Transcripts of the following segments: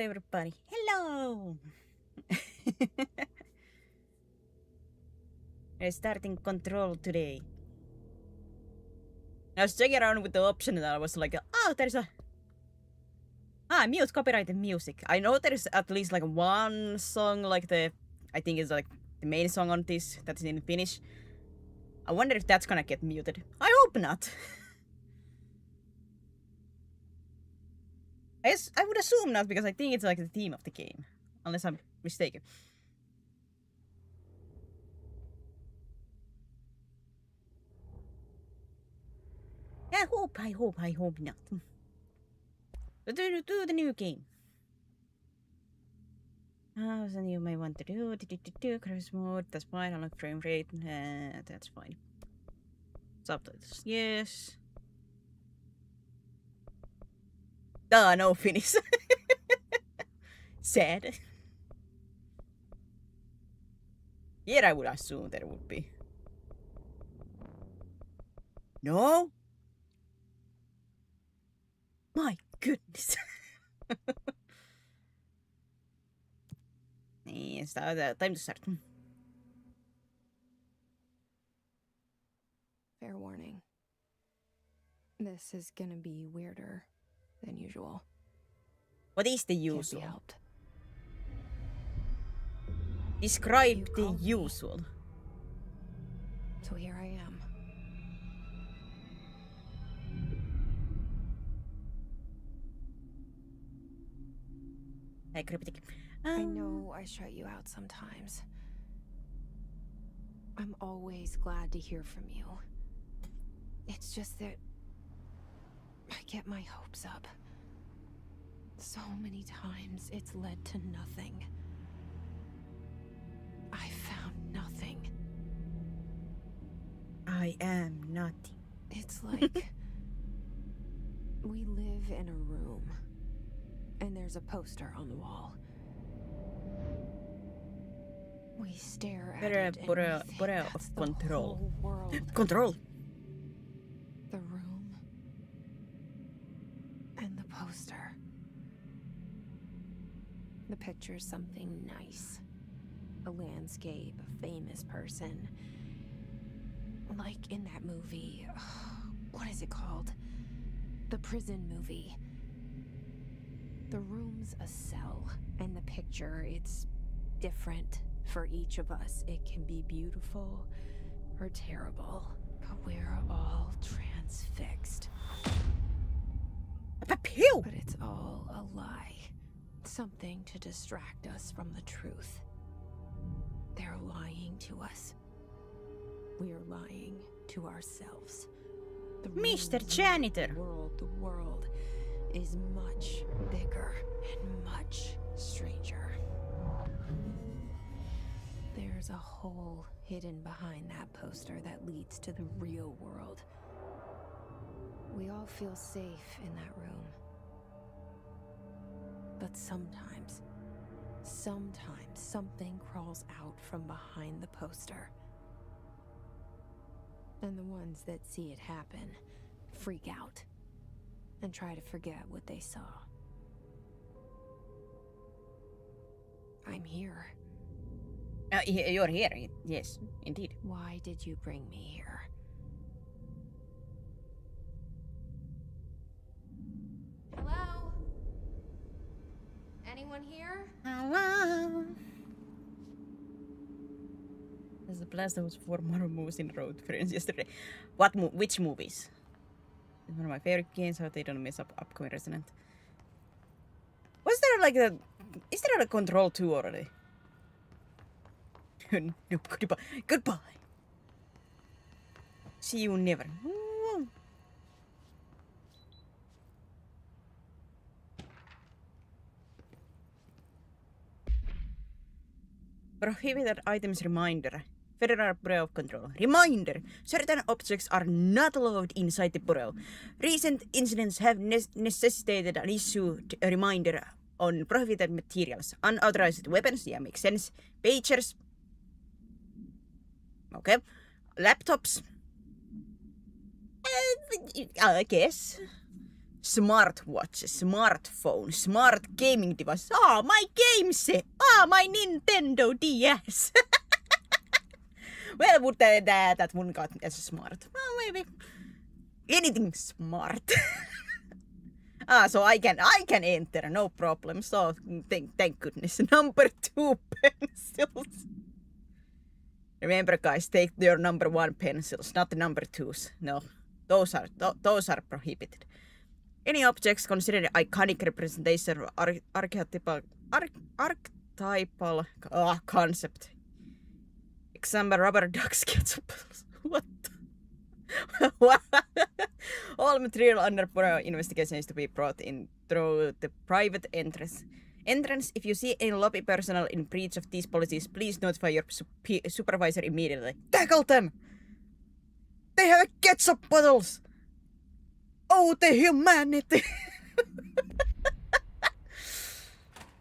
everybody. Hello! We're starting Control today. I was checking around with the option and I was like, oh, there's a... mute copyrighted music. I know there's at least like one song, like I think it's like the main song on this, that's in Finnish. I wonder if that's gonna get muted. I hope not. I would assume not, because I think it's like the theme of the game. Unless I'm mistaken. I hope not. Do the new game. Then you may want to do cruise mode, that's fine, unlock frame rate, that's fine. Subtitles, yes. No Finnish. Sad. Here I would assume there would be. No? My goodness. Yes, time to start. Fair warning. This is gonna be weirder than usual. What is the Can't be usual? helped. Describe the called me. usual. So here I am. Hey, cryptic. I know I shut you out sometimes. I'm always glad to hear from you. It's just that I get my hopes up. So many times it's led to nothing. I found nothing. I am nothing. It's like we live in a room and there's a poster on the wall. We stare at it and we think that's the whole world. Control. The room and the poster. The picture's something nice. A landscape, a famous person. Like in that movie, what is it called? The prison movie. The room's a cell, and the picture, it's different for each of us. It can be beautiful or terrible, but we're all transfixed. But it's all a lie. Something to distract us from the truth. They're lying to us. We're lying to ourselves. Mr. Janitor. The world is much bigger and much stranger. There's a hole hidden behind that poster that leads to the real world. We all feel safe in that room. But sometimes something crawls out from behind the poster. And the ones that see it happen freak out and try to forget what they saw. I'm here. You're here, yes, indeed. Why did you bring me here? Hello? Anyone here? Hello. There's a blast that was 4 more movies in a row, friends, yesterday. Which movies? It's one of my favorite games, how they don't mess up upcoming Resident. Was there like a... Is there a Control 2 already? No, goodbye. Goodbye. See you never. Prohibited items reminder. Federal Bureau of Control. Reminder! Certain objects are not allowed inside the Bureau. Recent incidents have necessitated an issued a reminder on prohibited materials. Unauthorized weapons, yeah, makes sense. Pagers. Okay. Laptops. I guess. smartwatch, smartphone, smart gaming device. Ah, my games! Ah, my Nintendo DS! Well, would that wouldn't got as smart. Well, maybe anything smart. So I can enter, no problem. So thank goodness. Number 2 pencils. Remember, guys, take your number 1 pencils, not the number 2s. No, those are prohibited. Any objects considered iconic representation of archetypal concept. Example: rubber ducks, ketchup. What? All material under investigation is to be brought in through the private entrance. If you see any lobby personnel in breach of these policies, please notify your supervisor immediately. Tackle them! They have ketchup bottles! Oh, the humanity!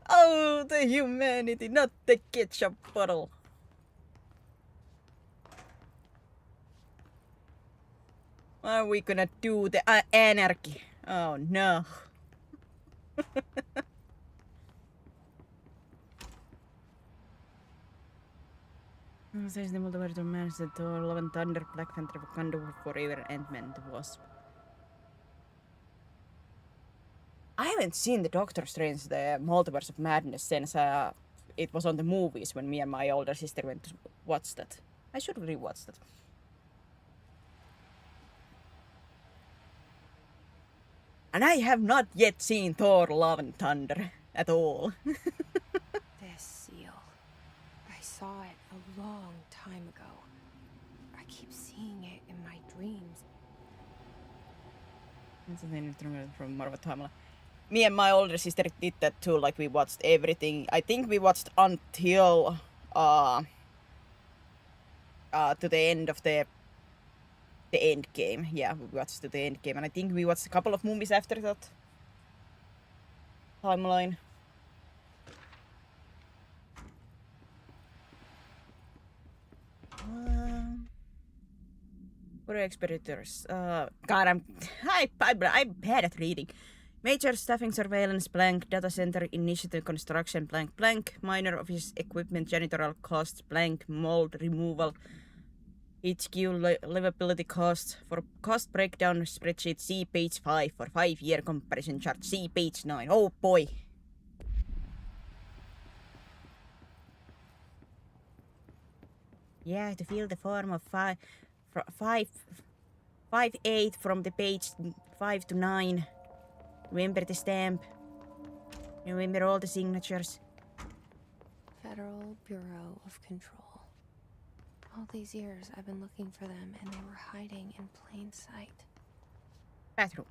Oh, the humanity, not the ketchup bottle. Are we gonna do the anarchy? Oh no. Says the multiverse to manage the Thor, Love and Thunder, Black Panther, Wakanda Forever, Ant-Man, the Wasp. I haven't seen the Doctor Strange, the Multiverse of Madness since it was on the movies when me and my older sister went to watch that. I should rewatch that. And I have not yet seen Thor, Love and Thunder at all. This seal. I saw it a long time ago. I keep seeing it in my dreams. That's the thing from Marvel Timeline. Me and my older sister did that too, like we watched everything. I think we watched until to the end of the end game. Yeah, we watched to the end game, and I think we watched a couple of movies after that timeline. What are expeditors? God, I'm bad at reading. Major staffing surveillance blank, data center initiative construction blank, minor office equipment janitorial costs blank, mold removal, HQ livability costs. For cost breakdown spreadsheet, see page 5 for 5-year comparison chart, see page 9. Oh boy. Yeah, to fill the form of 5-8 from the page 5 to 9. Remember the stamp. Remember all the signatures. Federal Bureau of Control. All these years I've been looking for them and they were hiding in plain sight. Bathroom.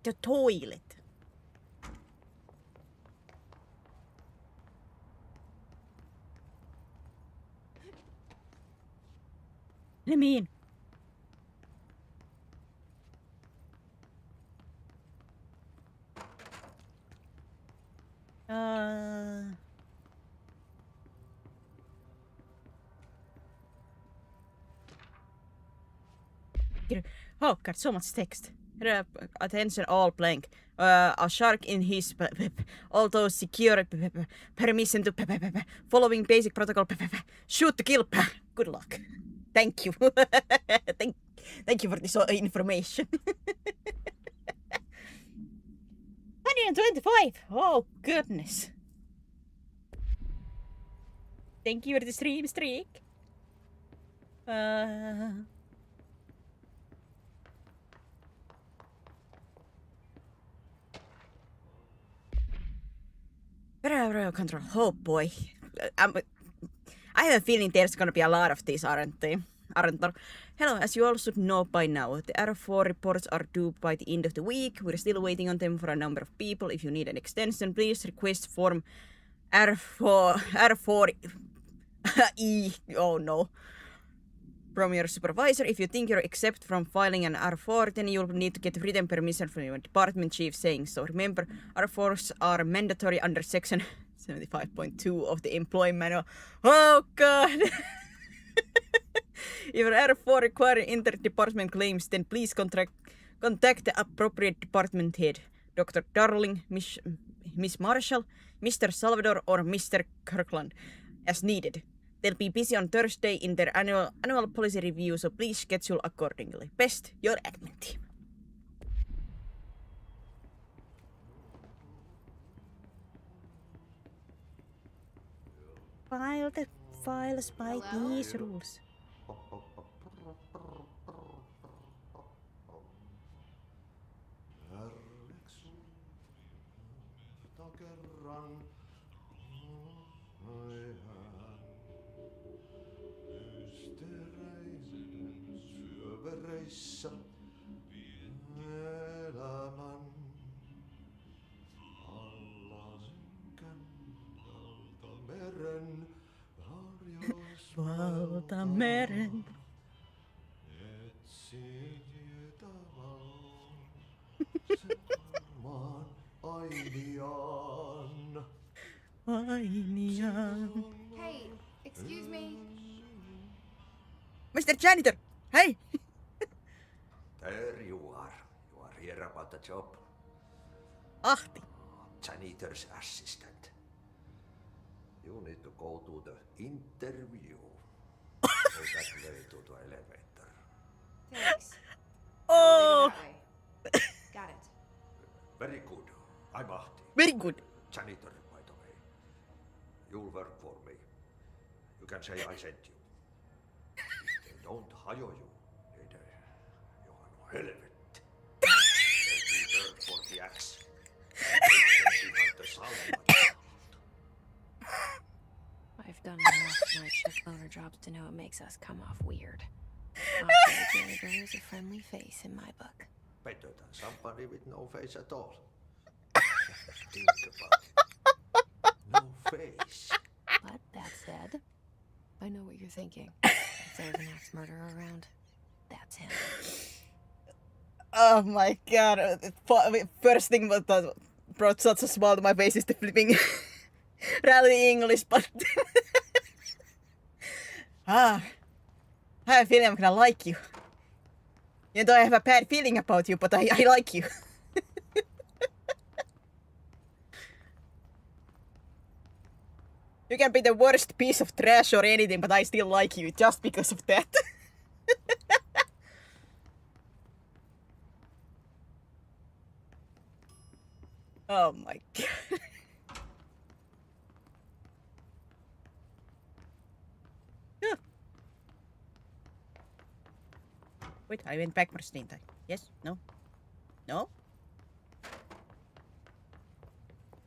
The toilet. Let me in. Oh god, so much text. Attention, all blank. A shark in his although secure permission to following basic protocol shoot to kill. Good luck. Thank you. Thank you for this information. 125. Oh goodness. Thank you for the stream streak. Control. Oh boy. I have a feeling there's gonna be a lot of these, aren't there? Hello, as you all should know by now, the R4 reports are due by the end of the week. We're still waiting on them for a number of people. If you need an extension, please request form R4E. Oh no. From your supervisor. If you think you're exempt from filing an R4, then you'll need to get written permission from your department chief saying so. Remember, R4s are mandatory under section 75.2 of the employee manual. Oh god. If an error for requiring inter-department claims, then please contact the appropriate department head. Dr. Darling, Miss Marshall, Mr. Salvador, or Mr. Kirkland, as needed. They'll be busy on Thursday in their annual policy review, so please schedule accordingly. Best, your admin team. File the files by these rules. Valtameren. Ainian. Hey, excuse me. Mr. Janitor, hey! There you are. You are here about the job. Ahti. Janitor's assistant. You need to go to the interview. Go that way to the elevator. Thanks. Oh, Got it. Very good. I'm Ahti. very good. Janitor, by the way. You'll work for me. You can say I sent you. If they don't hire you, then you are no helvet. Then you work for the axe. Behind the sound. I've done enough night shift loner jobs to know it makes us come off weird. Operator janitor is a friendly face in my book. Better than somebody with no face at all. Think about it. No face. But that said, I know what you're thinking. If there's an axe murderer around, that's him. Oh my god. First thing that brought such a smile to my face is the flipping rally English, but I have a feeling I'm gonna like you. Even though I have a bad feeling about you, but I like you. You can be the worst piece of trash or anything, but I still like you just because of that. Oh my god. Yeah. Wait, I went backwards, didn't I? Yes? No? No?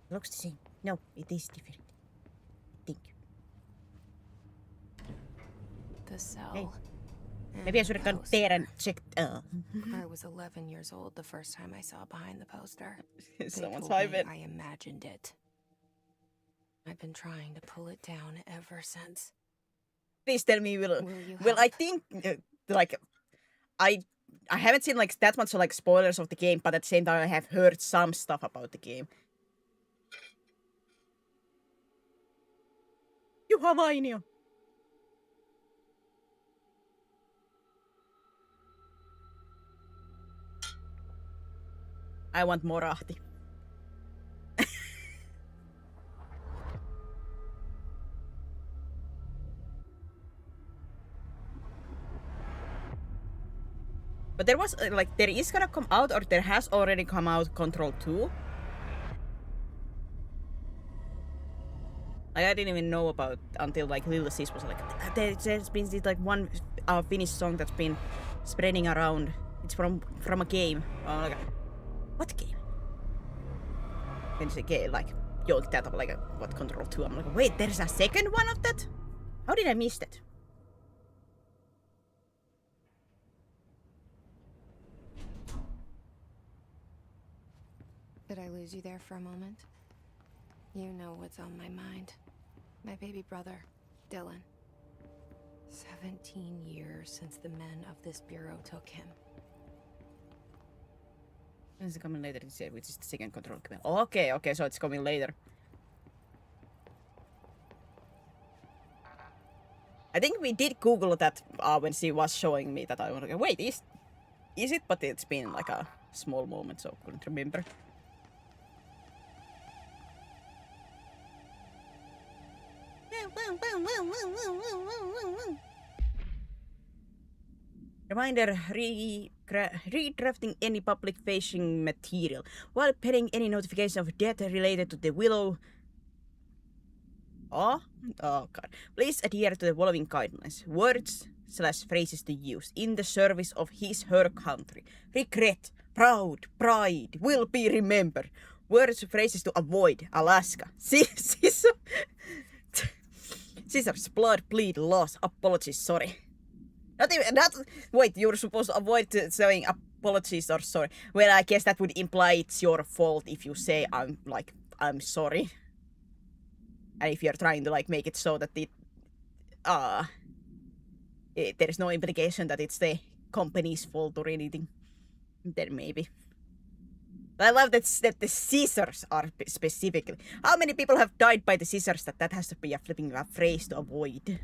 Looks the same. No, it is different. Thank you. The cell. Hey. and Maybe I should have gone there and poster. checked. I was 11 years old the first time I saw behind the poster. They Someone's told me hiving. I imagined it. I've been trying to pull it down ever since. Please tell me, Will you well, I help? think, like, I haven't seen like that much like spoilers of the game, but at the same time I have heard some stuff about the game. You have Ainio. I want more Ahti. But there was like there is gonna come out, or there has already come out Control 2. Like, I didn't even know about until like Lil Sis was like, there's been this like one Finnish song that's been spreading around. It's from a game. Like, what game? And it's a game like yoink that up like what Control 2. I'm like, wait, there's a second one of that? How did I miss that? Did I lose you there for a moment? You know what's on my mind. My baby brother, Dylan. 17 years since the men of this bureau took him. It's coming later this year, which is the second Control game. Okay, so it's coming later. I think we did Google that when she was showing me that. I was like, wait, is it? But it's been like a small moment, so I couldn't remember. Reminder, redrafting any public facing material while pending any notification of death related to the Willow. Oh god. Please adhere to the following guidelines. Words/phrases to use in the service of her country. Regret, proud, pride, will be remembered. Words/phrases to avoid. Alaska. Scissors, blood, bleed, loss, apologies, sorry. Wait, you're supposed to avoid saying apologies or sorry. Well, I guess that would imply it's your fault if you say I'm sorry. And if you're trying to like make it so that there's no implication that it's the company's fault or anything, then maybe. But I love that the scissors are specifically. How many people have died by the scissors that has to be a flipping phrase to avoid?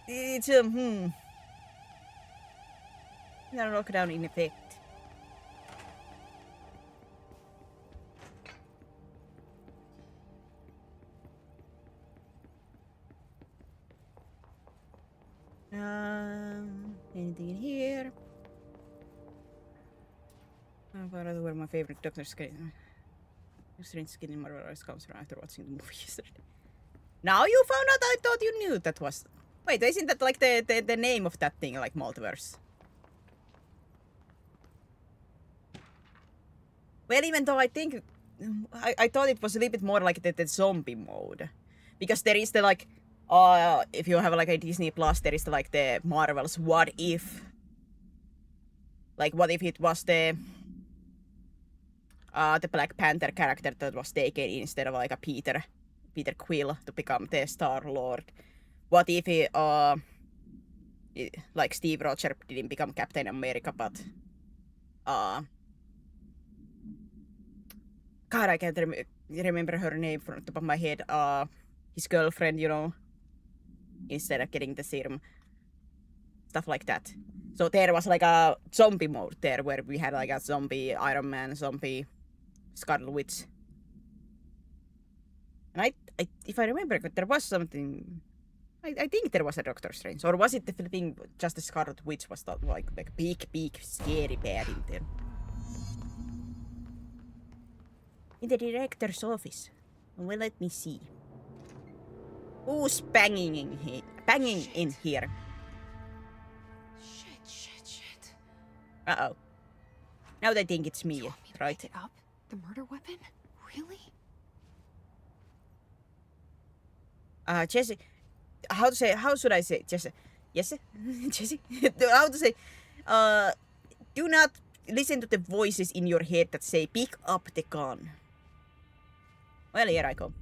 It's lockdown in effect. Anything in here? I found out where my favorite Doctor Strange skin in Marvel comes from after watching the movie yesterday. Now you found out? I thought you knew that was. Wait, isn't that like the name of that thing, like multiverse? Well, even though I think I thought it was a little bit more like the zombie mode, because there is the like. If you have like a Disney Plus, there is like the Marvel's What If. Like, what if it was the Black Panther character that was taken instead of like a Peter Quill to become the Star-Lord? What if he, like Steve Rogers didn't become Captain America, but God, I can't remember her name from the top of my head. His girlfriend, you know. Instead of getting the serum. Stuff like that. So there was like a zombie mode there where we had like a zombie Iron Man, zombie Scarlet Witch. And I if I remember, there was something. I think there was a Doctor Strange. Or was it the flipping just the Scarlet Witch was that like big scary bad in there? In the director's office. Well, let me see. Who's banging in here? Shit. Uh-oh. Now they think it's me, right? Pick it up? The murder weapon? Really? Jesse, how should I say Jesse? Jesse? Jesse? How to say, do not listen to the voices in your head that say, pick up the gun. Well, here I go.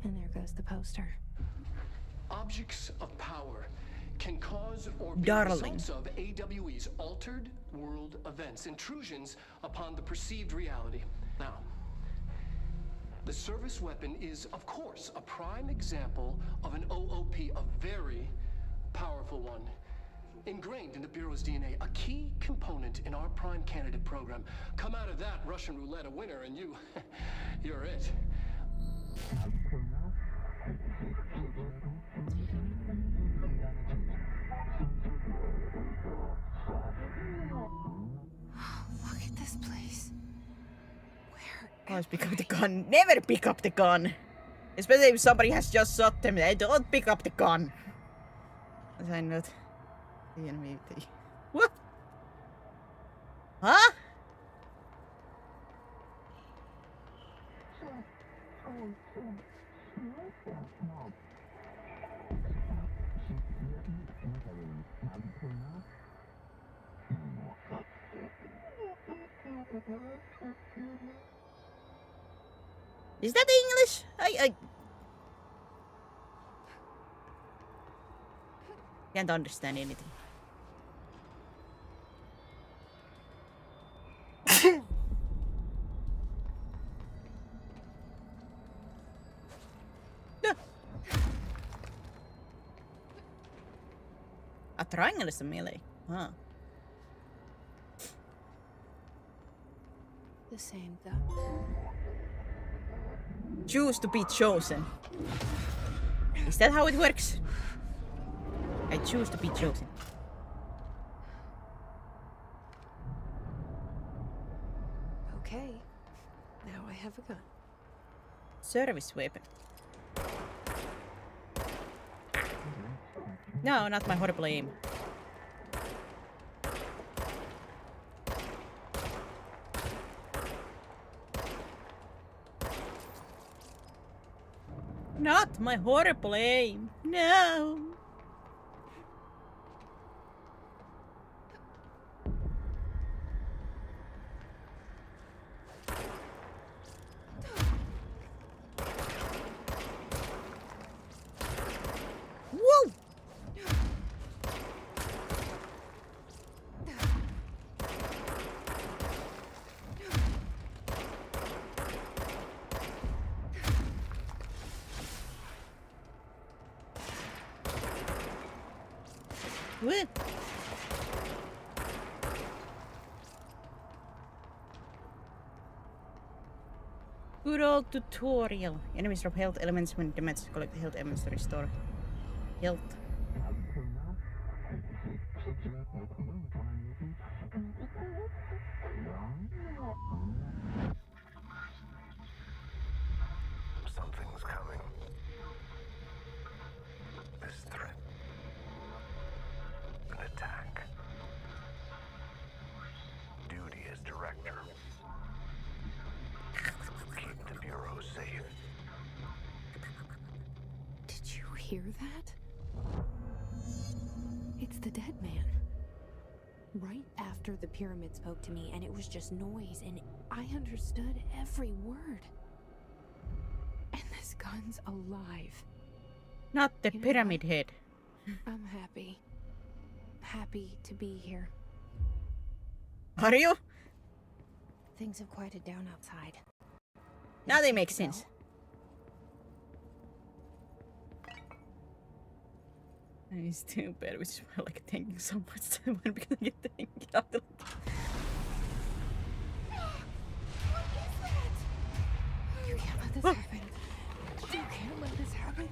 And there goes the poster. Objects of power can cause or be Darling. results of AWE's altered world events, intrusions upon the perceived reality. Now, the service weapon is, of course, a prime example of an OOP, a very powerful one. Ingrained in the Bureau's DNA, a key component in our prime candidate program. Come out of that Russian roulette a winner and you're it. Look at this place. Where? Always pick up the gun. Never pick up the gun. Especially if somebody has just shot them. Don't pick up the gun. Was I not the enemy? What? Huh? Is that English? I can't understand anything. A triangle is a melee. Huh. The same though. Choose to be chosen. Is that how it works? I choose to be chosen. Okay. Now I have a gun. Service weapon. No, not my horrible aim. Not my horrible aim. No. Whoa! What? Good old tutorial. Enemies drop health elements when damaged. Collect the health elements to restore health. Something's coming. This threat. An attack. Duty as director. Keep the Bureau safe. Did you hear that? It's the dead man. Right after the pyramid spoke to me, and it was just noise, and I understood every word. And this gun's alive. Not the You know pyramid head. I'm happy. Happy to be here. Are you? Things have quieted down outside. Now they Ring make the sense. bell. It's too bad. We just were like thinking so much time when we can get out of You can't let this happen. You can't let this happen.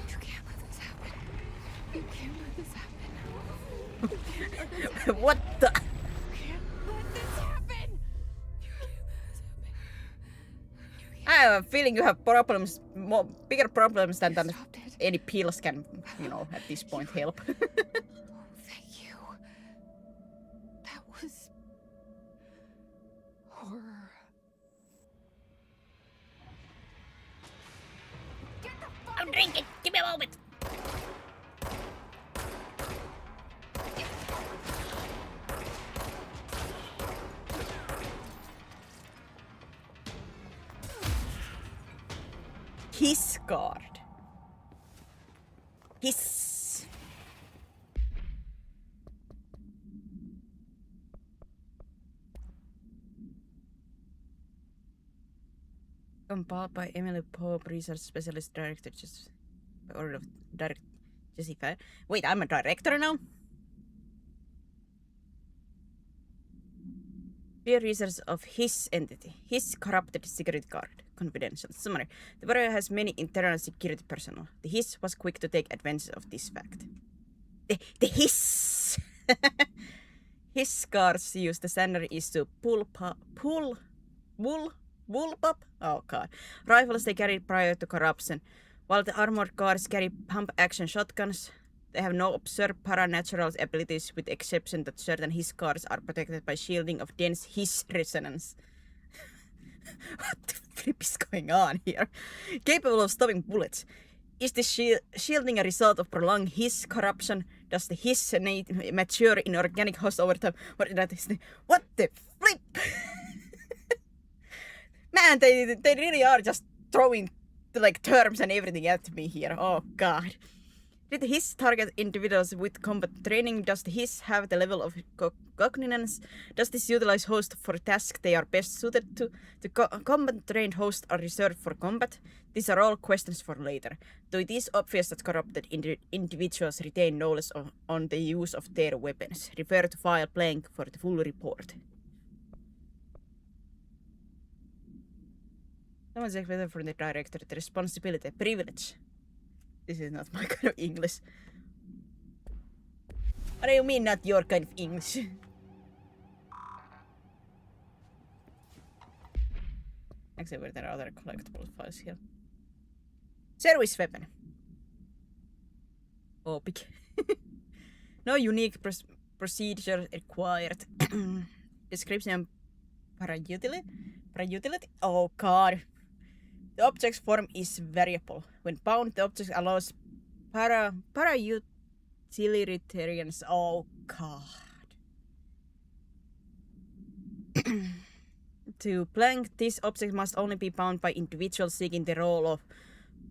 You can't let this happen. You can't let this happen. What the? You can't let this happen. You can't let this happen. I have a feeling you have problems, more bigger problems than Stopped it. any pills can, at this point help. Oh, thank you. That was horror. Get the fuck I'm drinking. Give me a moment. His guard. His. Compiled by Emily Pope, research specialist director, just order of direct Jessica. Wait, I'm a director now? Peer research of his entity, his corrupted security guard. Confidential. Summary. The Bureau has many internal security personnel. The HIS was quick to take advantage of this fact. The HIS! His guards use the standard issue bullpup? Oh god. Rifles they carried prior to corruption. While the armored guards carry pump-action shotguns, they have no observed paranatural abilities with the exception that certain HIS guards are protected by shielding of dense HIS resonance. What the flip is going on here? Capable of stopping bullets. Is this shielding a result of prolonged HIS corruption? Does the HIS mature in organic host over time? What the flip? Man, they really are just throwing like terms and everything at me here. Oh god. Did his target individuals with combat training? Does his have the level of cognizance? Does this utilize hosts for tasks they are best suited to? The combat trained hosts are reserved for combat. These are all questions for later. Though it is obvious that corrupted individuals retain knowledge on the use of their weapons. Refer to file blank for the full report. Someone's expected from the director the responsibility, privilege. This is not my kind of English. What do you mean not your kind of English? Except there are other collectible files here. Service weapon. Oh, big. No unique procedure required. Description parautility. Oh god. The object's form is variable. When bound, the object allows para-utilitarians. Oh god. To blank, this object must only be bound by individuals seeking the role of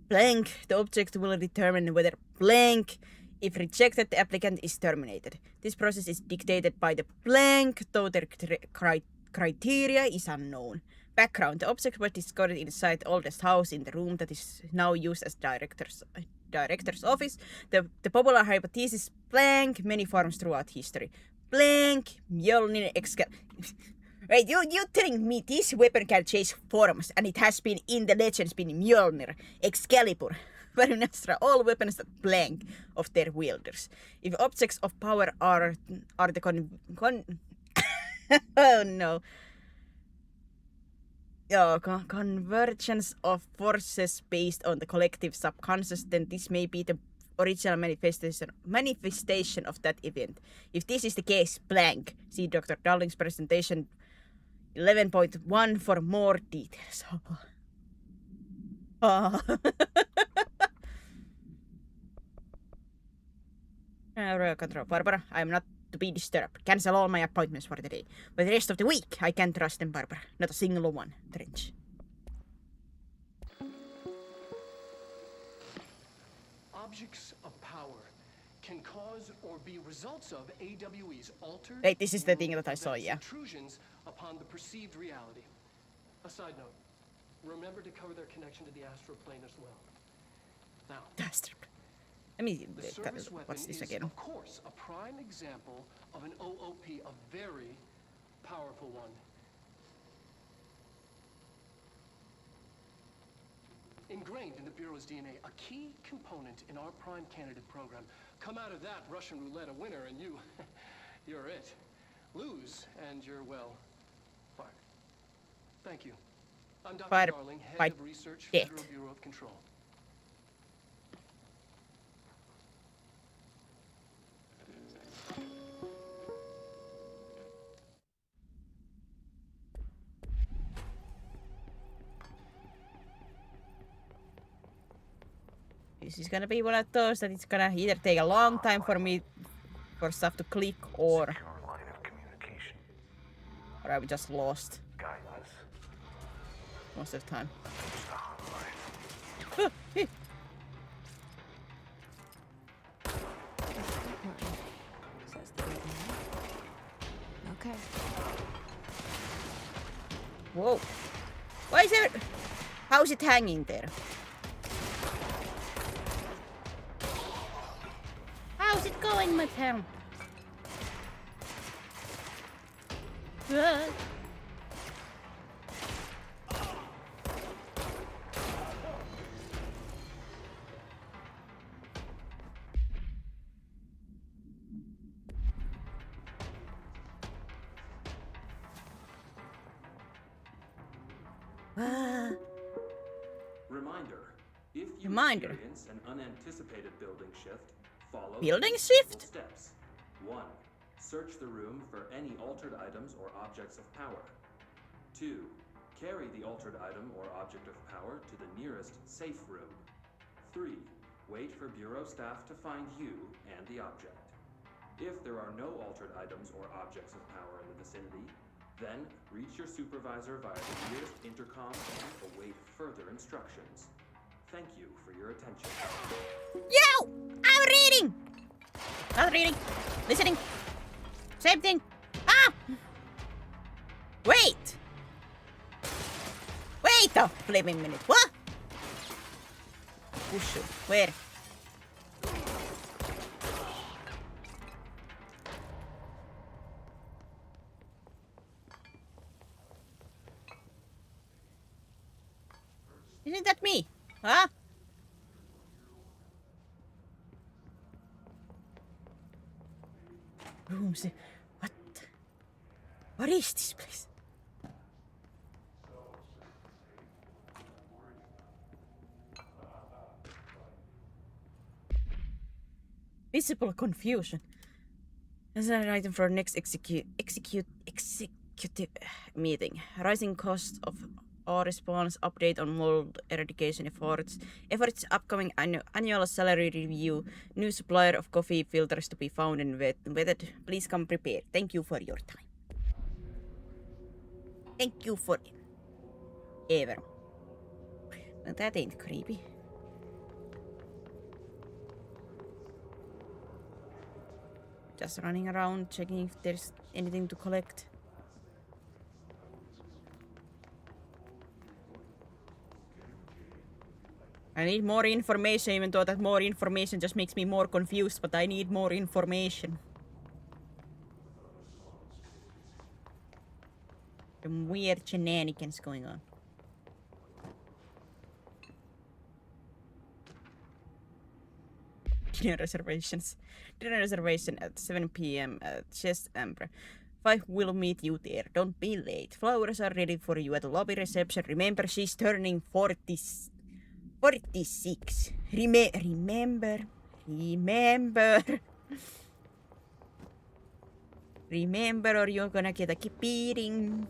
blank. The object will determine whether blank. If rejected, the applicant is terminated. This process is dictated by the blank, though their criteria is unknown. Background. The object was discovered inside the oldest house in the room that is now used as director's office. The popular hypothesis blank many forms throughout history. Blank Mjolnir Wait, you telling me this weapon can change forms and it has been in the legends been Mjolnir, Excalibur, Varunastra, all weapons that blank of their wielders. If objects of power are the oh no. Convergence of forces based on the collective subconscious, then this may be the original manifestation of that event. If this is the case, blank. See Dr. Darling's presentation 11.1 for more details. Oh. Royal Control. Barbara, I am not to be disturbed. Cancel all my appointments for the day. But the rest of the week, I can't trust them, Barbara. Not a single one. Trench. Objects of power can cause or be results of AWE's altered. Wait, this is the thing that I saw, yeah. Intrusions upon the perceived reality. A side note: remember to cover their connection to the astral plane as well. Now, let me the service weapon watch this is, again. of course, a prime example of an OOP, a very powerful one. Ingrained in the Bureau's DNA, a key component in our prime candidate program. Come out of that Russian roulette a winner and you're it. Lose and you're, well, fired. Thank you. I'm Dr. Fired Darling, head by of research, death. Federal Bureau of Control. This is gonna be one of those that it's gonna either take a long time for me for stuff to click or Secure line of communication. I'm just lost Guidance. most of the time. Approach the hotline. Says the big man. Okay. Whoa. Why is it? How is it hanging there? How's it going, my pal? Reminder, if you Reminder. experience an unanticipated building shift, follow Building these shift? simple steps. 1. Search the room for any altered items or objects of power. 2. Carry the altered item or object of power to the nearest safe room. 3. Wait for Bureau staff to find you and the object. If there are no altered items or objects of power in the vicinity, Then, reach your supervisor via the nearest intercom and await further instructions. Thank you for your attention. Yo! I'm reading! Not reading. Listening. Same thing. Ah! Wait! Wait a flipping minute. What? Pushu. Where? Isn't that me? Huh? Rooms. What? What is this place? Visible confusion. As an item for next executive meeting. Rising cost of all response, update on mold eradication efforts, upcoming annual salary review, new supplier of coffee filters to be found and vetted. Please come prepared. Thank you for your time. Thank you for ever. No, that ain't creepy. Just running around checking if there's anything to collect. I need more information, even though that more information just makes me more confused, but I need more information. Some weird shenanigans going on. Dinner reservations. Dinner reservation at 7 p.m. at Chest Amber. 5 will meet you there. Don't be late. Flowers are ready for you at the lobby reception. Remember, she's turning 46. Remember. Remember, or you're gonna get a beating.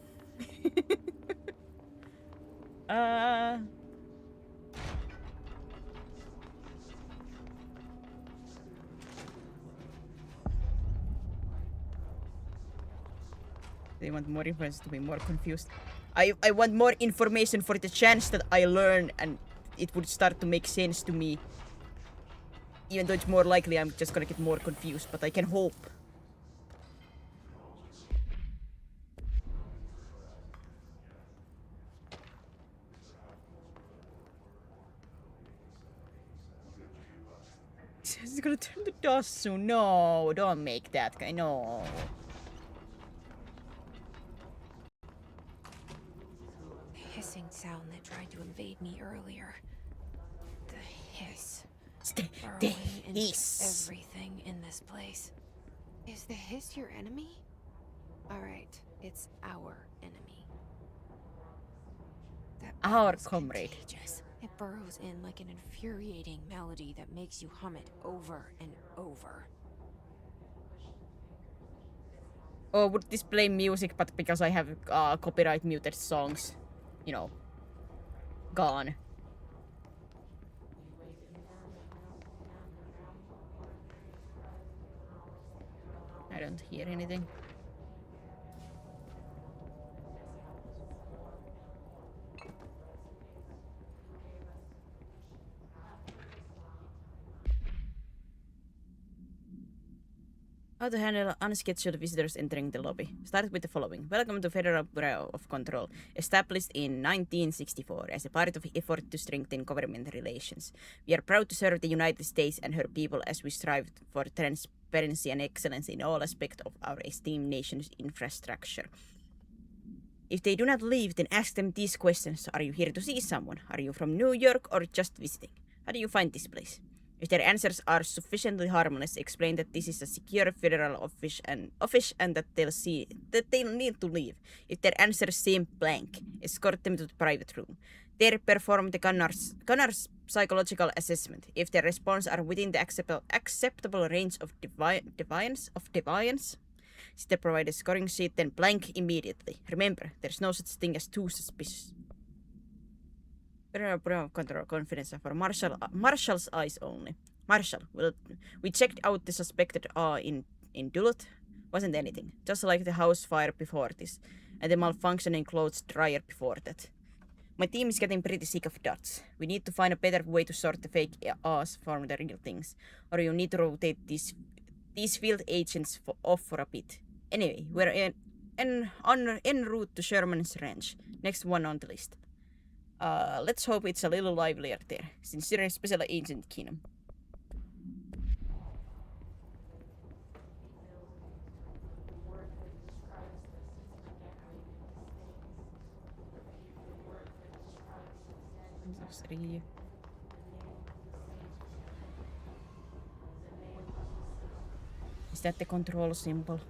They want more information to be more confused. I want more information for the chance that I learn and it would start to make sense to me. Even though it's more likely I'm just gonna get more confused, but I can hope. It's gonna turn to dust soon. No, don't make that guy. No. The hissing sound that tried to invade me earlier. The hiss. The Burrowing into hiss. everything in this place. Is the hiss your enemy? Alright, it's our enemy. That Our is comrade. contagious. It burrows in like an infuriating melody that makes you hum it over and over. Or would this play music, but because I have copyright muted songs, you know, gone. I don't hear anything. How to handle unscheduled visitors entering the lobby. Start with the following. Welcome to Federal Bureau of Control, established in 1964 as a part of effort to strengthen government relations. We are proud to serve the United States and her people as we strive for transparency and excellence in all aspects of our esteemed nation's infrastructure. If they do not leave, then ask them these questions. Are you here to see someone? Are you from New York or just visiting? How do you find this place? If their answers are sufficiently harmless, explain that this is a secure federal office and that they'll need to leave. If their answers seem blank, escort them to the private room. There, perform the gunner's psychological assessment. If their responses are within the acceptable range of defiance, they provide a scoring sheet, then blank immediately. Remember, there's no such thing as too suspicious. Bureau Control confidential for Marshall's eyes only. Marshall, we checked out the suspected in Duluth. Wasn't anything. Just like the house fire before this. and the malfunctioning clothes dryer before that. My team is getting pretty sick of dots. We need to find a better way to sort the fake ass from the real things, or you need to rotate these field agents off for a bit. Anyway, we're en route to Sherman's ranch, next one on the list. Let's hope it's a little livelier there. Sincere Special Agent Keenum. Is that the control symbol?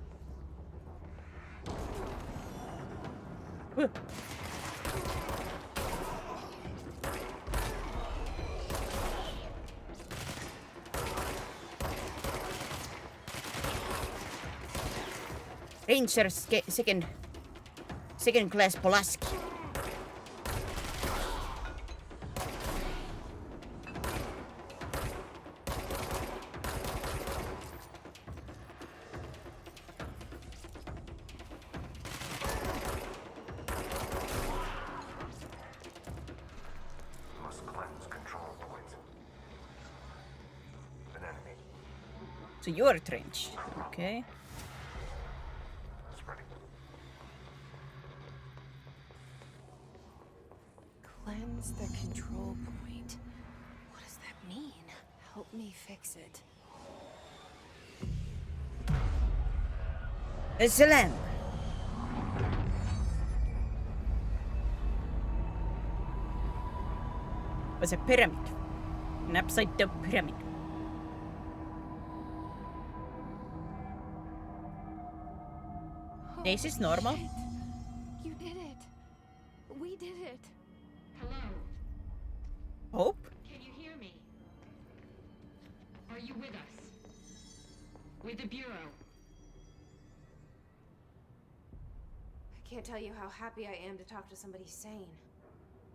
Ranger second class Pulaski. Must cleanse control points. An enemy. So you're Trench. Okay. It's ready. Cleanse the control point. What does that mean? Help me fix it. It's a lamp. Was a pyramid. An upside down pyramid. This is normal. Shit. You did it. We did it. Hello? Hope? Can you hear me? Are you with us? With the Bureau? I can't tell you how happy I am to talk to somebody sane.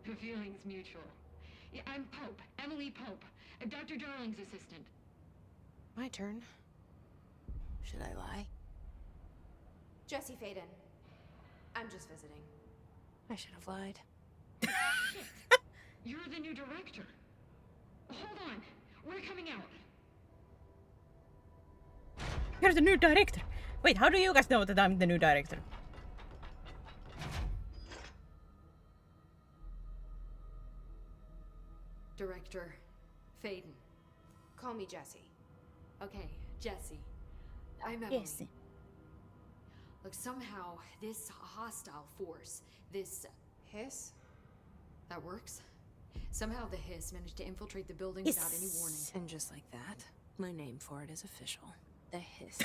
The feeling's mutual. Yeah, I'm Pope, Emily Pope, Dr. Darling's assistant. My turn. Should I lie? Jesse Faden. I'm just visiting. I should have lied. Shit! You're the new director. Hold on. We're coming out. You're the new director. Wait, how do you guys know that I'm the new director? Director Faden. Call me Jesse. Okay, Jesse. I'm Emily. Yes. Look, somehow this hostile force, this Hiss? that works. Somehow the hiss managed to infiltrate the building without any warning. And just like that, my name for it is official. The hiss.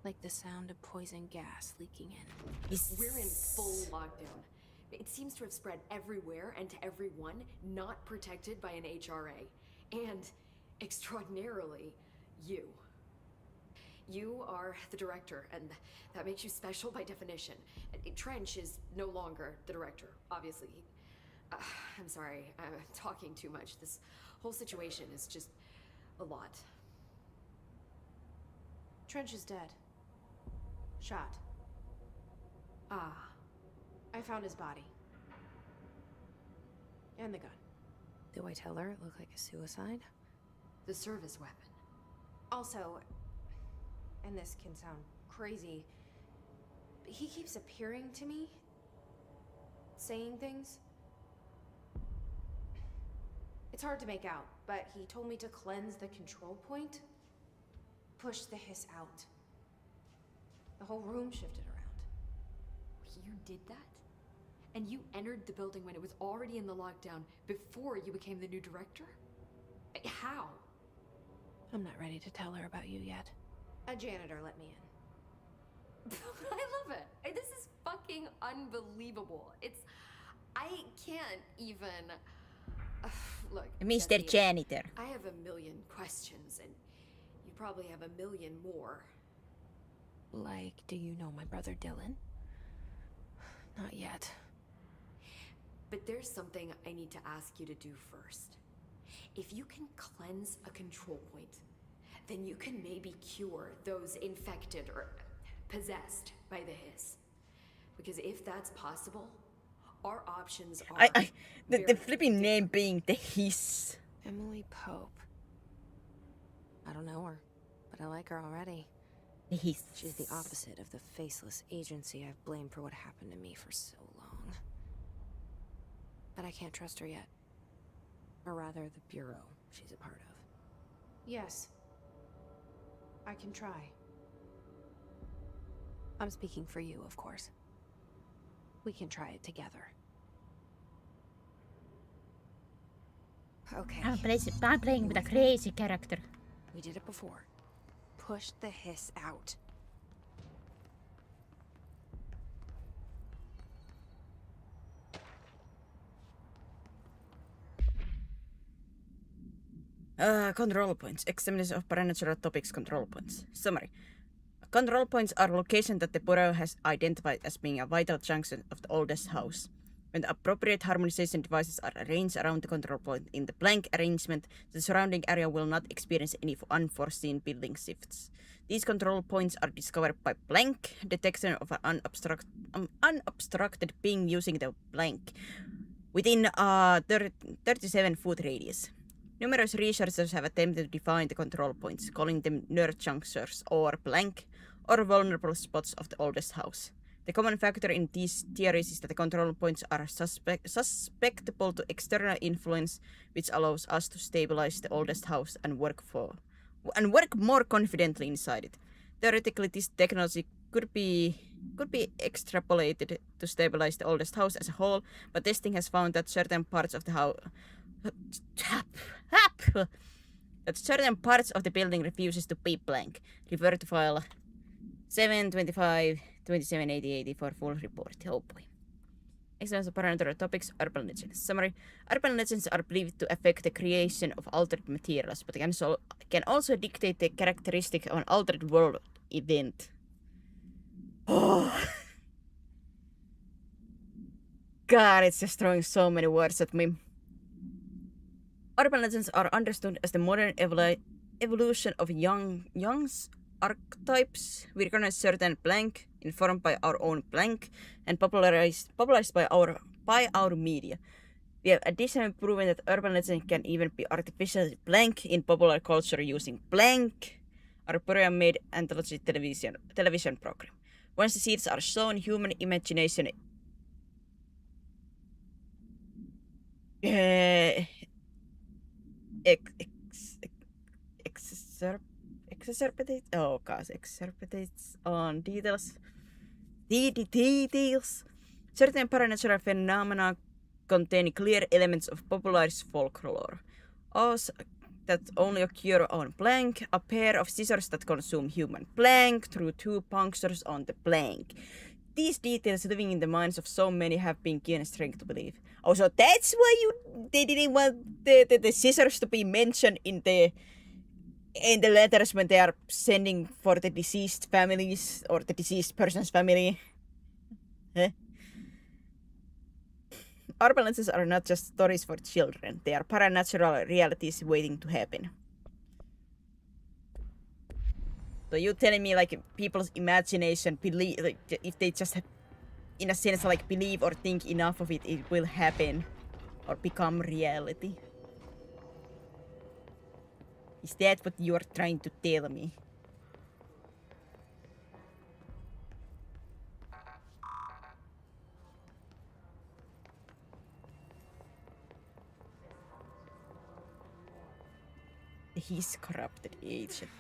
Like the sound of poison gas leaking in. We're in full lockdown. It seems to have spread everywhere and to everyone not protected by an HRA. And, extraordinarily, you. You are the director, and that makes you special by definition. Trench is no longer the director, obviously. I'm sorry, I'm talking too much. This whole situation is just a lot. Trench is dead. Shot. Ah, I found his body. And the gun. Do I tell her it looked like a suicide? the service weapon. Also, and this can sound crazy, but he keeps appearing to me, saying things. It's hard to make out, but he told me to cleanse the control point, push the hiss out. The whole room shifted around. You did that? And you entered the building when it was already in the lockdown before you became the new director? How? I'm not ready to tell her about you yet. A janitor let me in. I love it. This is fucking unbelievable. I can't even... Look, Mr. Jesse, Janitor. I have a million questions, and you probably have a million more. Like, do you know my brother Dylan? Not yet. But there's something I need to ask you to do first. If you can cleanse a control point, then you can maybe cure those infected or possessed by the hiss. Because if that's possible, our options are. The very flipping name different. being the Hiss. Emily Pope. I don't know her, but I like her already. The Hiss. She's the opposite of the faceless agency I've blamed for what happened to me for so long. But I can't trust her yet. Or rather, the bureau she's a part of. Yes. I can try. I'm speaking for you, of course. We can try it together. Okay. I'm playing with a crazy character. We did it before. Push the hiss out. Control points. Examination of supernatural topics. Control points. Summary. Control points are locations that the Bureau has identified as being a vital junction of the oldest house. When the appropriate harmonization devices are arranged around the control point in the blank arrangement, the surrounding area will not experience any unforeseen building shifts. These control points are discovered by blank detection of an unobstructed ping using the blank within a 37-foot radius. Numerous researchers have attempted to define the control points, calling them nerd junctures or blank or vulnerable spots of the oldest house. The common factor in these theories is that the control points are susceptible to external influence, which allows us to stabilize the oldest house and work more confidently inside it. Theoretically, this technology could be extrapolated to stabilize the oldest house as a whole, but testing has found that certain parts of the building refuses to be blank. Refer to file 725-2780 for full report. Oh boy. Examples of paranormal topics, urban legends. Summary. Urban legends are believed to affect the creation of altered materials, but can also dictate the characteristics of an altered world event. Oh. God, it's just throwing so many words at me. Urban legends are understood as the modern evolution of Jung's archetypes. We recognize certain blank, informed by our own blank, and popularized by our media. We have additionally proven that urban legend can even be artificially blank in popular culture using blank, our program-made anthology television program. Once the seeds are sown, human imagination exacerbates on details. Certain supernatural phenomena contain clear elements of popularized folklore. Also, that only occur on blank, a pair of scissors that consume human blank through two punctures on the blank. These details living in the minds of so many have been given strength to believe. Oh, so that's why they didn't want the scissors to be mentioned in the letters when they are sending for the deceased families or the deceased person's family. Huh? Urban legends are not just stories for children. They are paranatural realities waiting to happen. So you telling me like people's imagination believe, like, if they just have, in a sense, like believe or think enough of it, it will happen or become reality? Is that what you are trying to tell me? He's corrupted agent.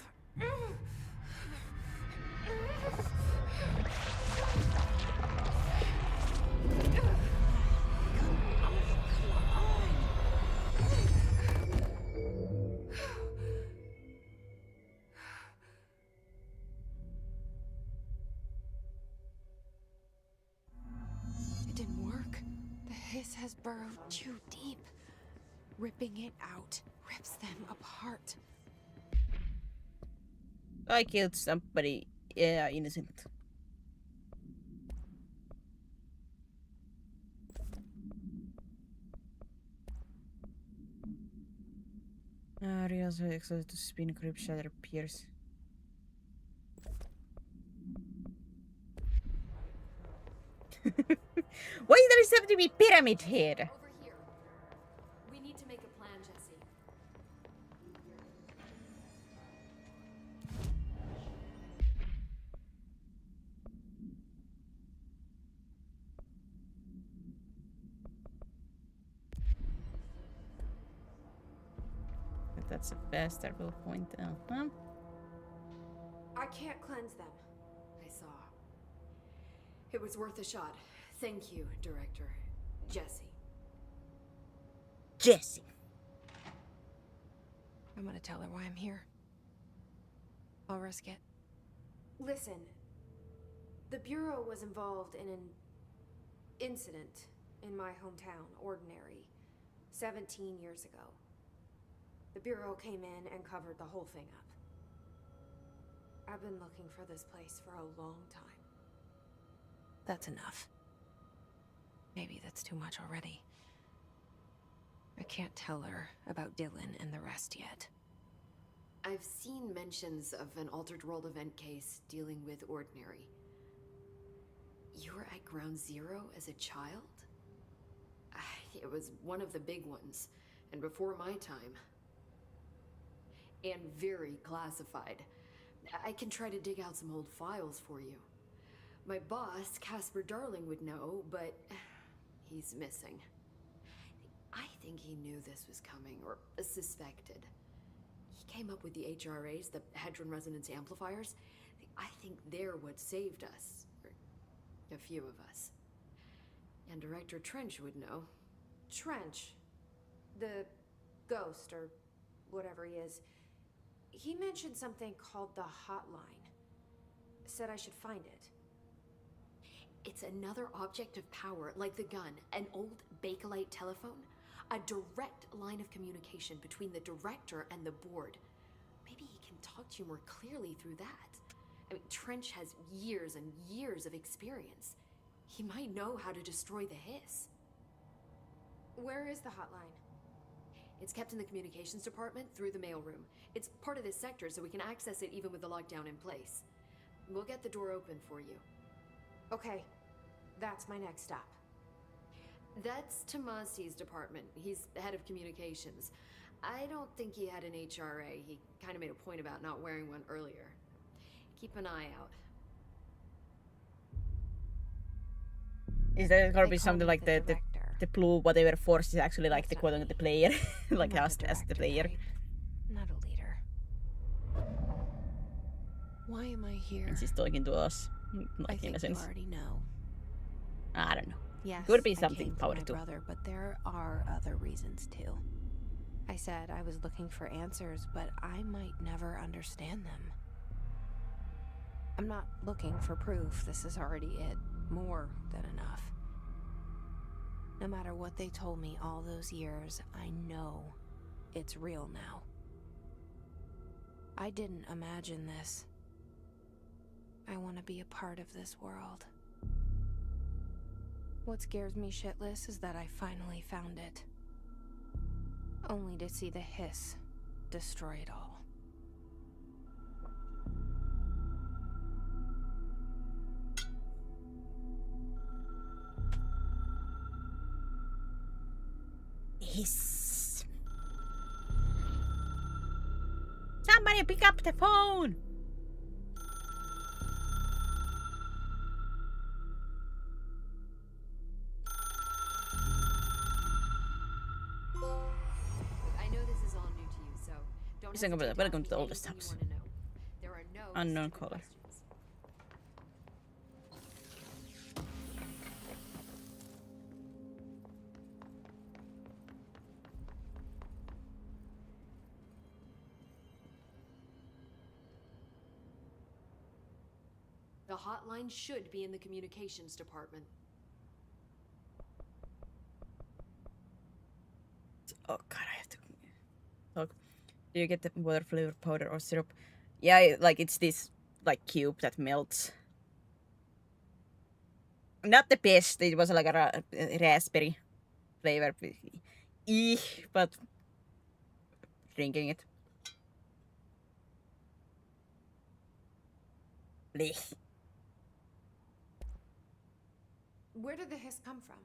It didn't work. The hiss has burrowed too deep. Ripping it out rips them apart. I killed somebody. Yeah, innocent. Real excited to spin, grip, shatter, pierce. Why does it have to be pyramid here? Over here. We need to make a plan, Jesse. But that's a faster will point. Huh? I can't cleanse them. I saw. It was worth a shot. Thank you, Director. Jesse. Jesse. I'm gonna tell her why I'm here. I'll risk it. Listen. The Bureau was involved in an incident in my hometown, Ordinary, 17 years ago. The Bureau came in and covered the whole thing up. I've been looking for this place for a long time. That's enough. Maybe that's too much already. I can't tell her about Dylan and the rest yet. I've seen mentions of an Altered World event case dealing with Ordinary. You were at Ground Zero as a child? It was one of the big ones, and before my time. And very classified. I can try to dig out some old files for you. My boss, Casper Darling, would know, but he's missing. I think he knew this was coming, or suspected. He came up with the HRAs, the Hadron Resonance Amplifiers. I think they're what saved us. Or a few of us. And Director Trench would know. Trench. The ghost, or whatever he is. He mentioned something called the Hotline. Said I should find it. It's another object of power, like the gun, an old Bakelite telephone. A direct line of communication between the director and the board. Maybe he can talk to you more clearly through that. I mean, Trench has years and years of experience. He might know how to destroy the hiss. Where is the hotline? It's kept in the communications department through the mailroom. It's part of this sector, so we can access it even with the lockdown in place. We'll get the door open for you. Okay, that's my next stop. That's Tomasi's department. He's the head of communications. I don't think he had an HRA. He kind of made a point about not wearing one earlier. Keep an eye out. Is there gonna They be call something me like the the director. blue whatever force is actually like the That's quote not unquote the me. player, like Not us a as the director player? type. Not a leader. Why am I here? And she's talking to us, I like in a think you sense. already know. I don't know. Yes, Could be I something came for power my too. brother, but there are other reasons too. I said I was looking for answers, but I might never understand them. I'm not looking for proof. This is already it. More than enough. No matter what they told me all those years, I know it's real now. I didn't imagine this. I want to be a part of this world. What scares me shitless is that I finally found it. Only to see the hiss destroy it all. Hiss. Somebody pick up the phone. I know this is all new to you, so don't Listen, hesitate to welcome ask to the me oldest anything house. you want to know. There are no Unknown stupid caller. questions. The hotline should be in the communications department. Oh god, I have to talk. Do you get the water flavored powder or syrup? Yeah, like it's this like cube that melts. Not the best. It was like a raspberry flavor. Eek, but drinking it. Blech. Where did the hiss come from?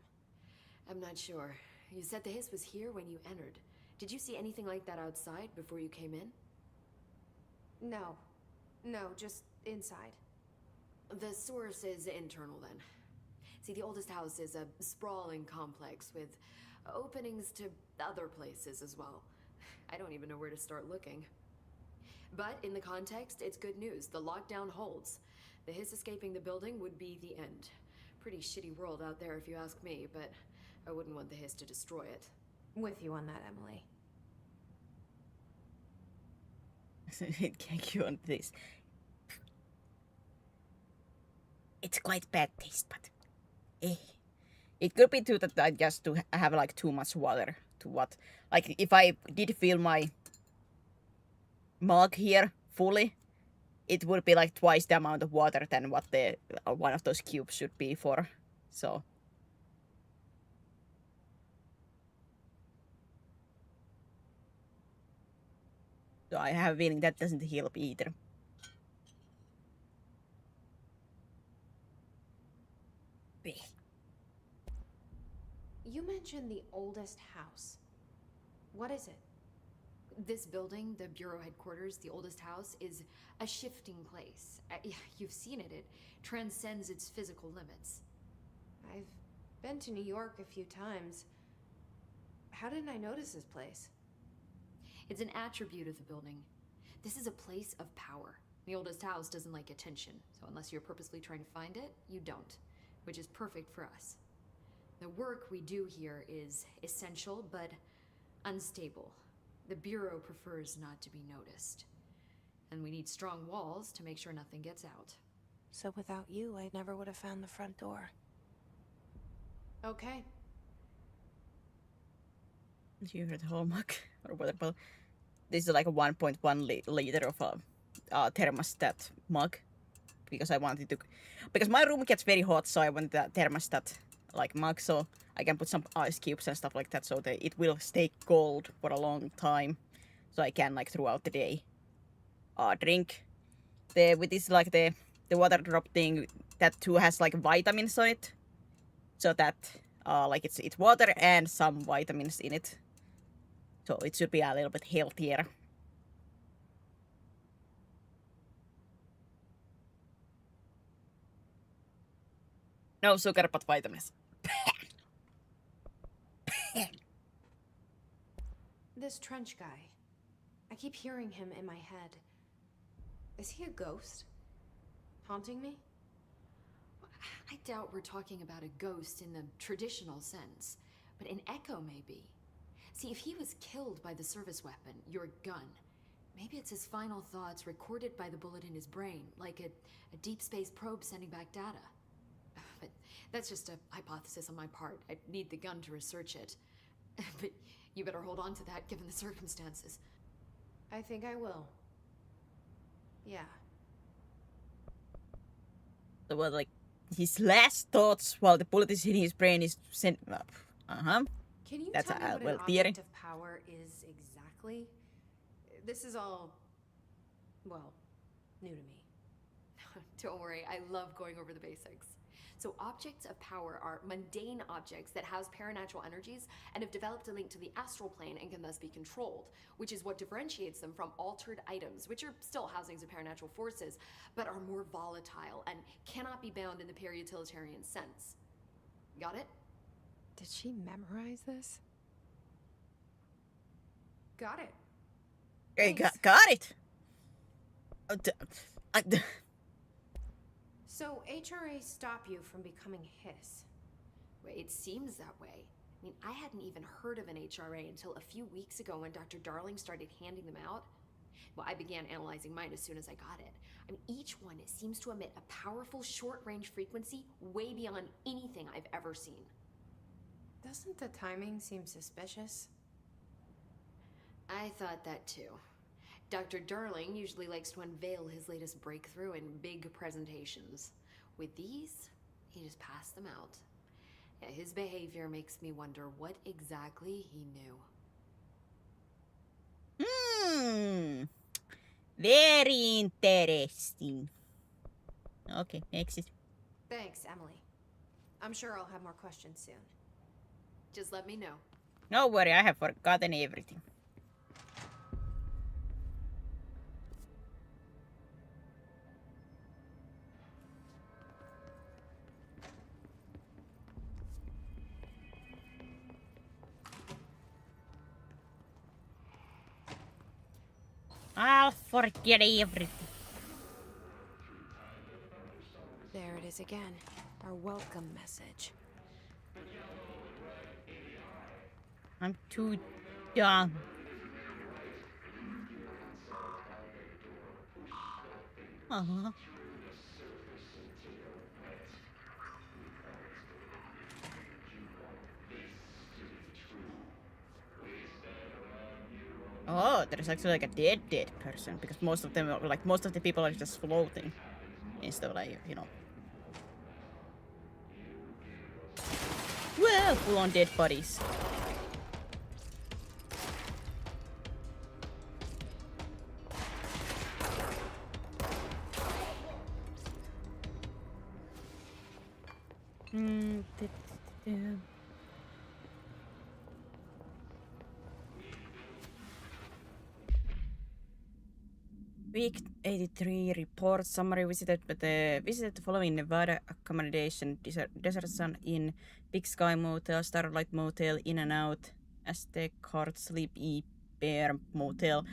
I'm not sure. You said the hiss was here when you entered. Did you see anything like that outside before you came in? No. No, just inside. The source is internal then. See, the oldest house is a sprawling complex with openings to other places as well. I don't even know where to start looking. But in the context, it's good news. The lockdown holds. The hiss escaping the building would be the end. Pretty shitty world out there if you ask me, but I wouldn't want the hiss to destroy it. With you on that, Emily. Thank you on this. It's quite bad taste, but it could be too that I just to have like too much water to what. Like if I did fill my mug here fully, it would be like twice the amount of water than what the one of those cubes should be for. So I have a feeling that doesn't help either. You mentioned the oldest house. What is it? This building, the Bureau headquarters, the oldest house, is a shifting place. You've seen it. It transcends its physical limits. I've been to New York a few times. How didn't I notice this place? It's an attribute of the building. This is a place of power. The oldest house doesn't like attention, so unless you're purposely trying to find it, you don't, which is perfect for us. The work we do here is essential, but unstable. The Bureau prefers not to be noticed. And we need strong walls to make sure nothing gets out. So without you, I never would have found the front door. Okay. You heard the whole mug or whatever. This is like a 1.1 liter of a thermostat mug because I wanted to. Because my room gets very hot, so I want the thermostat like mug so I can put some ice cubes and stuff like that so that it will stay cold for a long time, so I can like throughout the day drink. With this like the water drop thing, that too has like vitamins on it, so that like it's water and some vitamins in it, so it should be a little bit healthier. No sugar but vitamins. This trench guy. I keep hearing him in my head. Is he a ghost? Haunting me? I doubt we're talking about a ghost in the traditional sense, but an echo maybe. See, if he was killed by the service weapon, your gun, maybe it's his final thoughts recorded by the bullet in his brain, like a deep space probe sending back data. But that's just a hypothesis on my part. I'd need the gun to research it. But you better hold on to that given the circumstances. I think I will. Yeah. So what, like his last thoughts while the bullet is in his brain is sent up. Can you That's tell me what well, an theory. object of power is exactly? This is all, well, new to me. Don't worry, I love going over the basics. So objects of power are mundane objects that house paranatural energies and have developed a link to the astral plane and can thus be controlled, which is what differentiates them from altered items, which are still housings of paranatural forces, but are more volatile and cannot be bound in the peri-utilitarian sense. Got it? Did she memorize this? Got it. Hey, Thanks. got it. So HRA stop you from becoming hiss? Well, it seems that way. I mean, I hadn't even heard of an HRA until a few weeks ago when Dr. Darling started handing them out. Well, I began analyzing mine as soon as I got it. I mean, each one seems to emit a powerful short-range frequency way beyond anything I've ever seen. Doesn't the timing seem suspicious? I thought that too. Dr. Darling usually likes to unveil his latest breakthrough in big presentations. With these, he just passed them out. Yeah, his behavior makes me wonder what exactly he knew. Very interesting. Okay, next is. Thanks, Emily. I'm sure I'll have more questions soon. Just let me know. No worry, I have forgotten everything. I'll forget everything. There it is again. Our welcome message. I'm too young. Uh-huh. Oh, there's actually like a dead person because most of them, like most of the people are just floating instead of like, you know. Well, full on dead bodies. Week 83 report summary visited the following Nevada accommodation: Desert Sun Inn, Big Sky Motel, Starlight Motel, In and Out, Aztec Heart Sleepy Bear Motel,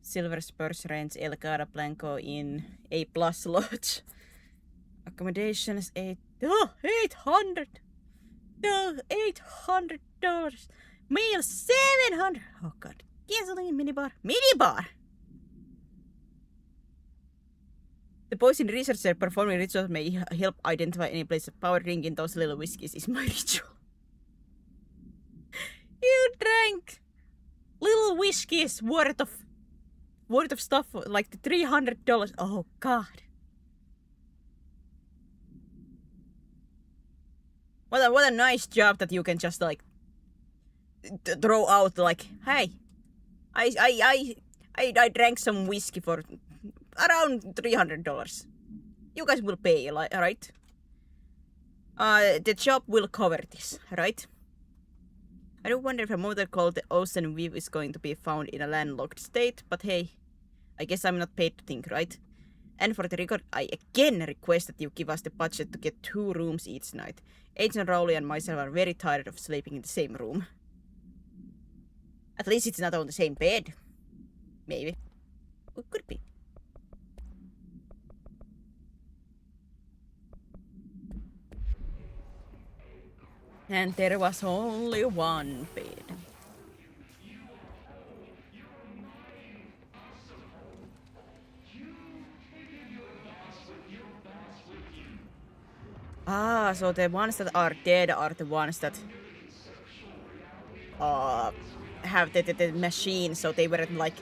Silver Spurs Ranch, El Cara Blanco Inn, A Plus Lodge. Accommodations $800. Meal $700. Oh god. Gasoline minibar. The boys in research center performing rituals may help identify any place of power. Drinking those little whiskeys is my ritual. You drank little whiskeys worth of stuff like the $300. Oh god. What a nice job that you can just like throw out like, hey, I drank some whiskey for around $300. You guys will pay, like, right? The job will cover this, right? I do wonder if a motel called the Ocean View is going to be found in a landlocked state, but hey, I guess I'm not paid to think, right? And for the record, I again request that you give us the budget to get 2 rooms each night. Agent Rowley and myself are very tired of sleeping in the same room. At least it's not on the same bed. Maybe. It could be. And there was only one bed. Ah, so the ones that are dead are the ones that have the machine, so they weren't like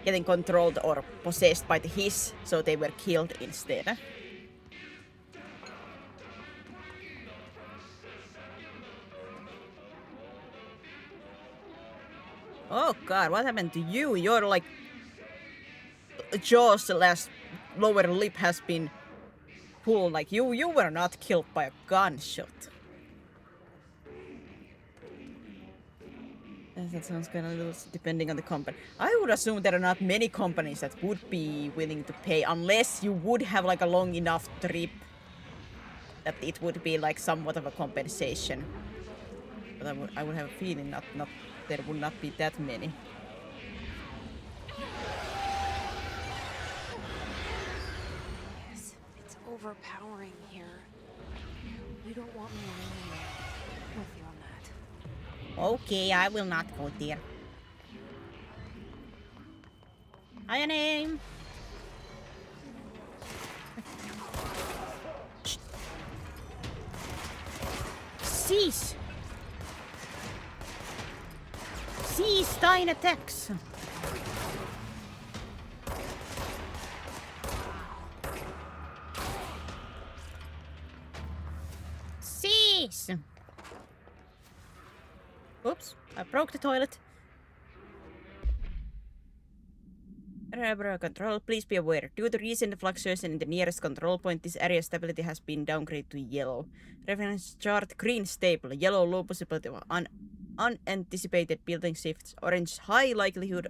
getting controlled or possessed by the hiss, so they were killed instead. Oh god, what happened to you? Your like jaw slash lower lip has been pulled. Like you were not killed by a gunshot. That sounds kind of loose, depending on the company. I would assume there are not many companies that would be willing to pay unless you would have like a long enough trip that it would be like somewhat of a compensation. But I would have a feeling not there would not be that many. Yes, it's overpowering here. You don't want me anymore. With you on that. Okay, I will not go there. Hi, your name. Cease! Cease thine attacks! Cease! Oops, I broke the toilet. Federal Control, please be aware. Due to recent fluctuation in the nearest control point, this area's stability has been downgraded to yellow. Reference chart: green stable, yellow low possibility of unanticipated building shifts, orange high likelihood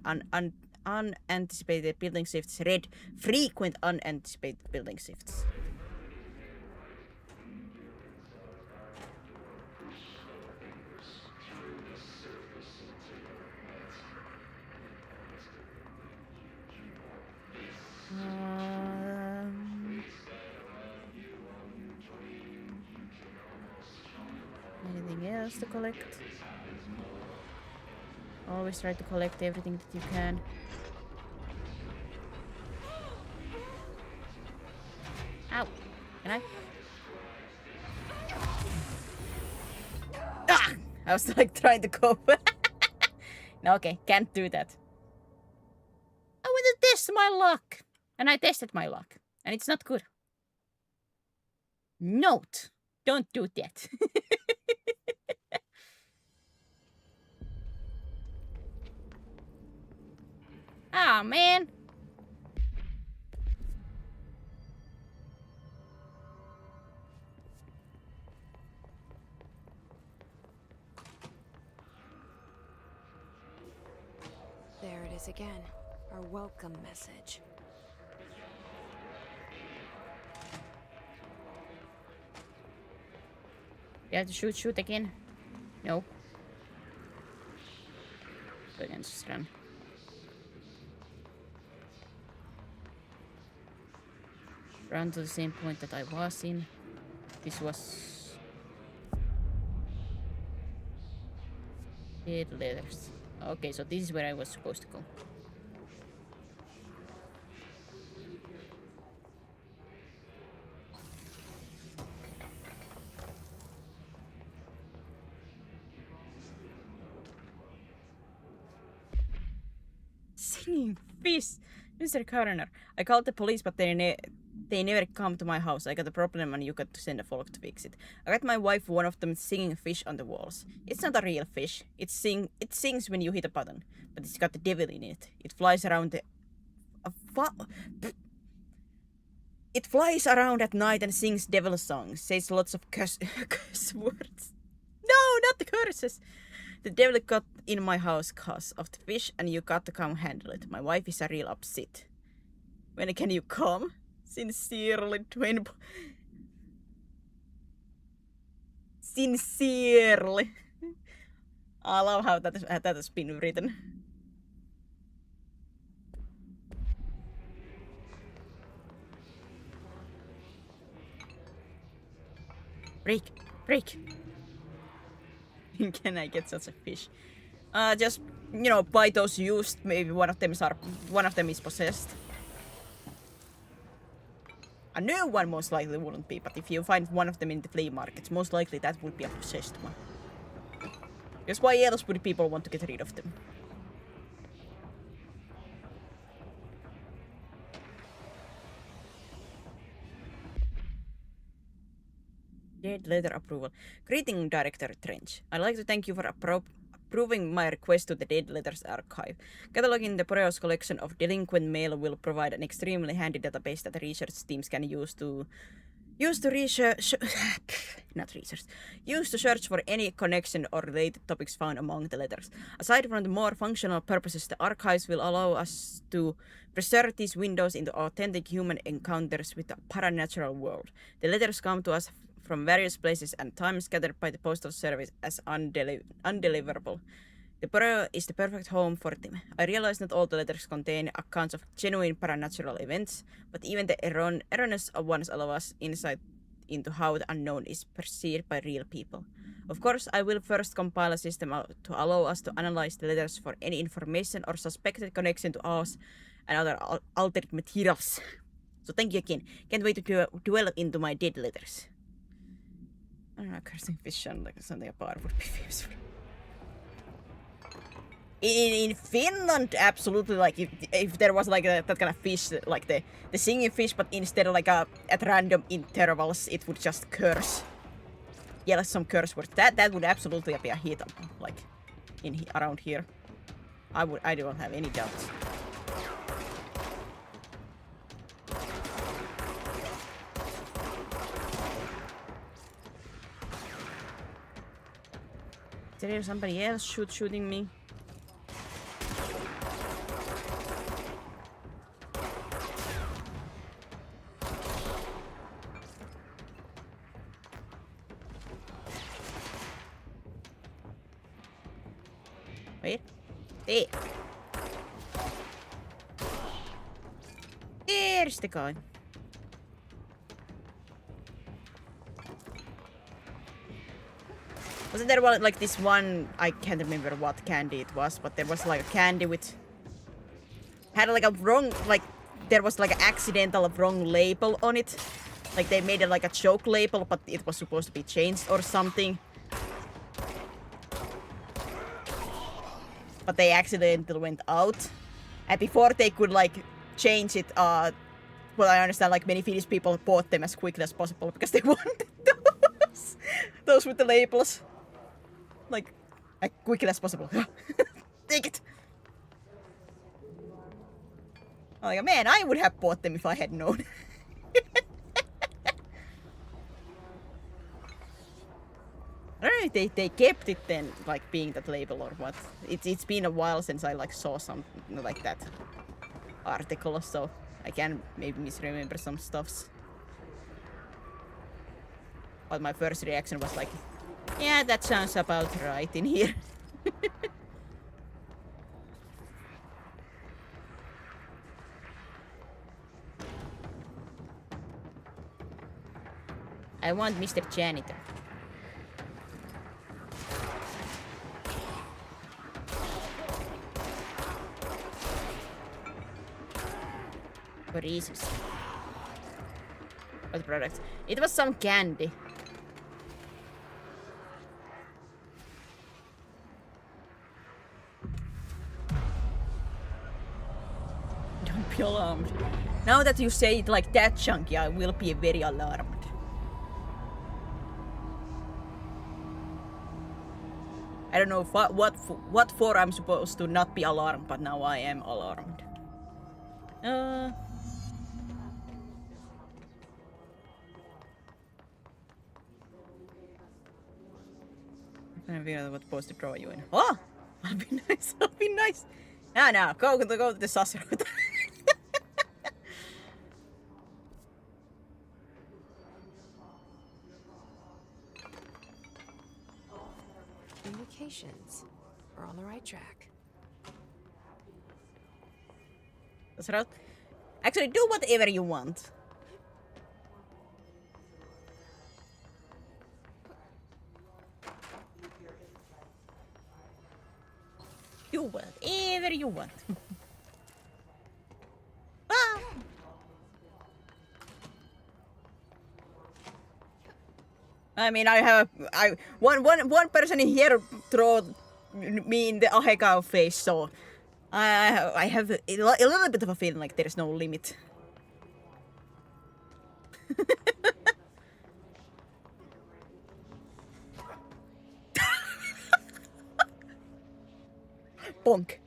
unanticipated building shifts, red frequent unanticipated building shifts. Anything else to collect? Always try to collect everything that you can. Ow! Can I? Ah! I was like trying to cope. No, okay, can't do that. I want to test my luck. And I tested my luck. And it's not good. Note. Don't do that. Ah, man. There it is again. Our welcome message. You have to shoot again? No. So I can just run. Run to the same point that I was in. This was... dead letters. Okay, so this is where I was supposed to go. Singing fish! Mr. Coroner, I called the police, but they never come to my house. I got a problem and you got to send a folk to fix it. I got my wife one of them singing fish on the walls. It's not a real fish. It sings when you hit a button, but it's got the devil in it. It flies around It flies around at night and sings devil songs. Says lots of curse words. No, not the curses. The devil got in my house cause of the fish and you got to come handle it. My wife is a real upset. When can you come? Sincerely, twin. Sincerely. I love how that has been written. Break. Can I get such a fish? Just, you know, buy those used. Maybe one of them is possessed. A new one most likely wouldn't be, but if you find one of them in the flea markets, most likely that would be a possessed one. Because why else would people want to get rid of them? Dead letter approval. Greeting, Director Trench. I'd like to thank you for approving my request to the Dead Letters Archive. Cataloging the Boreos collection of delinquent mail will provide an extremely handy database that the research teams can use to search for any connection or related topics found among the letters. Aside from the more functional purposes, the archives will allow us to preserve these windows into authentic human encounters with the paranatural world. The letters come to us from various places and times scattered by the postal service as undeliverable. The Boreo is the perfect home for them. I realize not all the letters contain accounts of genuine paranatural events, but even the erroneous ones allow us insight into how the unknown is perceived by real people. Of course, I will first compile a system to allow us to analyze the letters for any information or suspected connection to us and other altered materials. So thank you again. Can't wait to dwell into my dead letters. I don't know, cursing fish sounds like something a bar would be famous for. In Finland, absolutely, like if there was like that kind of fish, like the singing fish, but instead of like at random intervals, it would just curse. Yell some curse words. That would absolutely be a hit, like around here. I don't have any doubts. Is there somebody else shooting me? Wait. There. There's the guy. Wasn't there one, like this one, I can't remember what candy it was, but there was like a candy with, had like a wrong, like, there was like an accidental wrong label on it. Like they made it like a joke label, but it was supposed to be changed or something. But they accidentally went out. And before they could like change it, well, I understand like many Finnish people bought them as quickly as possible because they wanted those. Those with the labels. Like, as quickly as possible. Take it! I'm like, man, I would have bought them if I had known. I don't know if they kept it then, like being that label or what. It's been a while since I like saw something like that article, so I can maybe misremember some stuffs. But my first reaction was like, yeah, that sounds about right in here. I want Mr. Janitor. For reasons. What product? It was some candy. Don't be alarmed. Now that you say it like that, Chunky, I will be very alarmed. I don't know what for I'm supposed to not be alarmed, but now I am alarmed. I figure out what supposed to draw you in. Oh! I'll be nice, I'll be nice. No, go to the saucer. Indications. We're on the right track. That's right. Actually, do whatever you want. Do whatever you want. Ah. I mean, one person in here throw me in the ahegao face, so I have a little bit of a feeling like there is no limit. Bonk.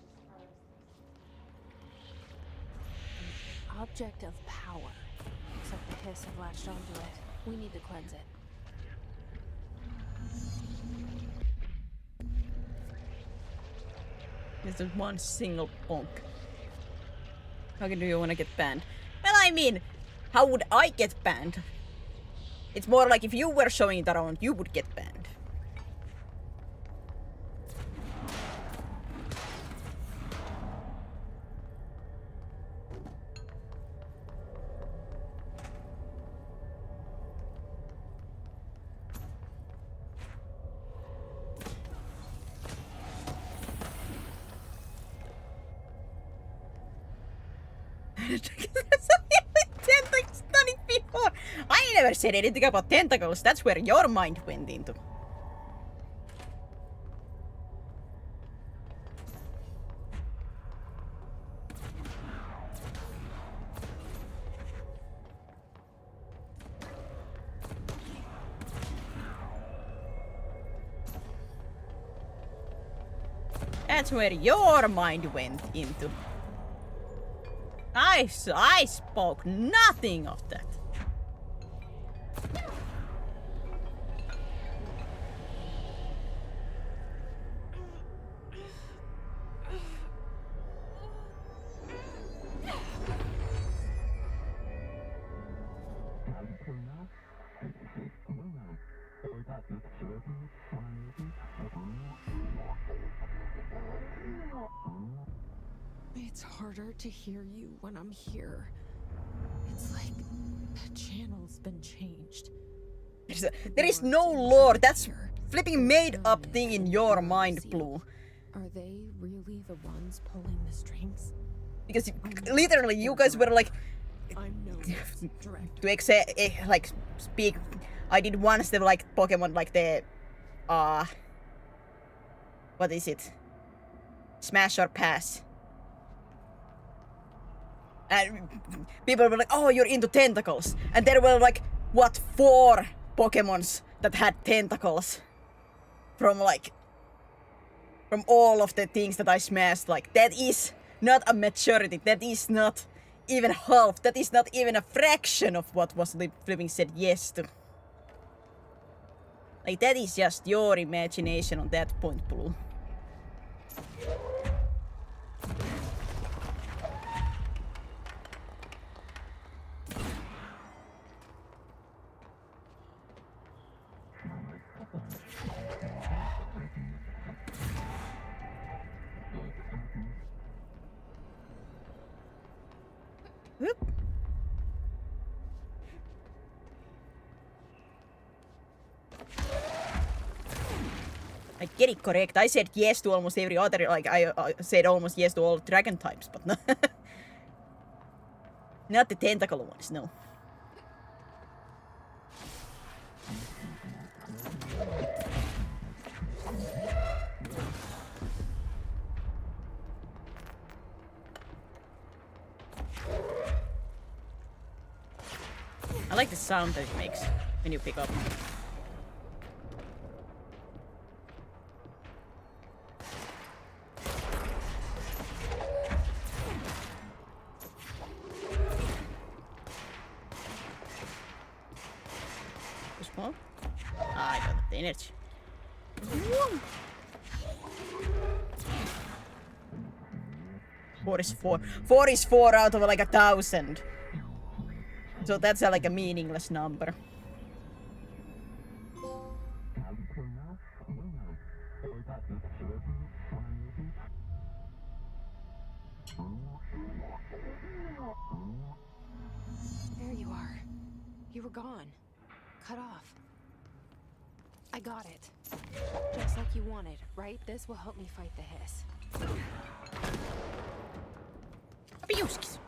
Object of power. Looks like the hiss have latched onto it. We need to cleanse it. There's just one single bonk. How do you want to get banned? Well, I mean, how would I get banned? It's more like if you were showing it around, you would get banned. I never said anything about tentacles. That's where your mind went into. That's where your mind went into. I spoke nothing of that. It's harder to hear you when I'm here. It's like the channel's been changed. There is no lore. That's flipping made up thing in your mind, Blue. Are they really the ones pulling the strings? Because literally, you guys were like, I'm no to like speak. I did once the like Pokemon like the what is it? Smash or pass. And people were like, oh, you're into tentacles. And there were like, what, 4 Pokemons that had tentacles. From all of the things that I smashed. Like, that is not a majority. That is not even half. That is not even a fraction of what was flipping said yes to. Like, that is just your imagination on that point, Blue. Whoop. I get it correct. I said yes to almost every other, like I said almost yes to all dragon types, but no. Not the tentacle ones, no. I like the sound that it makes when you pick up. Too small? Ah, I got the energy. Woo! 4 is 4. 4 is 4 out of like 1,000. So that's like a meaningless number. There you are. You were gone. Cut off. I got it. Just like you wanted, right? This will help me fight the hiss. Abiuskis.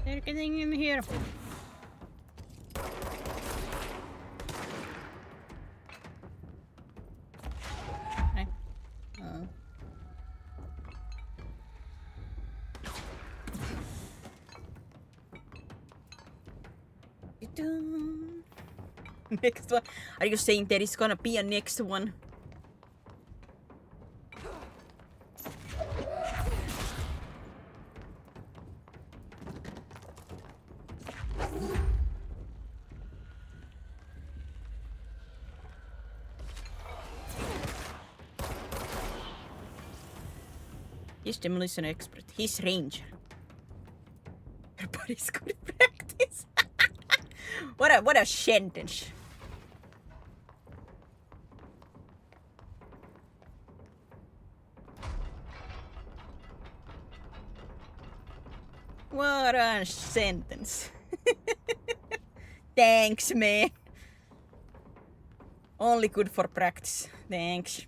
They're getting in here. Okay. Next one. Are you saying there is gonna be a next one? He's demolition expert. He's ranger. Everybody's good at practice. What a sentence. What a sentence. Thanks, man. Only good for practice. Thanks.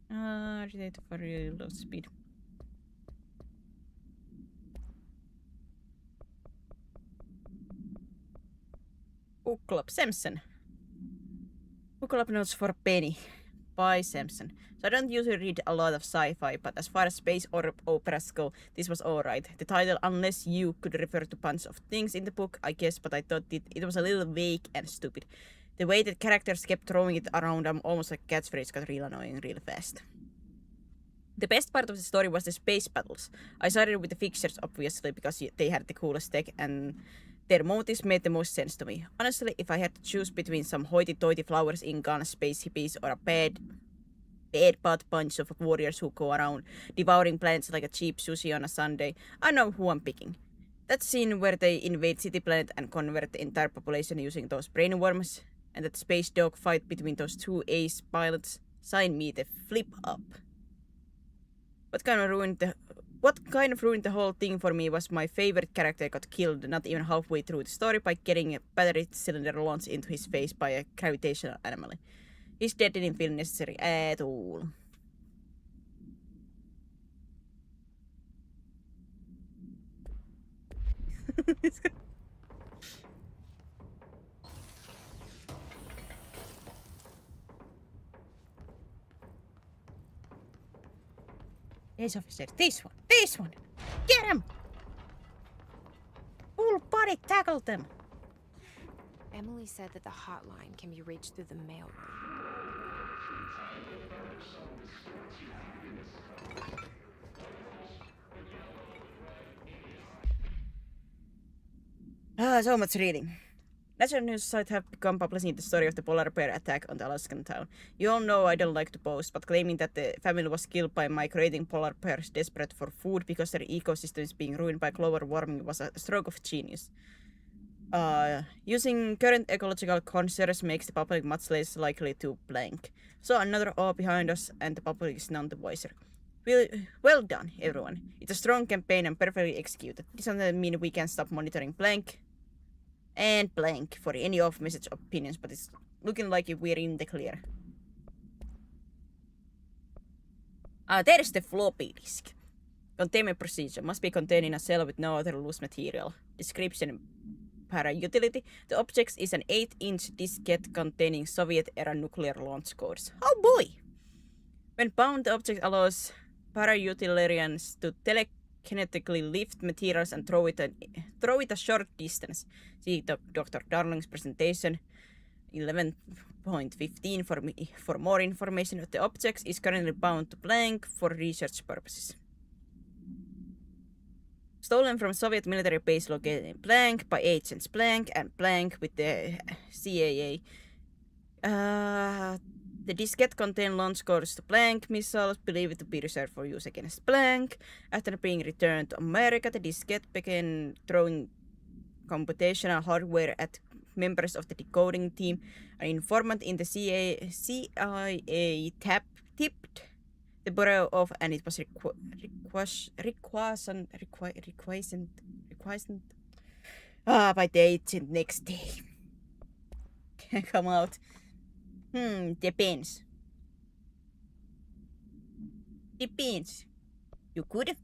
Agitated for really low speed. Book Club Samson. Book Club notes for Penny by Samson. So I don't usually read a lot of sci-fi, but as far as space or operas go, this was alright. The title, unless you could refer to bunch of things in the book, I guess, but I thought it was a little vague and stupid. The way that characters kept throwing it around almost like catchphrase got real annoying real fast. The best part of the story was the space battles. I sided with the fixers, obviously, because they had the coolest tech and their motives made the most sense to me. Honestly, if I had to choose between some hoity-toity flowers in gun space hippies or a bad butt bunch of warriors who go around devouring planets like a cheap sushi on a Sunday, I know who I'm picking. That scene where they invade City Planet and convert the entire population using those brain worms, and that space dog fight between those two ace pilots, sign me the flip up. What kind of ruined the whole thing for me was my favorite character got killed not even halfway through the story by getting a battery cylinder launched into his face by a gravitational anomaly. His death didn't feel necessary at all. Yes, officer, this one! Get him! Full body tackle them! Emily said that the hotline can be reached through the mailroom. So much reading. National news sites have become publishing the story of the polar bear attack on the Alaskan town. You all know I don't like to boast, but claiming that the family was killed by migrating polar bears desperate for food because their ecosystem is being ruined by global warming was a stroke of genius. Using current ecological concerns makes the public much less likely to blank. So another awe behind us, and the public is none the wiser. Well done, everyone. It's a strong campaign and perfectly executed. This doesn't mean we can stop monitoring blank and blank for any off-message opinions, but it's looking like we're in the clear. There's the floppy disk. Containment procedure must be contained in a cell with no other loose material. Description para utility. The object is an 8-inch diskette containing Soviet-era nuclear launch codes. Oh boy! When bound, the object allows para-utilitarians to telekinetically lift materials and throw it a short distance. See Dr. Darling's presentation 11.15 for more information. The object is currently bound to blank for research purposes. Stolen from Soviet military base located in blank by agents blank and blank with the CAA. The diskette contained launch codes to blank missiles believed to be reserved for use against blank. After being returned to America, the diskette began throwing computational hardware at members of the decoding team. An informant in the CIA tipped the bureau off, and it was requested by the agent next day. Come out. Depends. You could.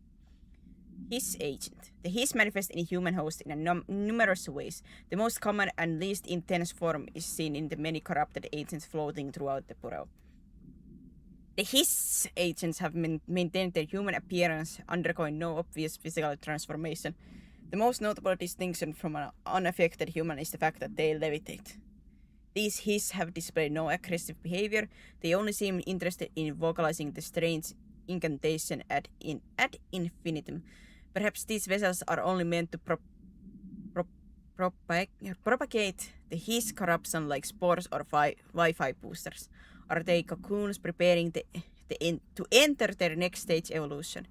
His agent. The his manifests in a human host in numerous ways. The most common and least intense form is seen in the many corrupted agents floating throughout the bureau. The his agents have maintained their human appearance, undergoing no obvious physical transformation. The most notable distinction from an unaffected human is the fact that they levitate. These his have displayed no aggressive behavior. They only seem interested in vocalizing the strange incantation ad infinitum. Perhaps these vessels are only meant to propagate the his corruption like spores or Wi-Fi boosters. Are they cocoons preparing to enter their next stage evolution?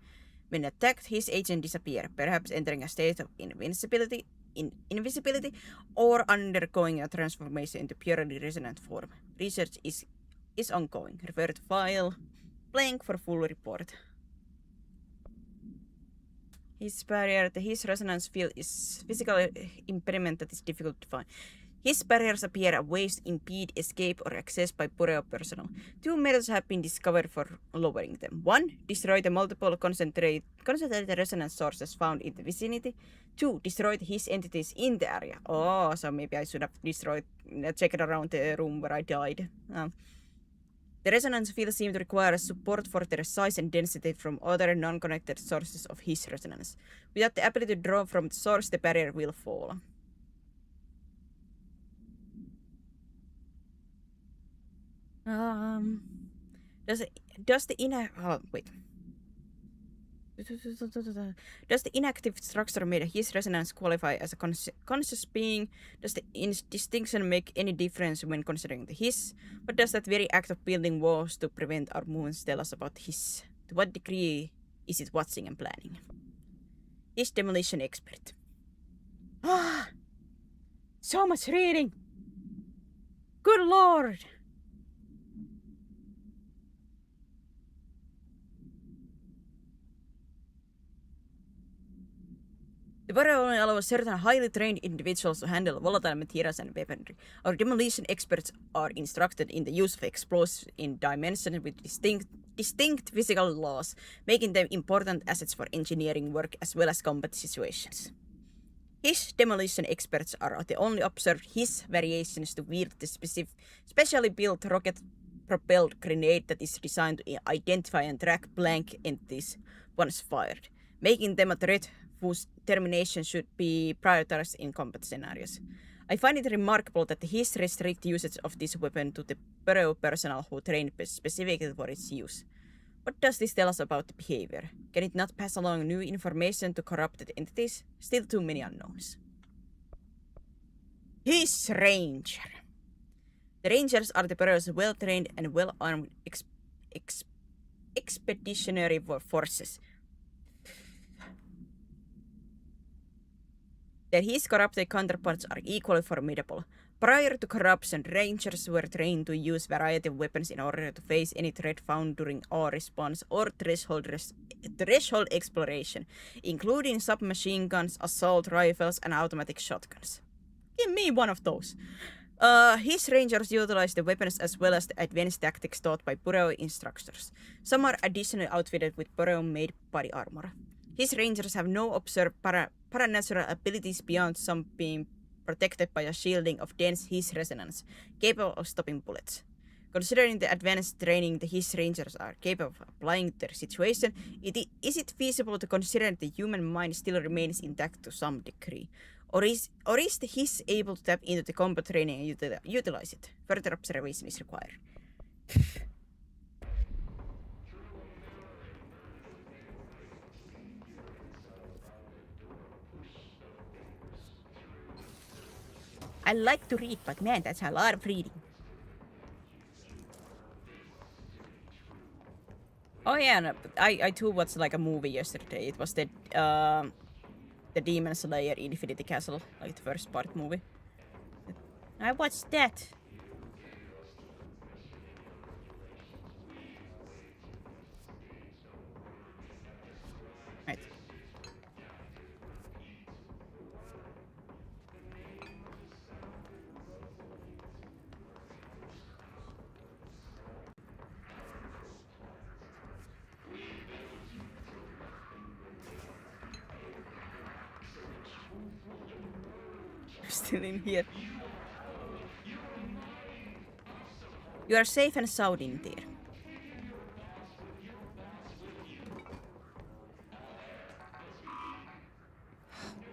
When attacked, his agent disappear, perhaps entering a state of invisibility, or undergoing a transformation into purely resonant form. Research is ongoing. Refer to file blank for full report. His barrier, his resonance field is physical impairment that is difficult to find. His barriers appear as ways to impede escape or access by Bureau personnel. 2 methods have been discovered for lowering them. 1. Destroy the multiple concentrated resonance sources found in the vicinity. 2. Destroy his entities in the area. Oh, so maybe I should have checked around the room where I died. The resonance fields seem to require support for their size and density from other non-connected sources of his resonance. Without the ability to draw from the source, the barrier will fall. Does the inner... Oh, wait. Does the inactive structure made his resonance qualify as a conscious being? Does the distinction make any difference when considering the his? What does that very act of building walls to prevent our movements tell us about his? To what degree is it watching and planning? His demolition expert. Ah! So much reading! Good lord! The Bureau only allows certain highly trained individuals to handle volatile materials and weaponry. Our demolition experts are instructed in the use of explosives in dimensions with distinct physical laws, making them important assets for engineering work as well as combat situations. His demolition experts are the only observed his variations to wield the specially built rocket-propelled grenade that is designed to identify and track blank entities once fired, making them a threat whose termination should be prioritized in combat scenarios. I find it remarkable that his restrict usage of this weapon to the Bureau personnel who trained specifically for its use. What does this tell us about the behavior? Can it not pass along new information to corrupted entities? Still too many unknowns. His Ranger. The Rangers are the Bureau's well-trained and well-armed expeditionary forces. That his corrupted counterparts are equally formidable. Prior to corruption, Rangers were trained to use variety of weapons in order to face any threat found during awe response or threshold exploration, including submachine guns, assault rifles, and automatic shotguns. Give me one of those. His Rangers utilize the weapons as well as the advanced tactics taught by Bureau instructors. Some are additionally outfitted with Bureau-made body armor. His Rangers have no observed paranatural abilities beyond some being protected by a shielding of dense His resonance, capable of stopping bullets. Considering the advanced training the His Rangers are capable of applying to their situation, is it feasible to consider that the human mind still remains intact to some degree? Or is the His able to tap into the combat training and utilize it? Further observation is required. I like to read, but man, that's a lot of reading. Oh yeah, no, I too watched like a movie yesterday. It was the Demon Slayer Infinity Castle, like the first part movie. I watched that. Right. Still in here. You are safe and sound in there.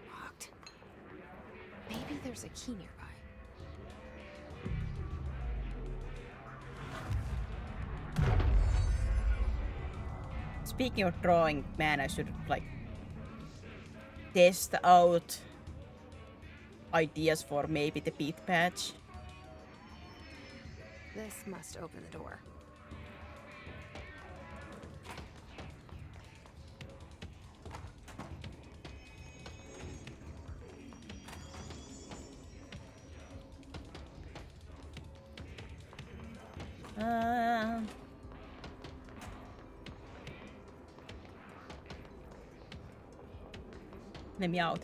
Locked. Maybe there's a key nearby. Speaking of drawing, man, I should like test out ideas for maybe the beat patch. This must open the door. Let me out.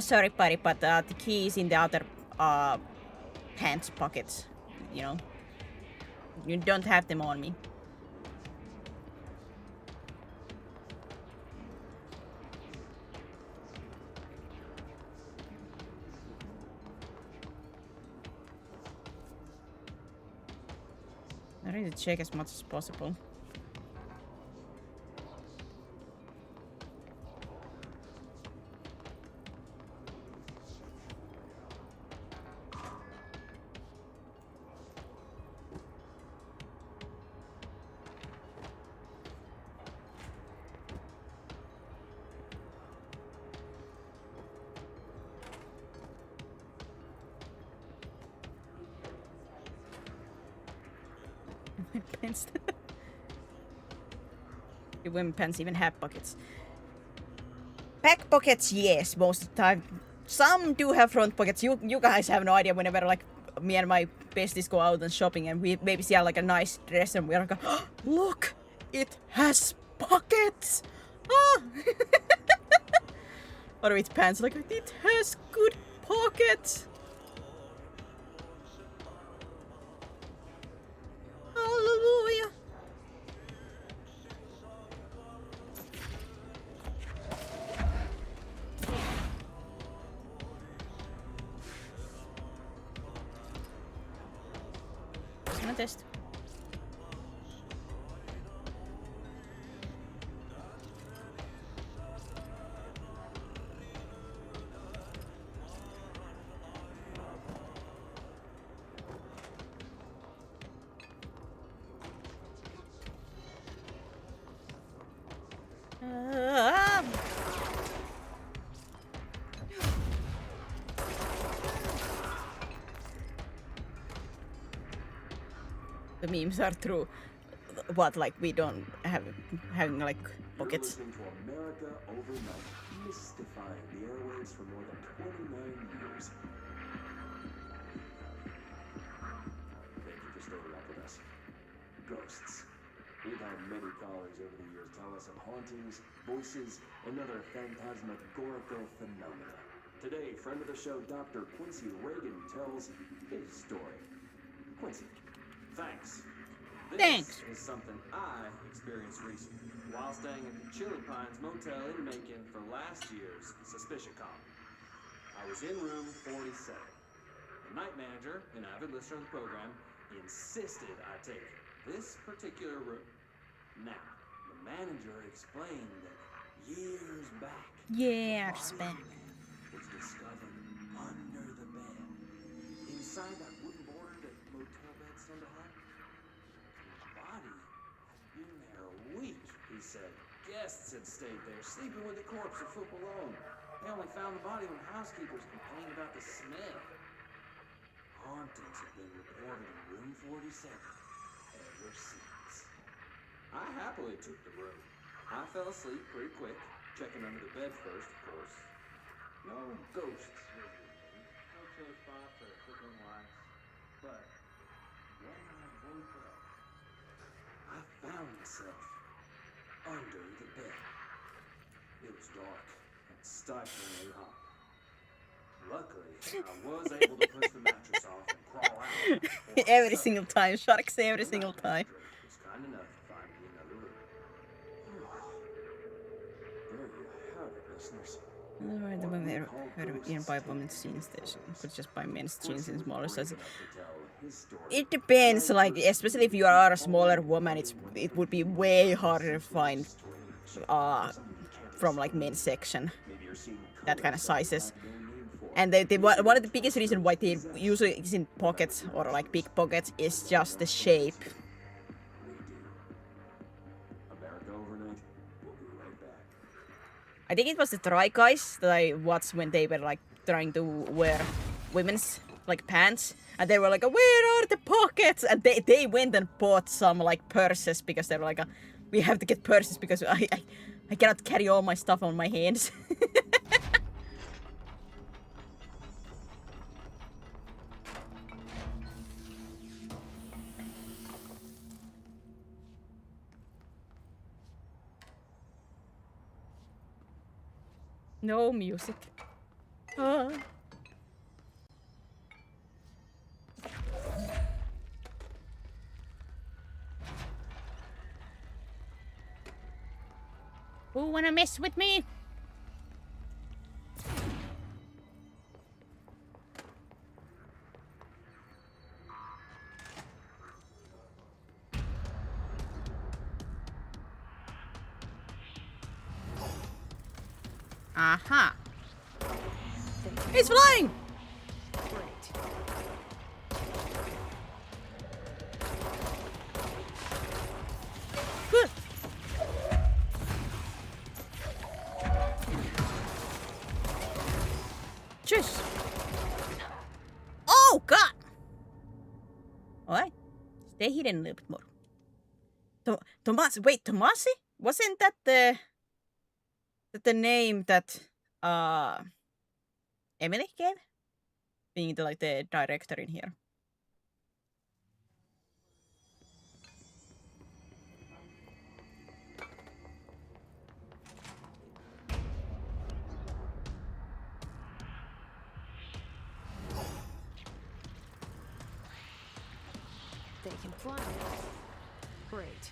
Sorry, buddy, but the key is in the other pants pockets. You know, you don't have them on me. I need to check as much as possible. women pants. Do women pants even have pockets? Back pockets, yes, most of the time. Some do have front pockets. You guys have no idea whenever like me and my besties go out and shopping and we maybe see like a nice dress and we're like, oh, look, it has pockets. Ah. Or with pants, like it has good pockets. Hallelujah. Mä test. The memes are true. What, like we don't have having like pockets? You're listening to America Overnight, mystifying the airwaves for more than 29 years. Thank you for staying up with us. Ghosts. We've had many callers over the years tell us of hauntings, voices, and other phantasmagorical phenomena. Today, friend of the show, Dr. Quincy Reagan tells his story. Quincy, thanks. Thanks. This is something I experienced recently while staying at the Chili Pines Motel in Macon for last year's Suspicion Con. I was in room 47. The night manager, an avid listener of the program, insisted I take this particular room. Now, the manager explained that years back, Years back. was discovered under the bed, inside that wooden border that motel beds tend to have. The body had been there a week, he said. Guests had stayed there, sleeping with the corpse a foot below. They only found the body when housekeepers complained about the smell. Hauntings have been reported in room 47 ever since. I happily took the room. I fell asleep pretty quick, checking under the bed first, of course. No ghosts visiting me, no chilly spots or flickering lights. But when I woke up, I found myself under the bed. It was dark and stiflingly hot. Luckily, I was able to push the mattress off and crawl out. Every single time, sharks every single time. Was kind enough to find me another room. There you have it, listeners. The women heard in by women's jeans station, but just by men's jeans in smaller sizes. It depends, like especially if you are a smaller woman, it would be way harder to find from like men's section that kind of sizes. And one of the biggest reasons why they usually is in pockets or like big pockets is just the shape. America Overnight. We'll be right back. I think it was the Try Guys that I watched when they were like trying to wear women's like pants, and they were like, "Where are the pockets?" And they went and bought some like purses because they were like, "We have to get purses because I cannot carry all my stuff on my hands." No music. Who wanna mess with me? Aha. He's flying! Good. Tschüss. Oh god! Alright. Stay hidden a little bit more. Wait, Tomasi? Wasn't that the name that Emily gave? Being the director in here. They can fly now. Great.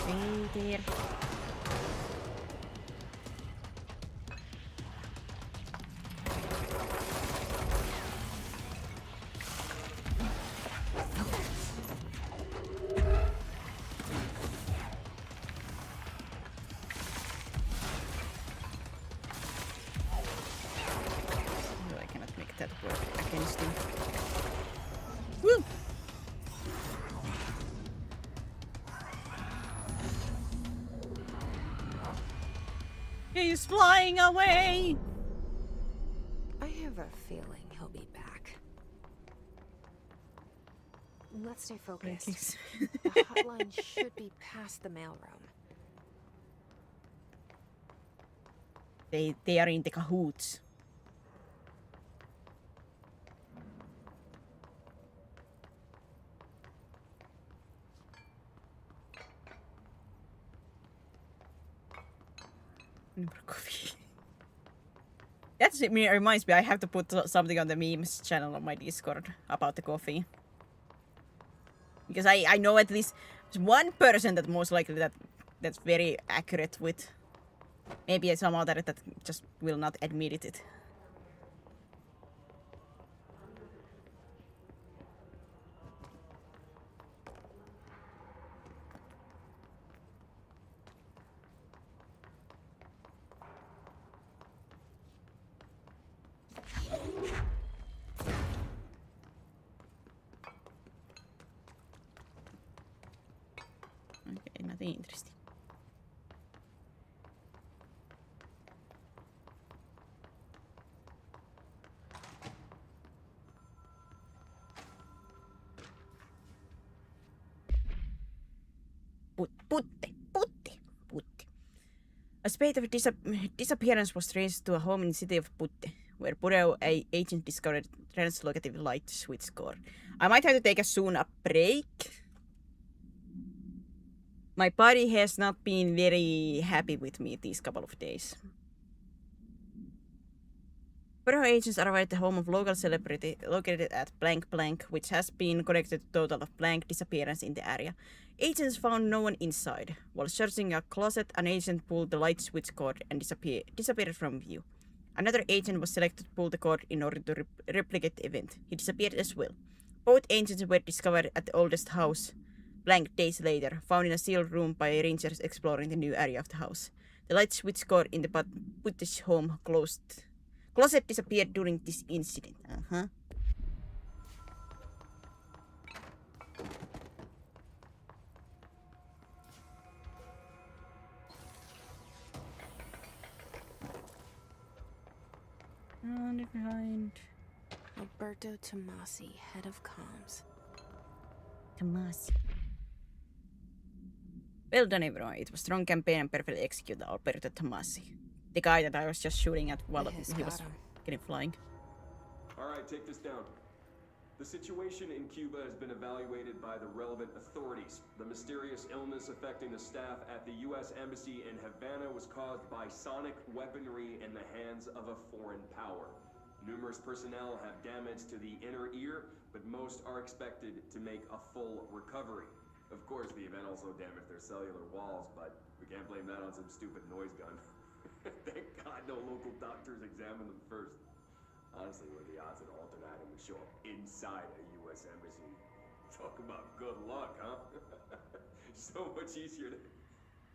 Hey there. No, I cannot make that work against him. Woo! He's flying away! I have a feeling he'll be back. Let's stay focused. The hotline should be past the mailroom. They are in the cahoots. That's it. Reminds me, I have to put something on the memes channel on my Discord about the coffee. Because I know at least one person that most likely that's very accurate with. Maybe some other that just will not admit it. Okay, nothing interesting. Putti. A spate of disappearance was traced to a home in the city of Putti, where Bureau agent discovered translocative light switch core. I might have to take a soon a break. My body has not been very happy with me these couple of days. Bureau agents arrived at the home of local celebrity located at blank blank, which has been connected to a total of blank disappearance in the area. Agents found no one inside. While searching a closet, an agent pulled the light switch cord and disappeared from view. Another agent was selected to pull the cord in order to replicate the event. He disappeared as well. Both agents were discovered at the oldest house blank days later, found in a sealed room by rangers exploring the new area of the house. The light switch cord in the Putti's home closet disappeared during this incident. Behind. Alberto Tomasi, head of comms. Tomasi. Well done, everyone. It was a strong campaign and perfectly executed, Alberto Tomasi. The guy that I was just shooting at while he was getting flying. Alright, take this down. The situation in Cuba has been evaluated by the relevant authorities. The mysterious illness affecting the staff at the U.S. Embassy in Havana was caused by sonic weaponry in the hands of a foreign power. Numerous personnel have damage to the inner ear, but most are expected to make a full recovery. Of course, the event also damaged their cellular walls, but we can't blame that on some stupid noise gun. Thank God no local doctors examined them first. Honestly, what are the odds an alternate item would show up inside a U.S. embassy? Talk about good luck, huh? So much easier to...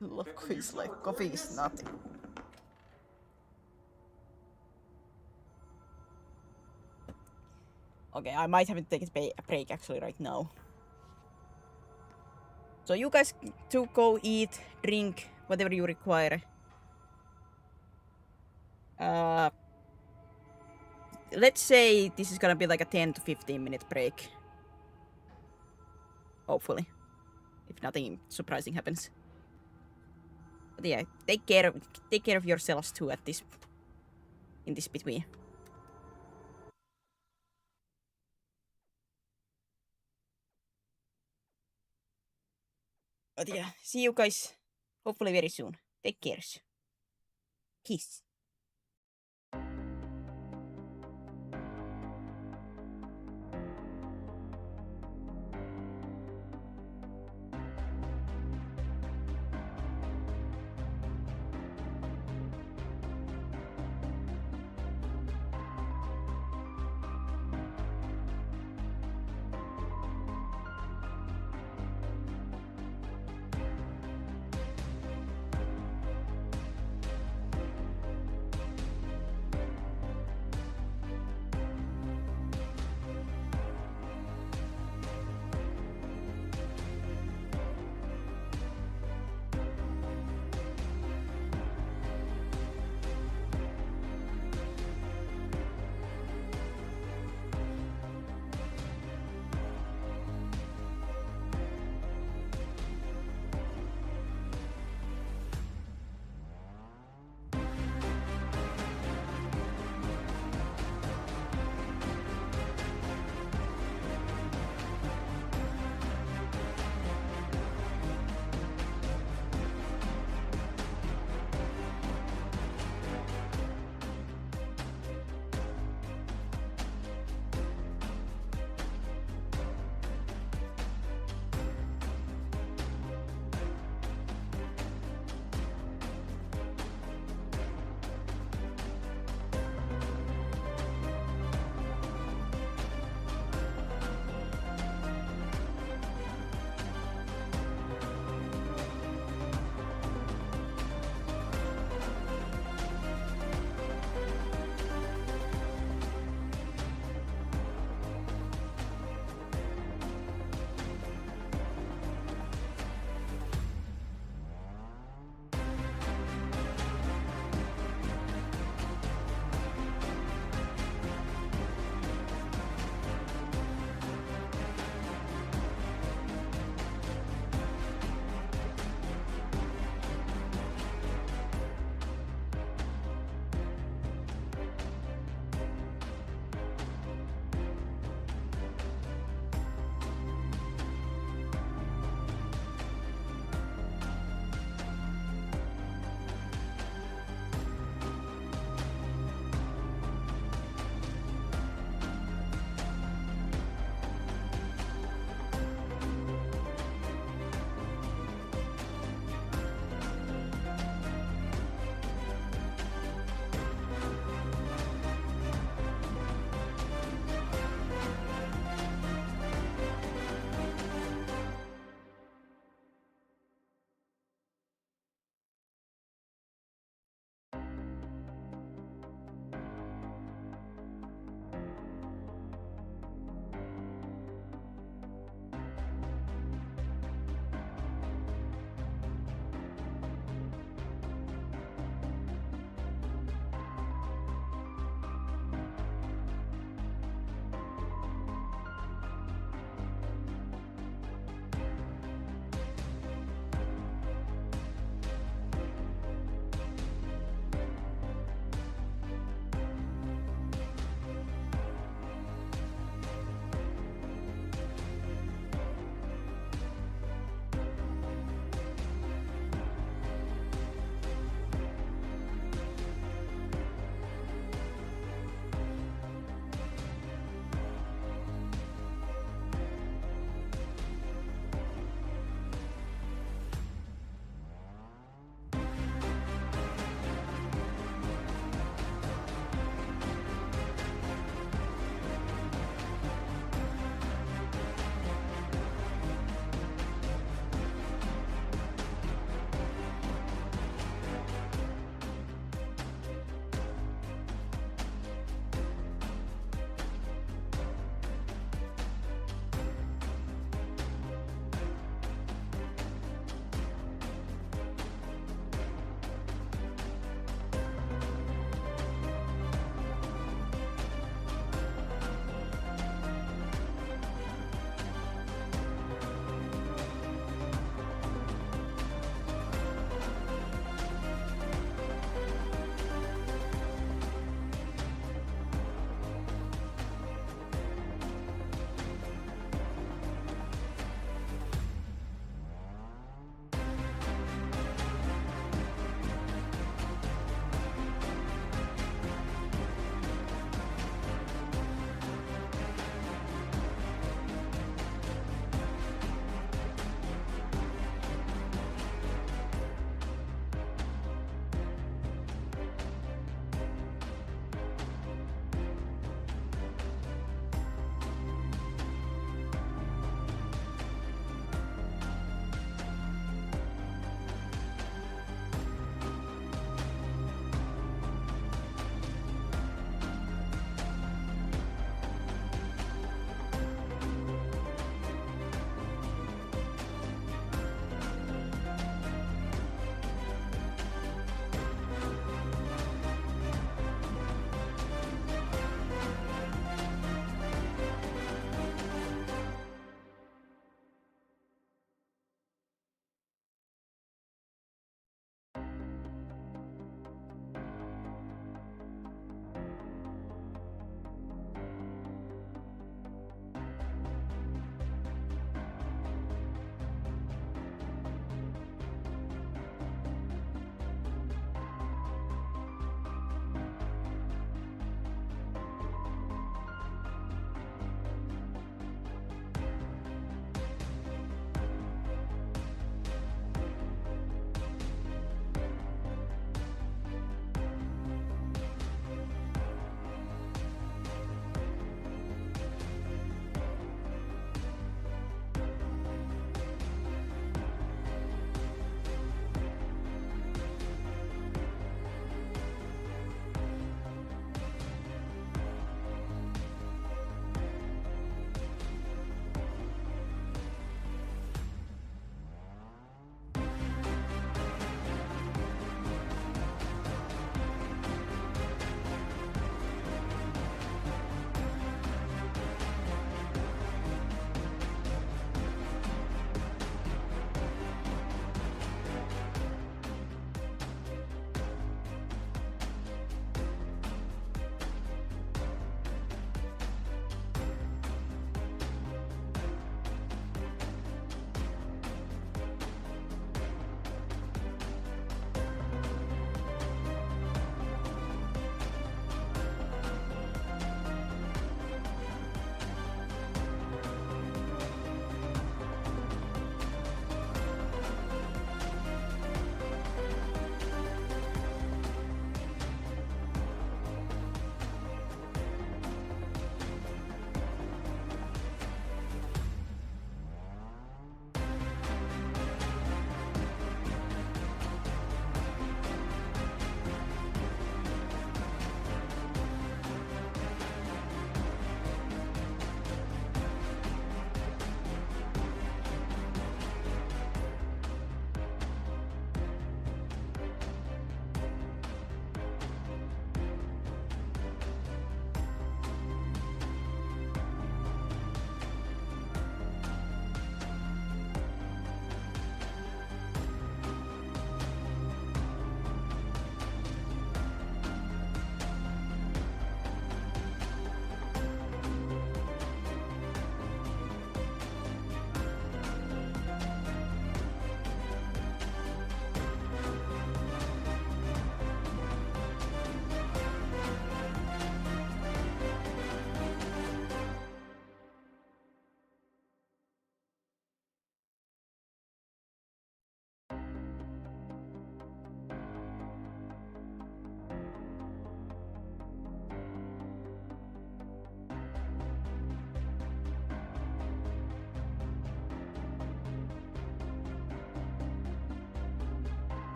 Look, he's like, coffee is nothing. Okay, I might have to take a break actually right now. So you guys to go eat, drink, whatever you require. Let's say this is gonna be like a 10 to 15 minute break. Hopefully. If nothing surprising happens. But yeah, take care of yourselves too in this between. But yeah, see you guys hopefully very soon. Take care. Kiss.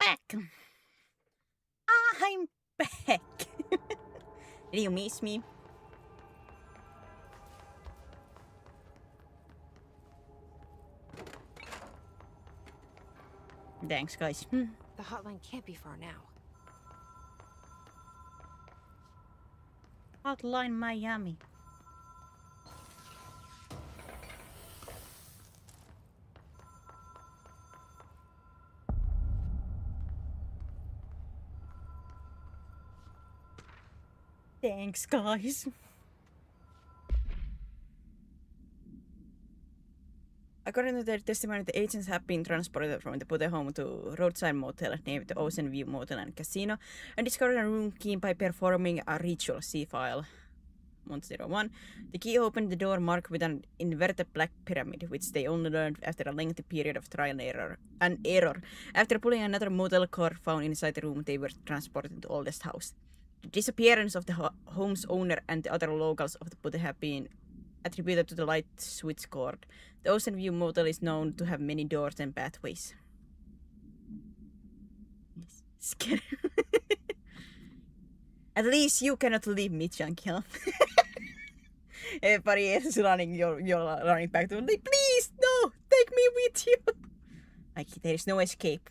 Back. I'm back. Did you miss me? Thanks, guys. The hotline can't be far now. Hotline Miami. Thanks, guys. According to their testimony, the agents have been transported from the Pute home to roadside motel named the Ocean View Motel and Casino and discovered a room key by performing a ritual. See file 101. The key opened the door marked with an inverted black pyramid, which they only learned after a lengthy period of trial and error. After pulling another motel car found inside the room, they were transported to the oldest house. The disappearance of the home's owner and the other locals of the Pute have been attributed to the light switch cord. The Ocean View Motel is known to have many doors and pathways. Scary. At least you cannot leave me, Chunky. Everybody is running. You're running back to me. Please, no, take me with you. Like there is no escape.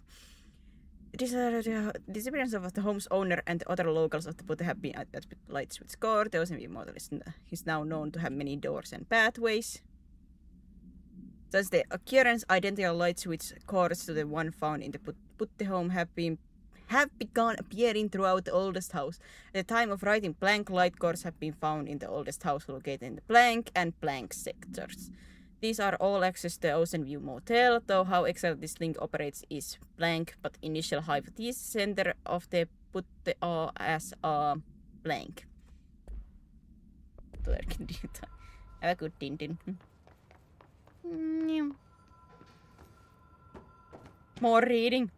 The disappearance of the home's owner and the other locals of the Pute have been at the light switch cord. The Ocean View Motel is now known to have many doors and pathways. Thus, the occurrence identical light switch cords to the one found in the Pute home have begun appearing throughout the oldest house. At the time of writing, blank light cords have been found in the oldest house located in the blank and blank sectors. These are all access to the Ocean View Motel, though how exactly this link operates is blank, but initial hypothesis center of the Pute as a blank. Have a good Tintin. More reading.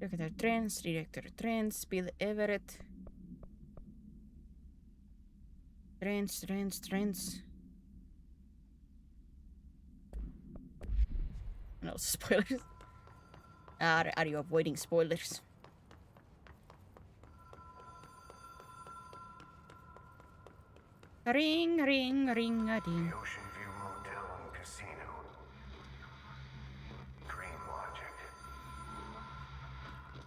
Look at our trends, director trends, Bill Everett. Trends. No spoilers. Are you avoiding spoilers? Ring, ring, ring, a ding. The Ocean View Motel and Casino. Dream logic.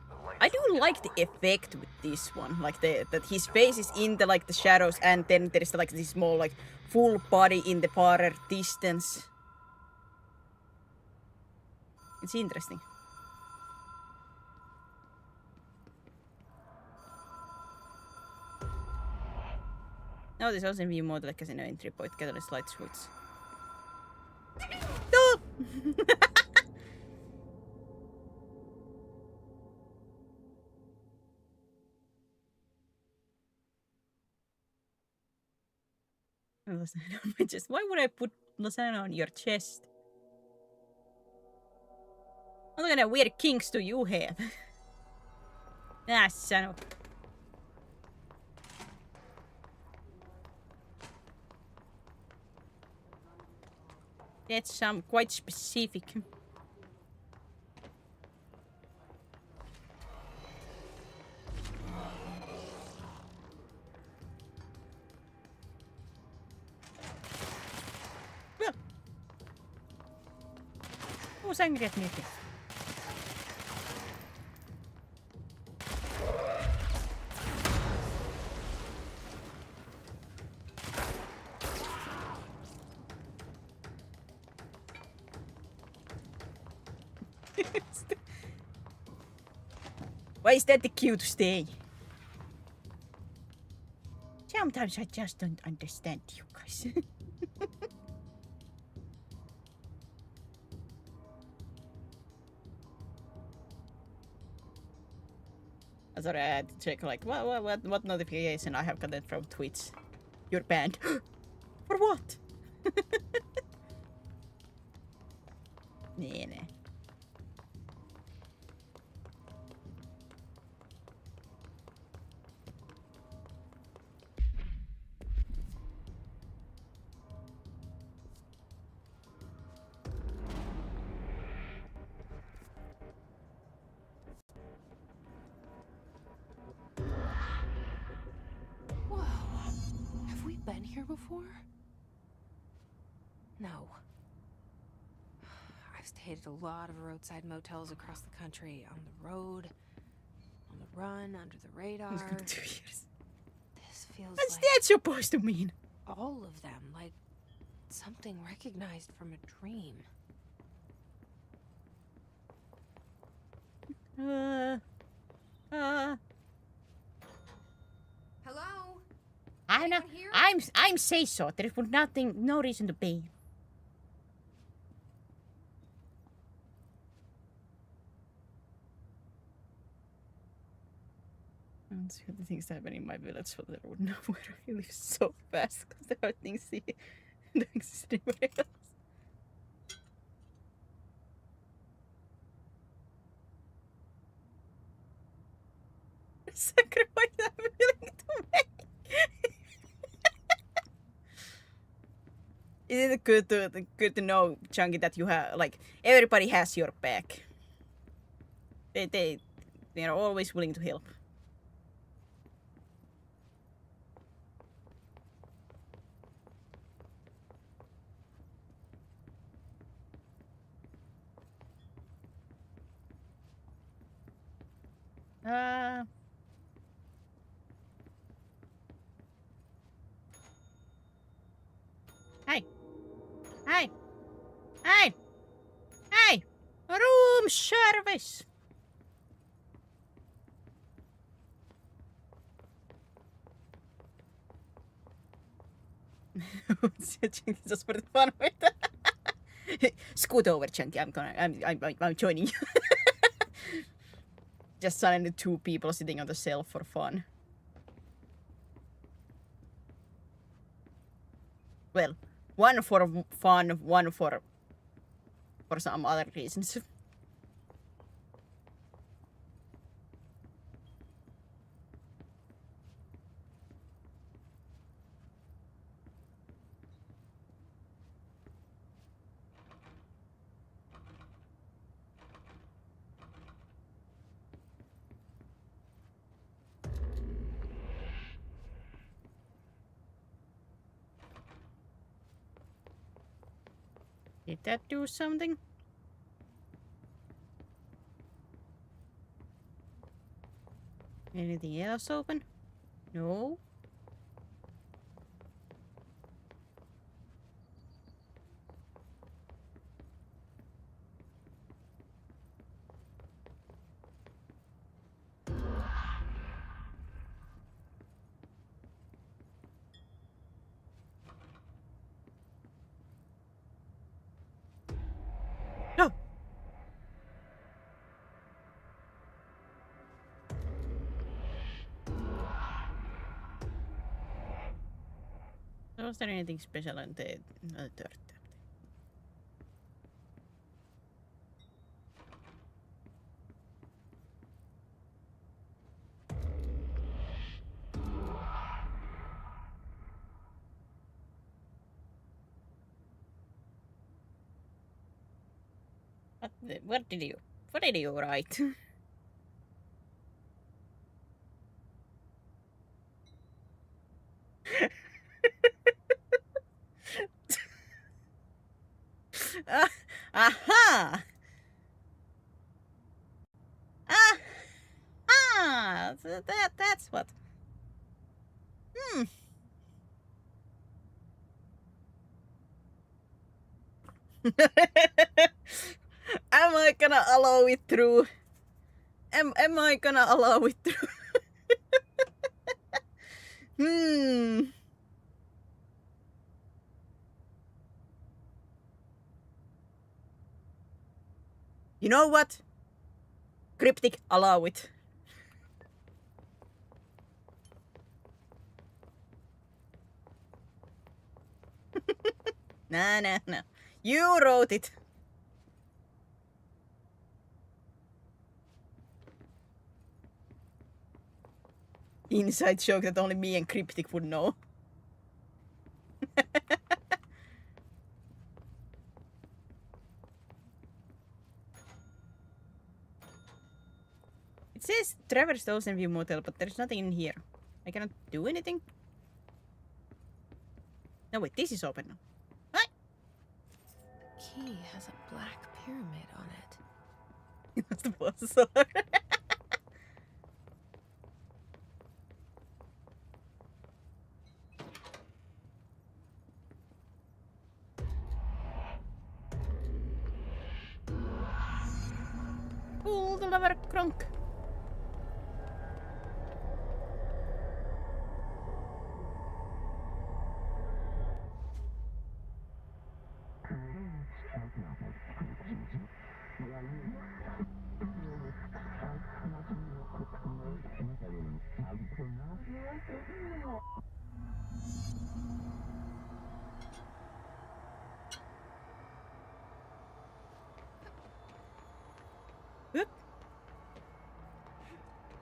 The light I do switch like the forward. effect with this one, like that his face is in the like the shadows, and then there is like this small like full body in the farther distance. It's interesting. No, this Ocean View Motel Casino entry point. Get on a light switch. No! Lasagna on my chest. Why would I put lasagna on your chest? What kind of weird kinks do you have? Ah, son of... That's quite specific. Who's angry at me? Why is that the cue to stay? Sometimes I just don't understand you guys. Sorry, I had to check like what notification I have gotten from Twitch. You're banned. For what? Nah. Whoa. Have we been here before? No. I've stayed at a lot of roadside motels across the country. On the road, on the run, under the radar. It's been 2 years. This feels What's like that supposed to mean? all of them. Like something recognized from a dream. Hello? I'm not. Anyone here? I'm say so. There is nothing, no reason to be. Let's see what the things happen in my village, so that I would know where I live so fast, because there are things here that don't exist anywhere else. Sacrifice I'm willing to make. Isn't it good to know, Chunky, that you have like everybody has your back. They are always willing to help. Hey. Hey. Hey. Hey. Room service. Just for the fun of it. Scoot over, Chunky. I'm joining you. Just suddenly two people sitting on the shelf for fun. Well, one for fun, one for some other reasons. Did that do something? Anything else open? No. No. So was there anything special on the third? What did you write? Aha! Ah! That's what. Hmm. Am I gonna allow it through? Am I gonna allow it through? Hmm. You know what? Cryptic, allow it. Nah. You wrote it. Inside joke that only me and Cryptic would know. It says traverse the Ocean View Motel, but there's nothing in here. I cannot do anything. No, wait, this is open now. What? Key has a black pyramid on it. It was the boss sword. Pull the lever, Kronk.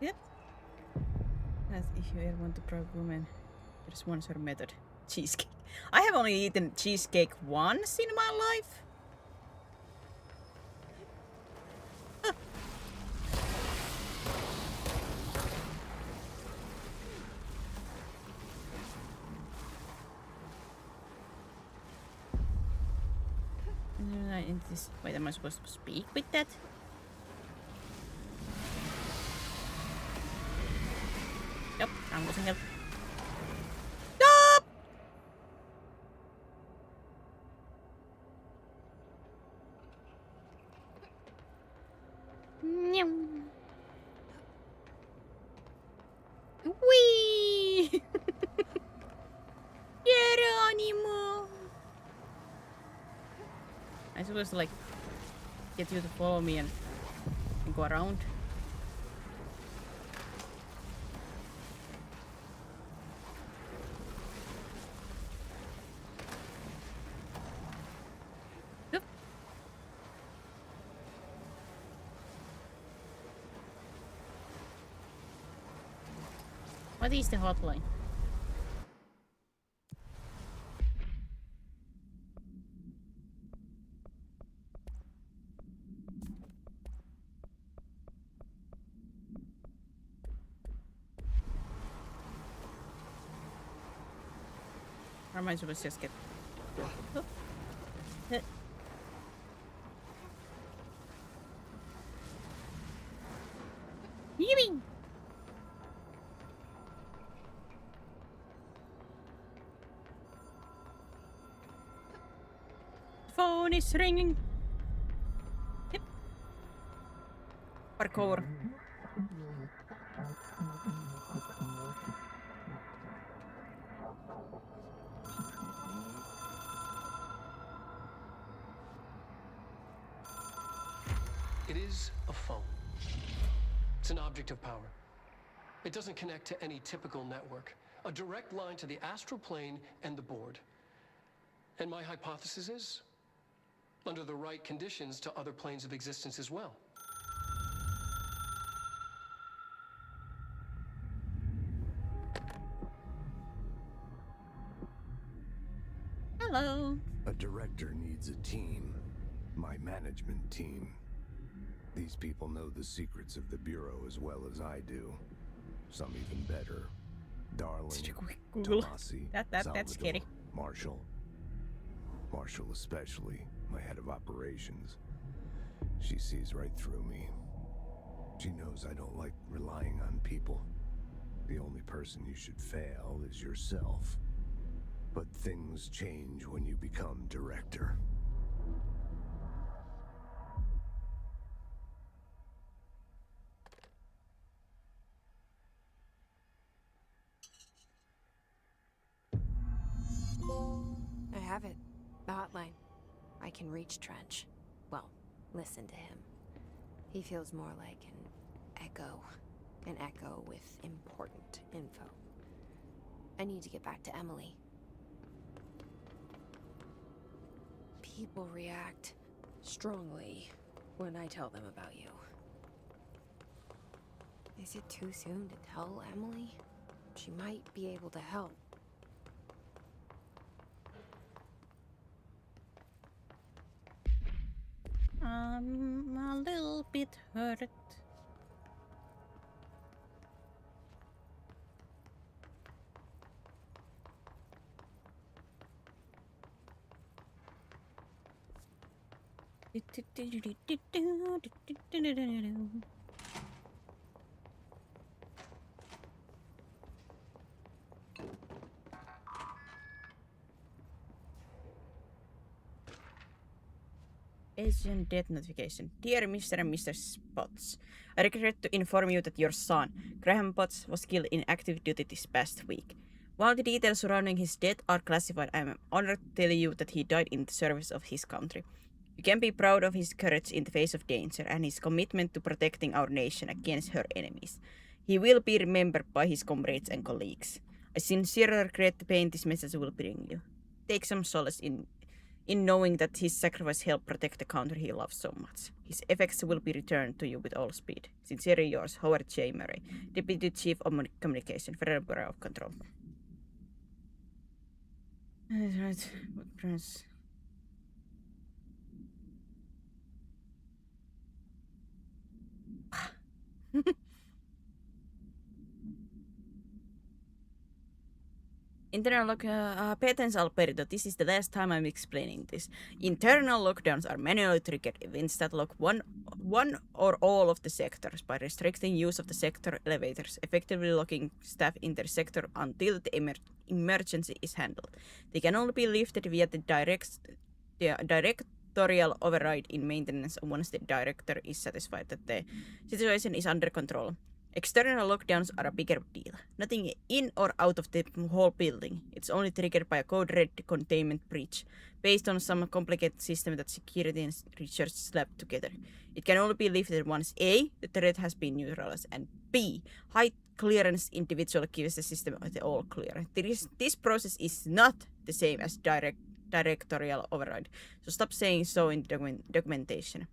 Yep. As if you ever want to probe woman, there's one sort of method. Cheesecake. I have only eaten cheesecake once in my life. Wait, am I supposed to speak with that? Nope, I'm losing help. Stop! Wee! Geronimo! I'm supposed to like get you to follow me and go around. Yep. What is the hotline? Or am I supposed to just get... Oh. phone is ringing. Yep. Parkour. It is a phone. It's an object of power. It doesn't connect to any typical network. A direct line to the astral plane and the board. And my hypothesis is, under the right conditions, to other planes of existence as well. Hello. A director needs a team. My management team. These people know the secrets of the Bureau as well as I do. Some even better. Darling, Such a quick Google. Tomasi, That's Salvador, scary. Marshall. Marshall especially, my head of operations. She sees right through me. She knows I don't like relying on people. The only person you should fail is yourself. But things change when you become director. I have it. The hotline. I can reach Trench. Well, listen to him. He feels more like an echo. An echo with important info. I need to get back to Emily. People react strongly when I tell them about you. Is it too soon to tell Emily? She might be able to help. I'm a little bit hurt. Agent death notification. Dear Mr. and Mrs. Potts, I regret to inform you that your son, Graham Potts, was killed in active duty this past week. While the details surrounding his death are classified, I am honored to tell you that he died in the service of his country. You can be proud of his courage in the face of danger and his commitment to protecting our nation against her enemies. He will be remembered by his comrades and colleagues. I sincerely regret the pain this message will bring you. Take some solace in knowing that his sacrifice helped protect the country he loves so much. His effects will be returned to you with all speed. Sincerely yours, Howard J. Murray, Deputy Chief of Communication, Federal Bureau of Control. That's right. What press? Internal Patents Alberto, this is the last time I'm explaining this. Internal lockdowns are manually triggered events that lock one or all of the sectors by restricting use of the sector elevators, effectively locking staff in their sector until the emergency is handled. They can only be lifted via the directorial override in maintenance once the director is satisfied that the situation is under control. External lockdowns are a bigger deal. Nothing in or out of the whole building. It's only triggered by a code red containment breach, based on some complicated system that security and research slapped together. It can only be lifted once A, the threat has been neutralized, and B, high clearance individual gives the system the all clear. This process is not the same as directorial override, so stop saying so in documentation.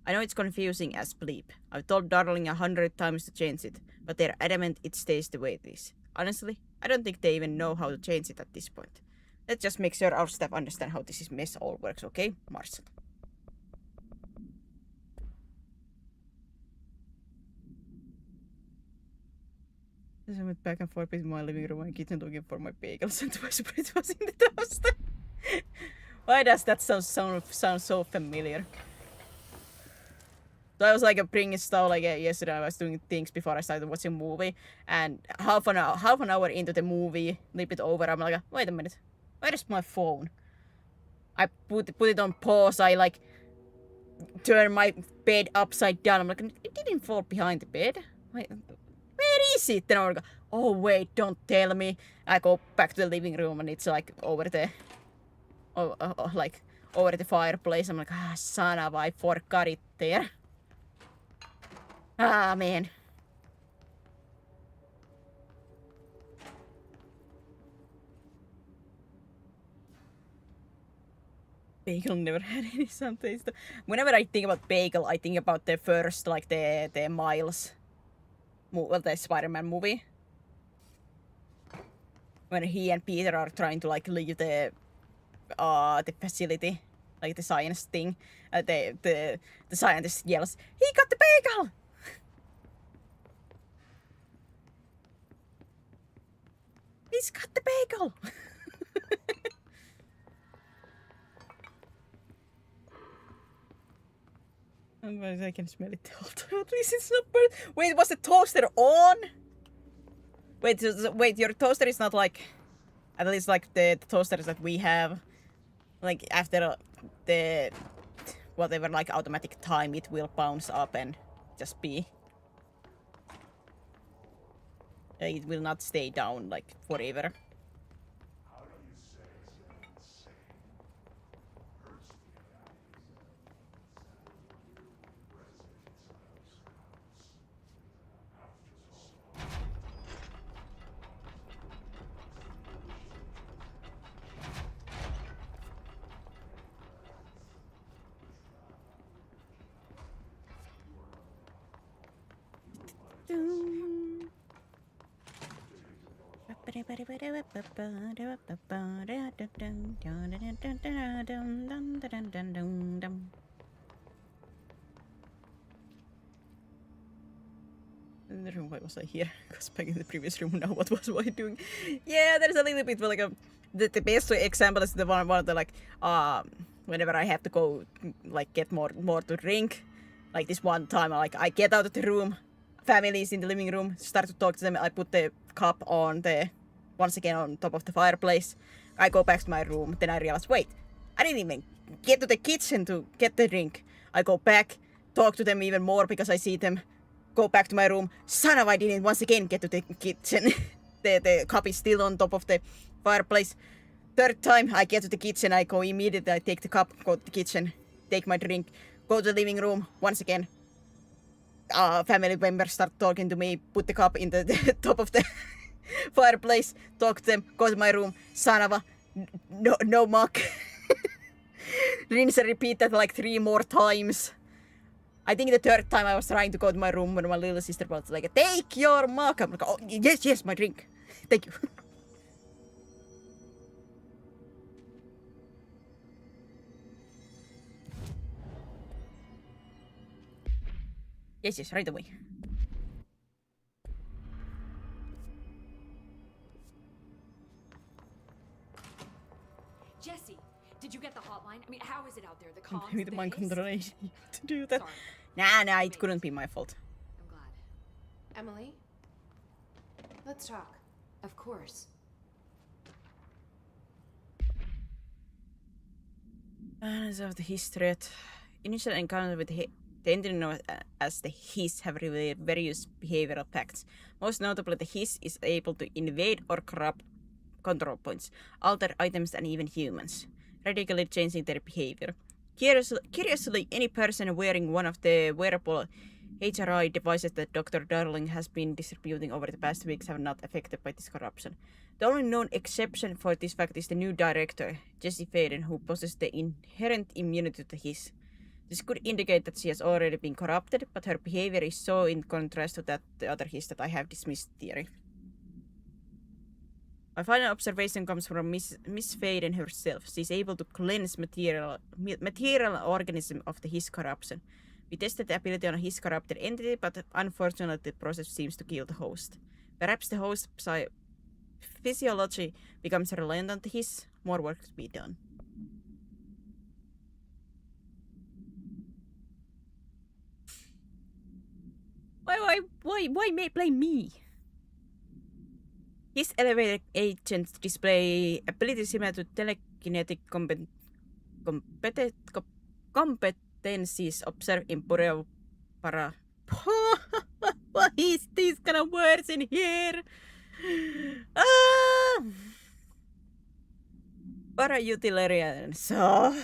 I know it's confusing as bleep. I've told Darling 100 times to change it, but they're adamant it stays the way it is. Honestly, I don't think they even know how to change it at this point. Let's just make sure our staff understand how this mess all works, okay, Marcel? I went back and forth between my living room and kitchen looking for my bagels and twice it was in the toaster. Why does that sound so familiar? So I was like bringing stuff like yesterday. I was doing things before I started watching a movie, and half an hour into the movie, leave it over. I'm like, wait a minute, where is my phone? I put it on pause. I like turn my bed upside down. I'm like, it didn't fall behind the bed. Wait, where is it? Then I go, oh wait, don't tell me. I go back to the living room and it's like over the, like over the fireplace. I'm like, ah, son of, I forgot it there. Ah, man. Bagel never had any some taste. Whenever I think about Bagel, I think about the first, like the Miles, well, the Spider-Man movie, when he and Peter are trying to like leave the facility, like the science thing. The scientist yells, "He got the bagel!" He's got the bagel. I can smell it all the time. At least it's not burnt. Wait, was the toaster on? Wait, your toaster is not like, at least like the toasters that we have, like after the whatever like automatic time, it will bounce up and just be. It will not stay down like forever. The room, why was I here? Because back in the previous room now, what was I doing? Yeah, there's a little bit like the best example is the one of the like whenever I have to go like get more to drink, like this one time I get out of the room, family is in the living room, start to talk to them, I put the cup on once again on top of the fireplace, I go back to my room, then I realize, wait, I didn't even get to the kitchen to get the drink. I go back, talk to them even more because I see them, go back to my room, son of I didn't once again get to the kitchen. the cup is still on top of the fireplace. Third time I get to the kitchen, I go immediately, I take the cup, go to the kitchen, take my drink, go to the living room, once again. Family members start talking to me, put the cup in the top of the fireplace, talk to them, go to my room, son of a, no muck. Rinse and repeat that like 3 more times. I think the third time I was trying to go to my room when my little sister was like, take your mug. I'm like, oh, yes, my drink. Thank you. Yes, right away. Jesse, did you get the hotline? I mean, how is it out there? The comms, Maybe the the mind hiss? control to do that. Sorry. Nah, it couldn't be my fault. I'm glad. Emily? Let's talk. Of course. Balance of the hiss threat. Initial encounter with the entity known as the hiss have revealed various behavioral facts. Most notably, the hiss is able to invade or corrupt control points, alter items and even humans, radically changing their behavior. Curiously, any person wearing one of the wearable HRI devices that Dr. Darling has been distributing over the past weeks have not affected by this corruption. The only known exception for this fact is the new director, Jessie Faden, who possesses the inherent immunity to the hiss. This could indicate that she has already been corrupted, but her behavior is so in contrast to the other hiss that I have dismissed the theory. My final observation comes from Miss Faden herself. She is able to cleanse material organism of the hiss corruption. We tested the ability on a hiss corrupted entity, but unfortunately the process seems to kill the host. Perhaps the host physiology becomes reliant on the hiss. More work to be done. Why blame me? His elevator agents display abilities similar to telekinetic competencies observed in Pureo para... What is these kind of words in here? Ah! Para-utilitarian. So...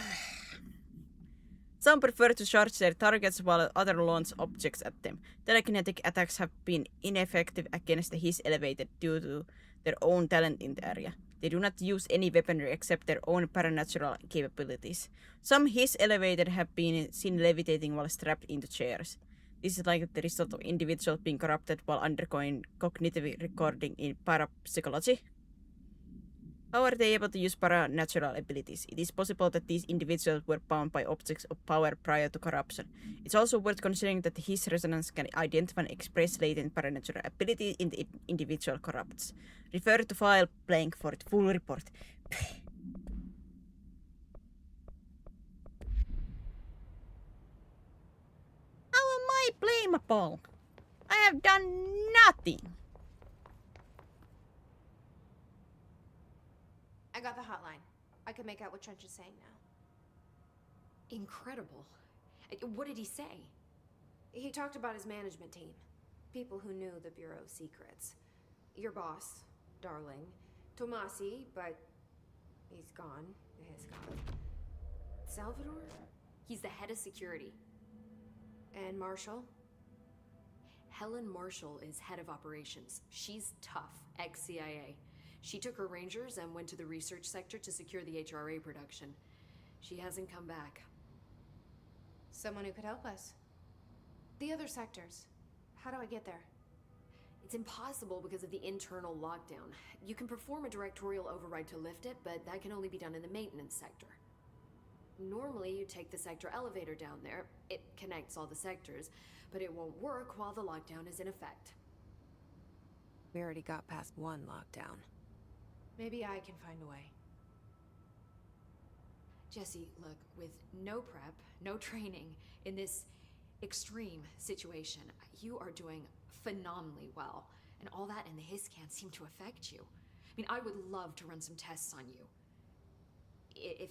Some prefer to charge their targets while others launch objects at them. Telekinetic attacks have been ineffective against the His Elevated due to their own talent in the area. They do not use any weaponry except their own paranatural capabilities. Some His Elevated have been seen levitating while strapped into chairs. This is like the result of individuals being corrupted while undergoing cognitive recording in parapsychology. How are they able to use paranatural abilities? It is possible that these individuals were bound by objects of power prior to corruption. It's also worth considering that his resonance can identify and express latent paranatural ability in the individual corrupts. Refer to file blank for the full report. How am I blamable? I have done nothing. I got the hotline. I can make out what Trench is saying now. Incredible. What did he say? He talked about his management team. People who knew the Bureau's secrets. Your boss, Darling. Tomasi, but he's gone. He's gone. Salvador? He's the head of security. And Marshall? Helen Marshall is head of operations. She's tough, ex-CIA. She took her rangers and went to the research sector to secure the HRA production. She hasn't come back. Someone who could help us. The other sectors. How do I get there? It's impossible because of the internal lockdown. You can perform a directorial override to lift it, but that can only be done in the maintenance sector. Normally, you take the sector elevator down there. It connects all the sectors, but it won't work while the lockdown is in effect. We already got past one lockdown. Maybe I can find a way. Jesse, look, with no prep, no training, in this extreme situation, you are doing phenomenally well. And all that and the hiss can't seem to affect you. I mean, I would love to run some tests on you. If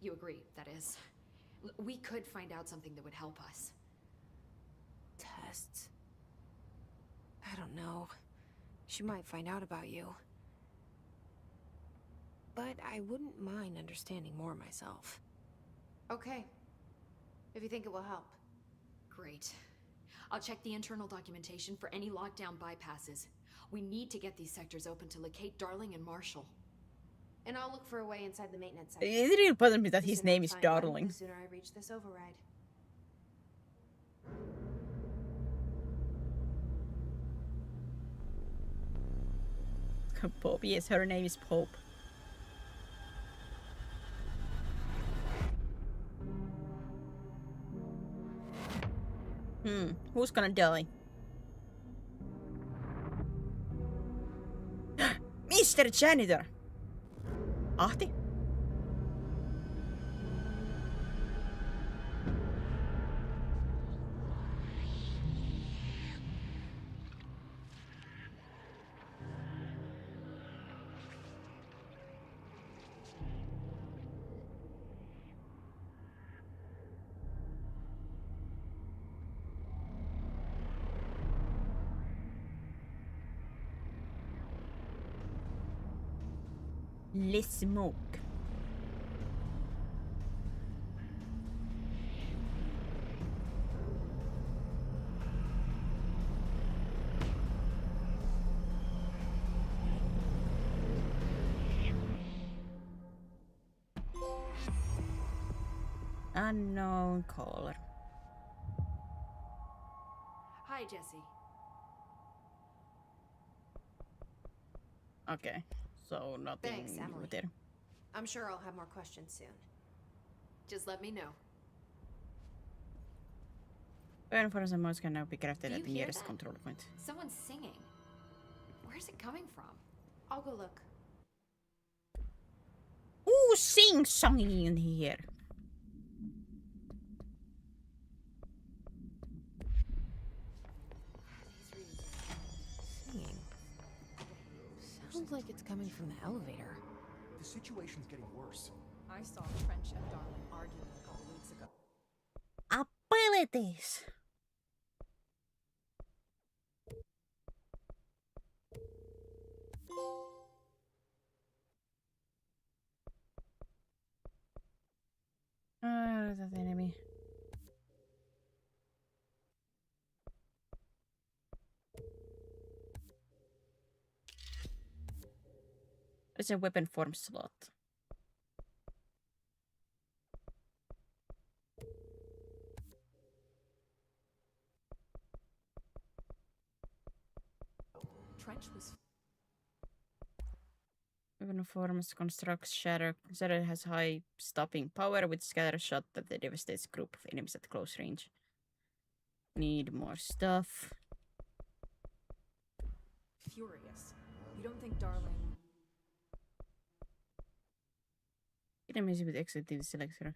you agree, that is. We could find out something that would help us. Tests? I don't know. She might find out about you. But I wouldn't mind understanding more myself. Okay. If you think it will help. Great. I'll check the internal documentation for any lockdown bypasses. We need to get these sectors open to locate Darling and Marshall. And I'll look for a way inside the maintenance sector. It really bothers me that The his sooner I name is find one, Darling. The sooner I reach this override. Pope, yes, her name is Pope. Who's gonna die? Mr. Janitor! Ahti? Less smoke. Unknown caller. Hi, Jesse. Okay, so nothing Thanks, Emily. new there. I'm sure I'll have more questions soon. Just let me know. Burn for some modes can now be crafted Do at you the hear nearest that? control point. Someone's singing. Where's it coming from? I'll go look. Ooh, sing-songy in here. Singing. Sounds like it's coming from the elevator. The situation's getting worse. I saw Trench and Darling arguing a couple weeks ago. Abilities! That enemy. It's a weapon form slot. Trench was Weapon forms constructs shatter. Shatter has high stopping power with scatter shot that devastates group of enemies at close range. Need more stuff. furious. You don't think Darling... Enemies with executive selector.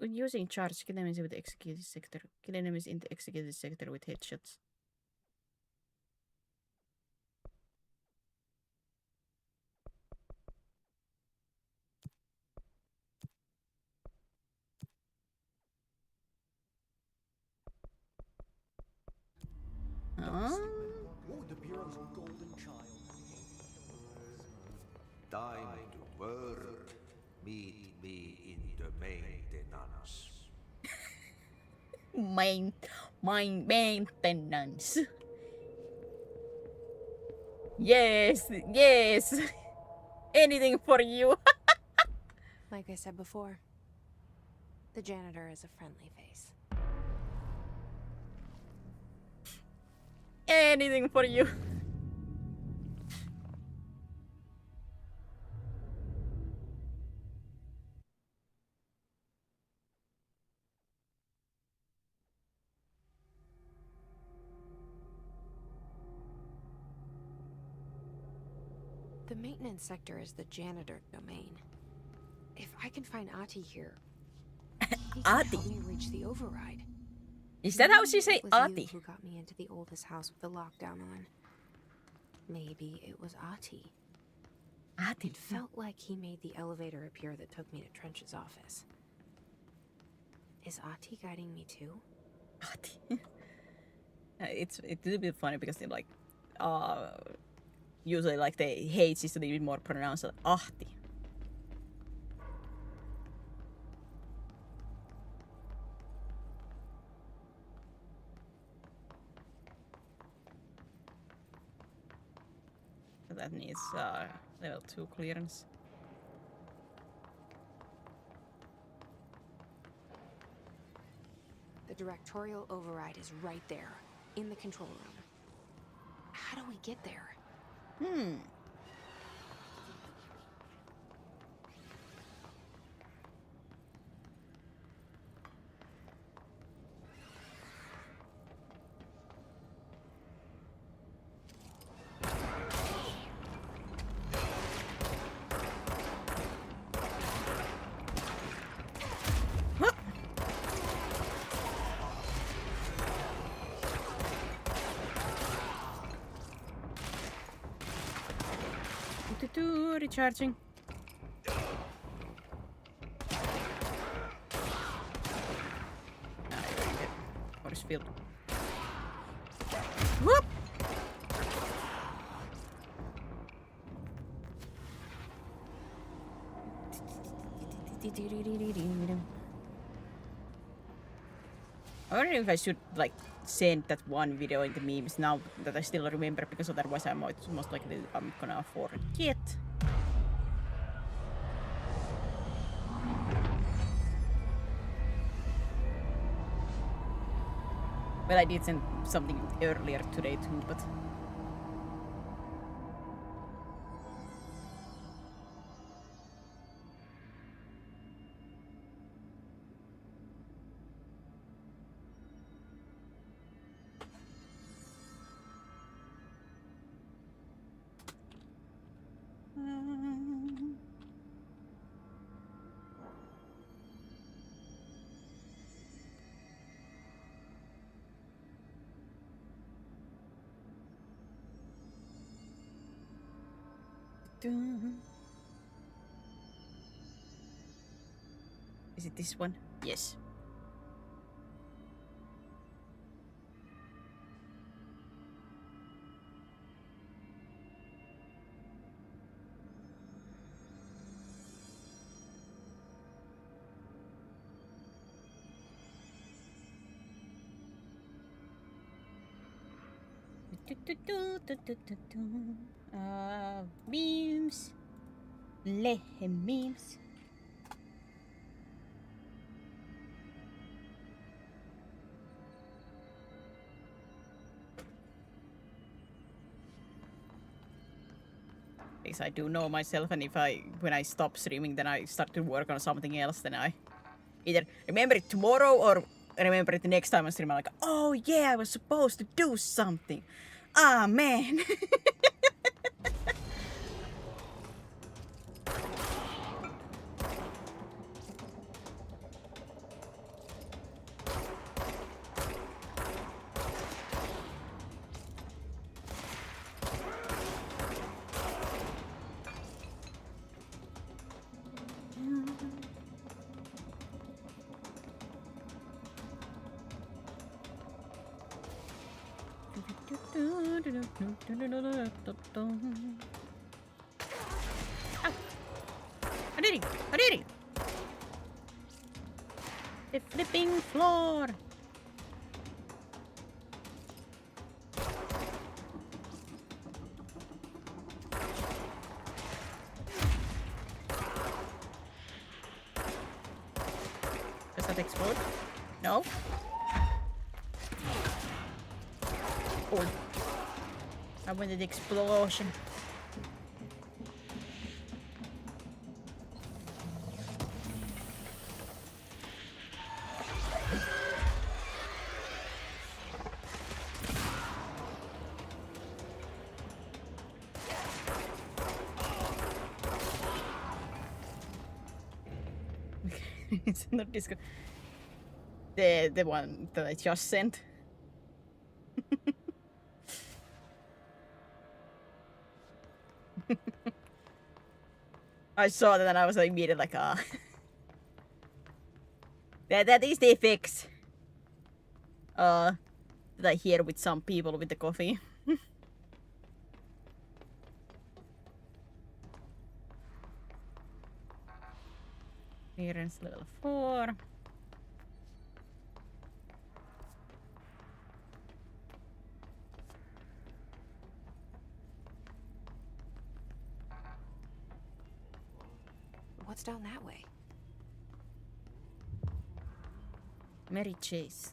Using charge, kill enemies with executive sector. Kill enemies in the executive sector with headshots. Oh, the Bureau's golden child. Time to work. Meet me in the maintenance. Maintenance. Yes, yes. Anything for you. Like I said before, the janitor is a friendly face. Anything for you. The maintenance sector is the janitor domain. If I can find Ahti here, he can Ahti? help me reach the override. Is that how she Maybe say it was Ahti? you who got me into the oldest house with the lockdown on. Maybe it was Ahti. Ahti. It felt like he made the elevator appear that took me to Trench's office. Is Ahti guiding me too? Ahti. It's a little bit funny because they like usually like the H is a little bit more pronounced like Ahti. So that needs level 2 clearance. The directorial override is right there, in the control room. How do we get there? Recharging. Force field. Whoop! I wonder if I should like send that one video in the memes now that I still remember, because otherwise I might most likely I'm gonna forget. Well, I did send something earlier today too, but Is it this one? Yes. Memes. Lehe memes. Because I do know myself, and if when I stop streaming, then I start to work on something else, then I either remember it tomorrow or remember it the next time I stream. I'm like, oh yeah, I was supposed to do something. Ah, man. Ow. I did it! I did it! The flipping floor! Does that explode? No? Oh. I went to the explosion. It's not disco. The one that I just sent. I saw that and I was like, immediately like, ah. That is the fix. That I hear with some people with the coffee. Clearance level 4. What's down that way? Mary Chase.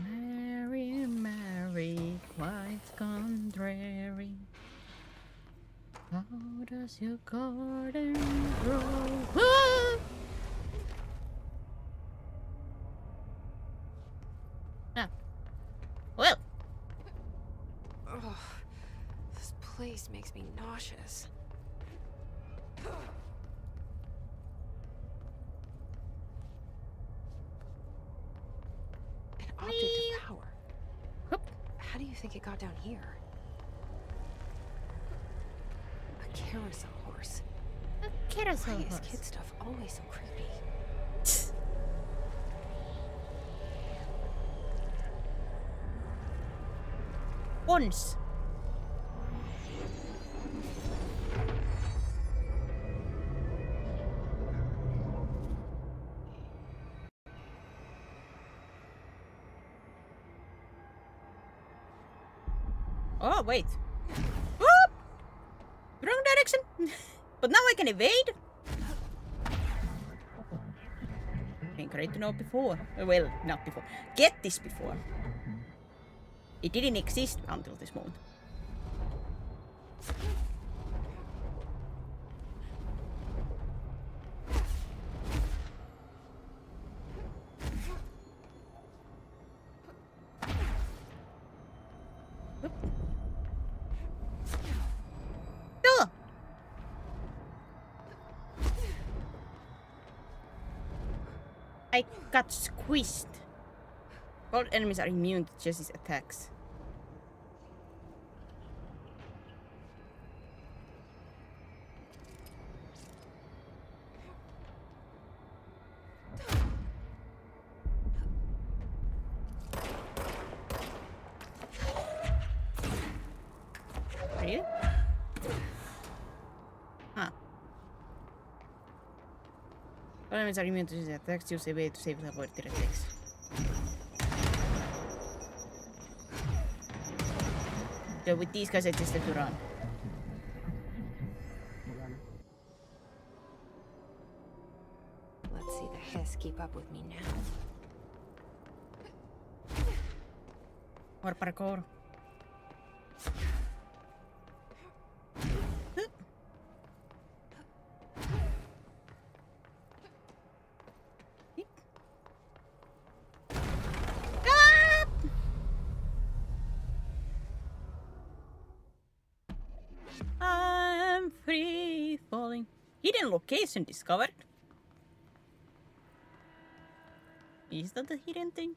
Mary, Mary, quite contrary. How does your garden grow? Ah! Ah. Well. Ugh, this place makes me nauseous. An object of power. How do you think it got down here? A carousel horse. A carousel Why is horse. kid stuff always so creepy? Once. Oh, wait. Whoop! Wrong direction. But now I can evade. Been great to know before. Well, not before. Get this before. It didn't exist until this moment. I got squeezed. All enemies are immune to Jessie's attacks. Really? Huh. All enemies are immune to Jessie's attacks. Use a way to save the avoid their attacks. So with these guys, I just have to run. Let's see the Hess keep up with me now. Or parkour. I'm free falling. Hidden location discovered. Is that the hidden thing?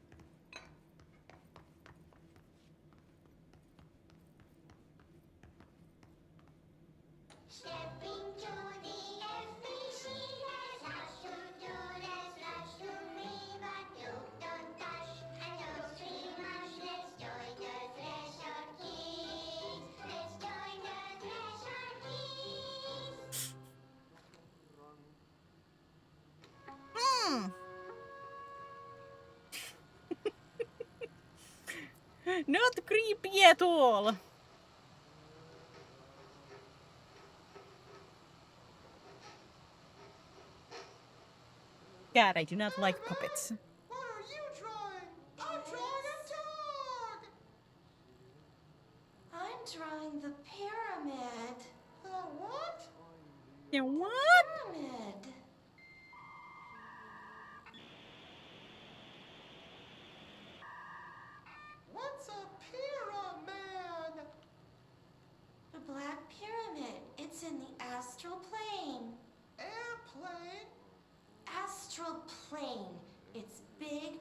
Not creepy at all. God, I do not like puppets. What are you drawing? I'm drawing a dog! I'm drawing the pyramid. The what? Yeah, what? Pyramid. What's a pyramid? The Black Pyramid. It's in the astral plane. Airplane? Astral plane. It's big,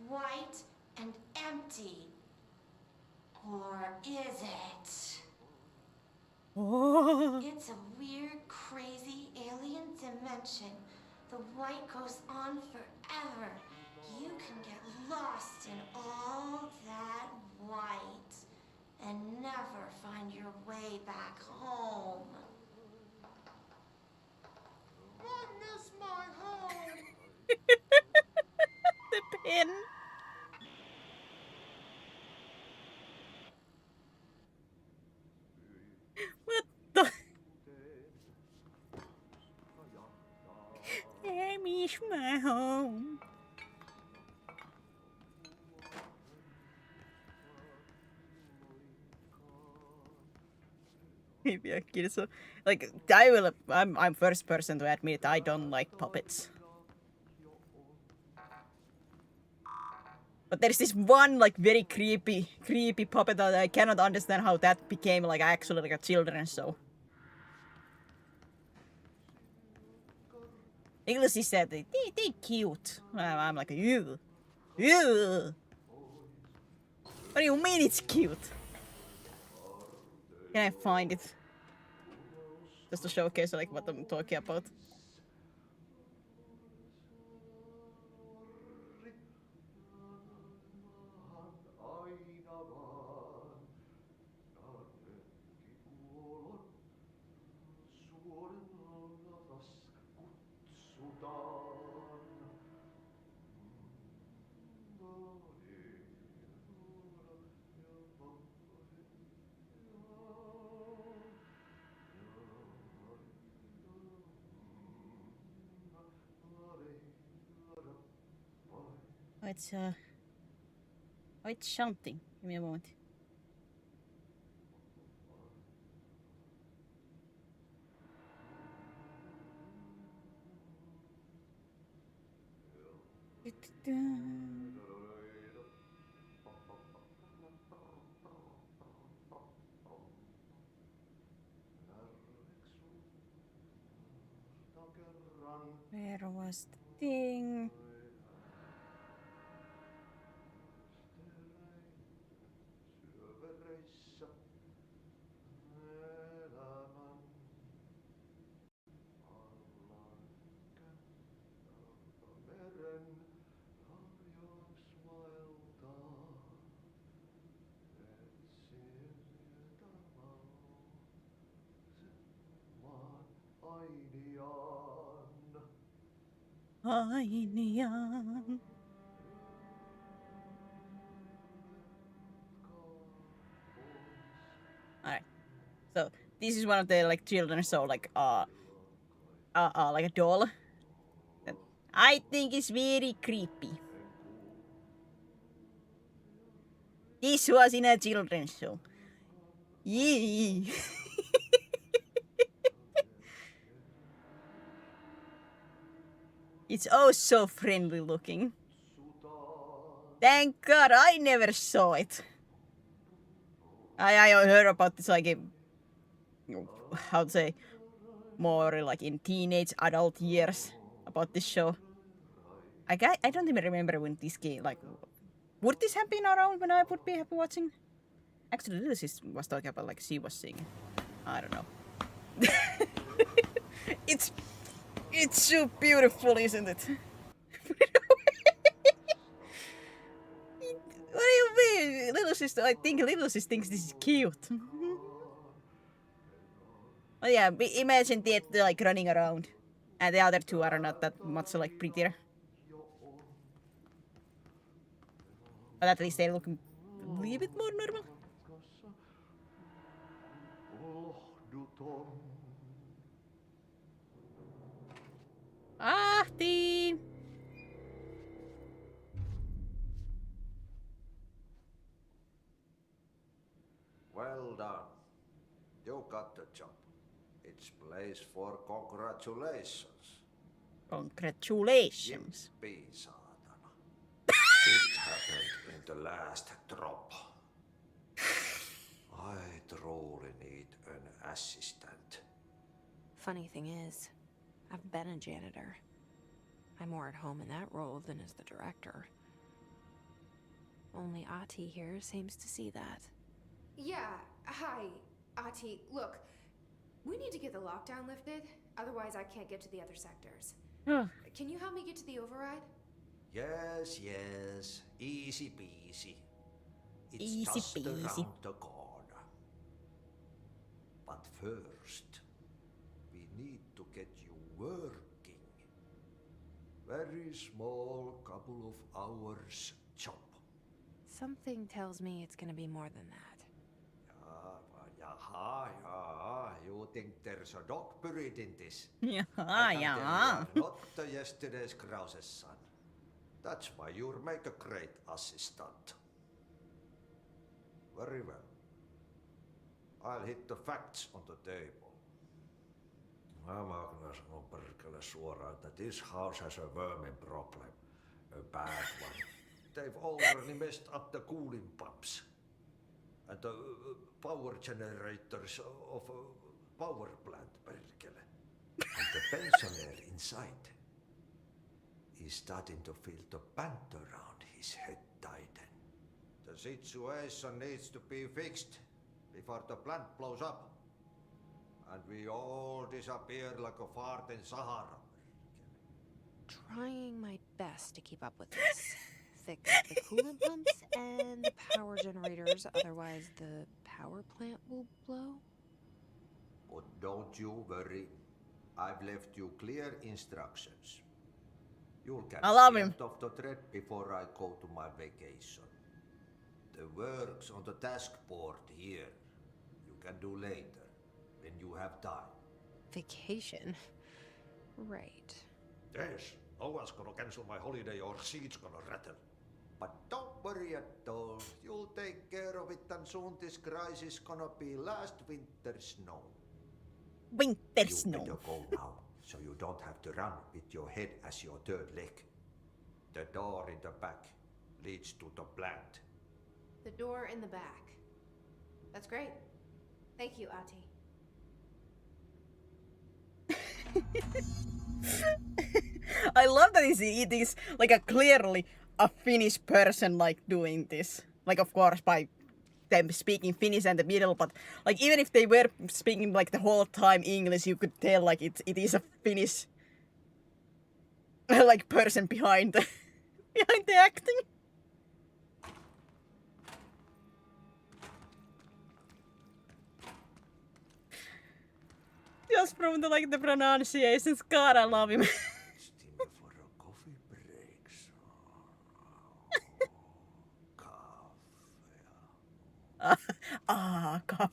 white, and empty. Or is it? Oh. It's a weird, crazy alien dimension. The white goes on forever. You can get lost in all that white and never find your way back home. I miss my home. The pin. What the? I miss my home. Maybe a kid, so like I'm first person to admit I don't like puppets. But there's this one like very creepy puppet that I cannot understand how that became like actually like a children's show. English said they cute. I'm like ew. What do you mean it's cute? Can I find it? Just to showcase like what I'm talking about. It's shouting. Give me a moment. Where was the thing? Ainian. Alright. So this is one of the like children show like like a doll. That I think is very creepy. This was in a children's show. Yee. It's oh so friendly looking. Thank God I never saw it. I heard about this like how to say more like in teenage adult years about this show. I don't even remember when this game like would this have been around when I would be happy watching? Actually, Lily was talking about like she was singing. I don't know. It's so beautiful, isn't it? What do you mean? Little sister, I think little sister thinks this is cute. But yeah, imagine that like running around. And the other two are not that much like prettier. But at least they look a little bit more normal. Ahti! Well done. You got the job. It's place for congratulations. Congratulations. Yippee, saatana. It happened in the last drop. I truly need an assistant. Funny thing is, I've been a janitor. I'm more at home in that role than as the director. Only Ati here seems to see that. Yeah, hi, Ati. Look, we need to get the lockdown lifted, otherwise I can't get to the other sectors. Can you help me get to the override? Yes, yes. Easy peasy. It's Easy just peasy. around the corner. But first, we need to get you working. Very small, couple of hours job. Something tells me it's gonna be more than that. Jaha. You think there's a dog buried in this? Jaha, I can tell you jaha. are not yesterday's Krause's son. That's why you'll make a great assistant. Very well. I'll hit the facts on the table. Mä kyllä sanon perkele suoraan, that this house has a vermin problem. A bad one. They've already messed up the cooling pumps. And the power generators of a power plant, perkele. And the pensioner inside is starting to feel the band around his head tighten. The situation needs to be fixed before the plant blows up. And we all disappear like a fart in Sahara. Trying my best to keep up with this. Fix the coolant pumps and the power generators, otherwise the power plant will blow. But don't you worry. I've left you clear instructions. You'll catch I love the him. end of the thread before I go to my vacation. The work's on the task board here. You can do later, when you have time. Vacation? Right. Yes, no one's gonna cancel my holiday or seat's gonna rattle. But don't worry at all. You'll take care of it and soon this crisis gonna be last winter's snow. Winter You snow. better go now, so you don't have to run with your head as your third leg. The door in the back leads to the plant. The door in the back. That's great. Thank you, Ati. I love that it is like a clearly a Finnish person like doing this. Like of course by them speaking Finnish in the middle, but like even if they were speaking like the whole time English, you could tell like it is a Finnish like person behind the acting. Just from the like the pronunciations, God, I love him. Still for a Kaffe.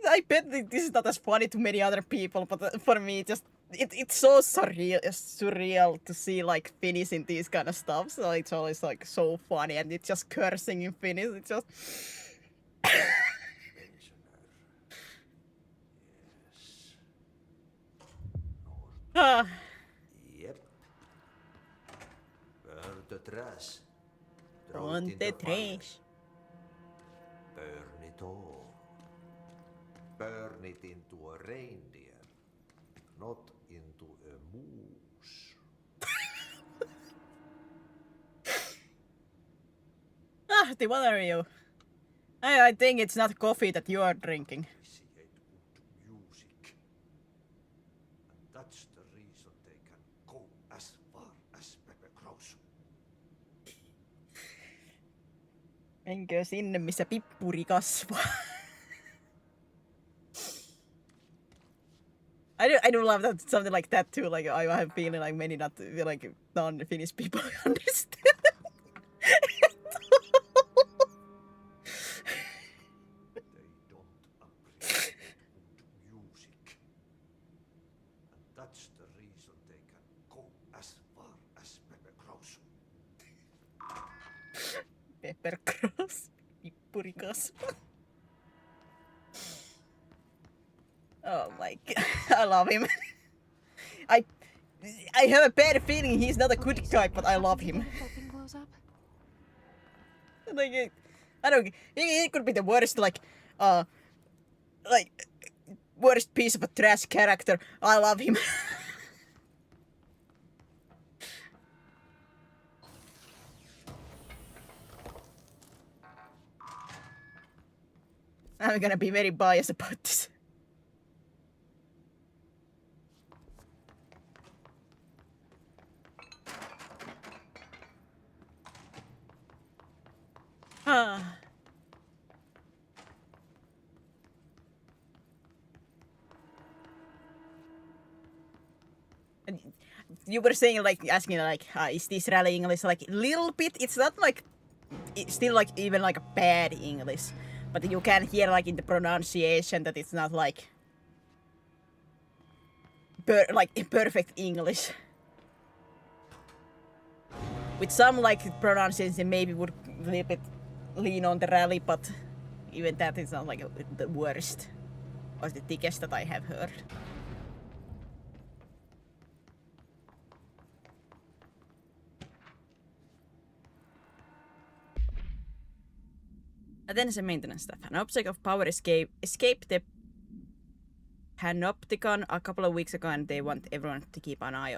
I bet that this is not as funny to many other people, but for me, just it's so surreal to see like Finnish in these kind of stuff. So it's always like so funny, and it's just cursing in Finnish. It's just. Ah. Yep. Burn the trash. Throw On it in the the fire. trash. Burn it all. Burn it into a reindeer, not into a moose. Ahti, what are you? I think it's not coffee that you are drinking. Appreciate good music. And that's the reason they can go as far as Pepe Gross. Menkö sinne, missä pippuri kasvaa? I do love that something like that too. Like I have feeling like many not like non-Finnish people understand. They don't appreciate good music. And that's the reason they can go as far as Pepe Gross. Pepper cross. Pippuri kasvaa. Oh my god, I love him. I have a bad feeling he's not a good guy, but I love him. Like, I don't. He could be the worst, like worst piece of a trash character. I love him. I'm gonna be very biased about this. You were saying like asking like is this rally English like little bit? It's not like it's still like even like a bad English, but you can hear like in the pronunciation that it's not like perfect English. With some like pronunciation maybe would a little bit lean on the rally, but even that is not like the worst or the thickest that I have heard. And then se maintenance stuff. An object of power escaped the Panopticon a couple of weeks ago, and they want everyone to keep an eye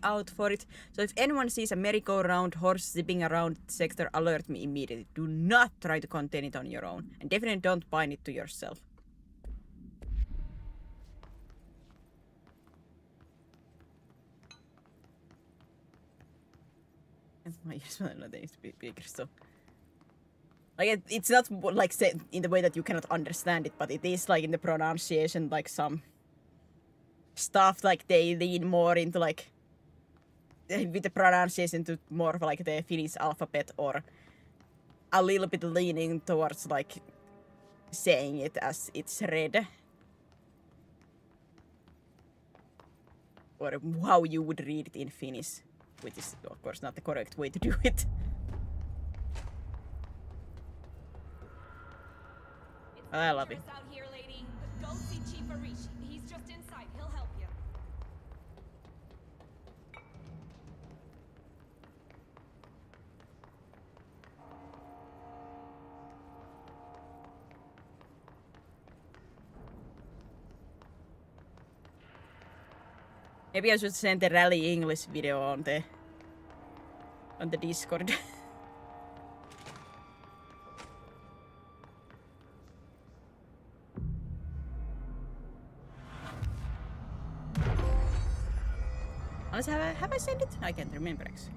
out for it. So if anyone sees a merry-go-round horse zipping around the sector, alert me immediately. Do not try to contain it on your own, and definitely don't bind it to yourself. My ears needs to be bigger, so. Like it's not like said in the way that you cannot understand it, but it is like in the pronunciation, like some stuff like they lean more into like with the pronunciation to more of like the Finnish alphabet, or a little bit leaning towards like saying it as it's read, or how you would read it in Finnish, which is of course not the correct way to do it. I love it. Out here, lady. Go see Chief Arishi. He's just inside. He'll help you. Maybe I should send the rally English video on the Discord. Have I sent it? I can't remember actually.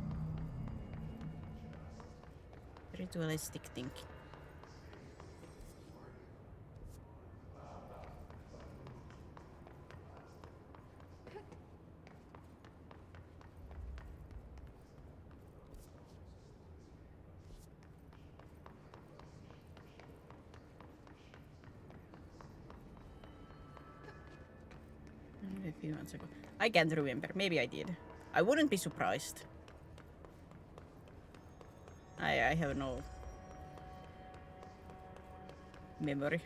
Ritualistic thinking. A few months ago. I can't remember. Maybe I did. I wouldn't be surprised. I have no memory.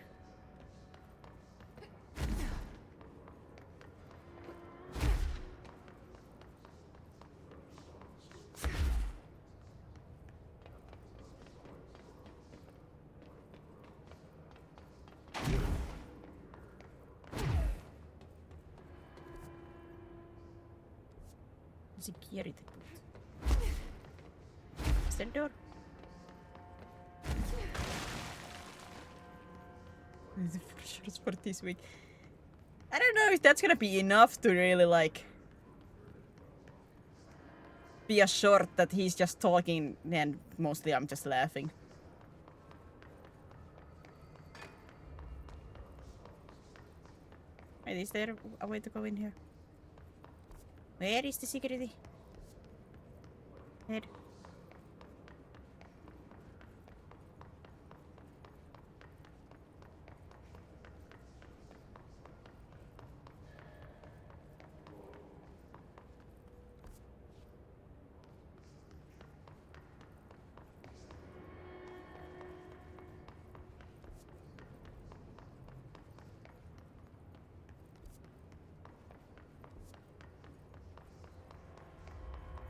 Security booth. Is that door? Shorts for this week. I don't know if that's gonna be enough to really like be a short that he's just talking and mostly I'm just laughing. Wait, is there a way to go in here? Where is the security? Head.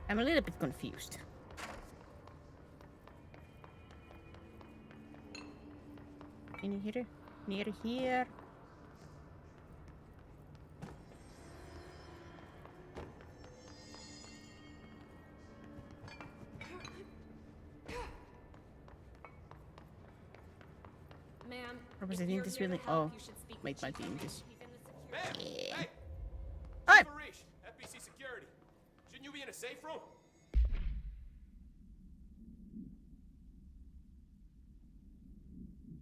I'm a little bit confused. In here? Near here? Ma'am, Or was if it in you're this here to building? help, Oh, you should speak wait, with might be Chief in Reese. this. He's in the security. Ma'am, hey! Hi! Chief Arish, FBC Security. Shouldn't you be in a safe room?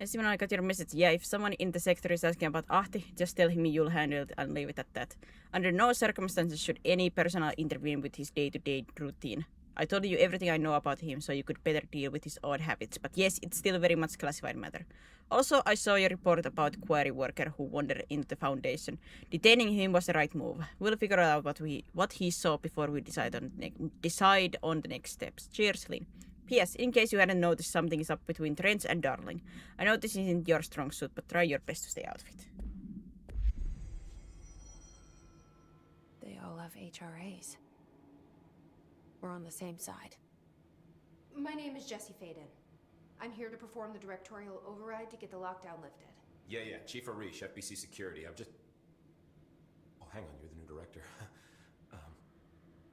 And Simon, I got your message. Yeah, if someone in the sector is asking about Ahti, just tell him you'll handle it and leave it at that. Under no circumstances should any personnel intervene with his day-to-day routine. I told you everything I know about him so you could better deal with his odd habits, but yes, it's still very much classified matter. Also, I saw your report about quarry worker who wandered into the Foundation. Detaining him was the right move. We'll figure out what he saw before we decide on the next steps. Cheers, Lynn. P.S. In case you hadn't noticed, something is up between Trench and Darling. I know this isn't your strong suit, but try your best to stay out of it. They all have HRAs. We're on the same side. My name is Jessie Faden. I'm here to perform the directorial override to get the lockdown lifted. Yeah, Chief Arish, FBC Security. I'm just... Oh, hang on, you're the new director.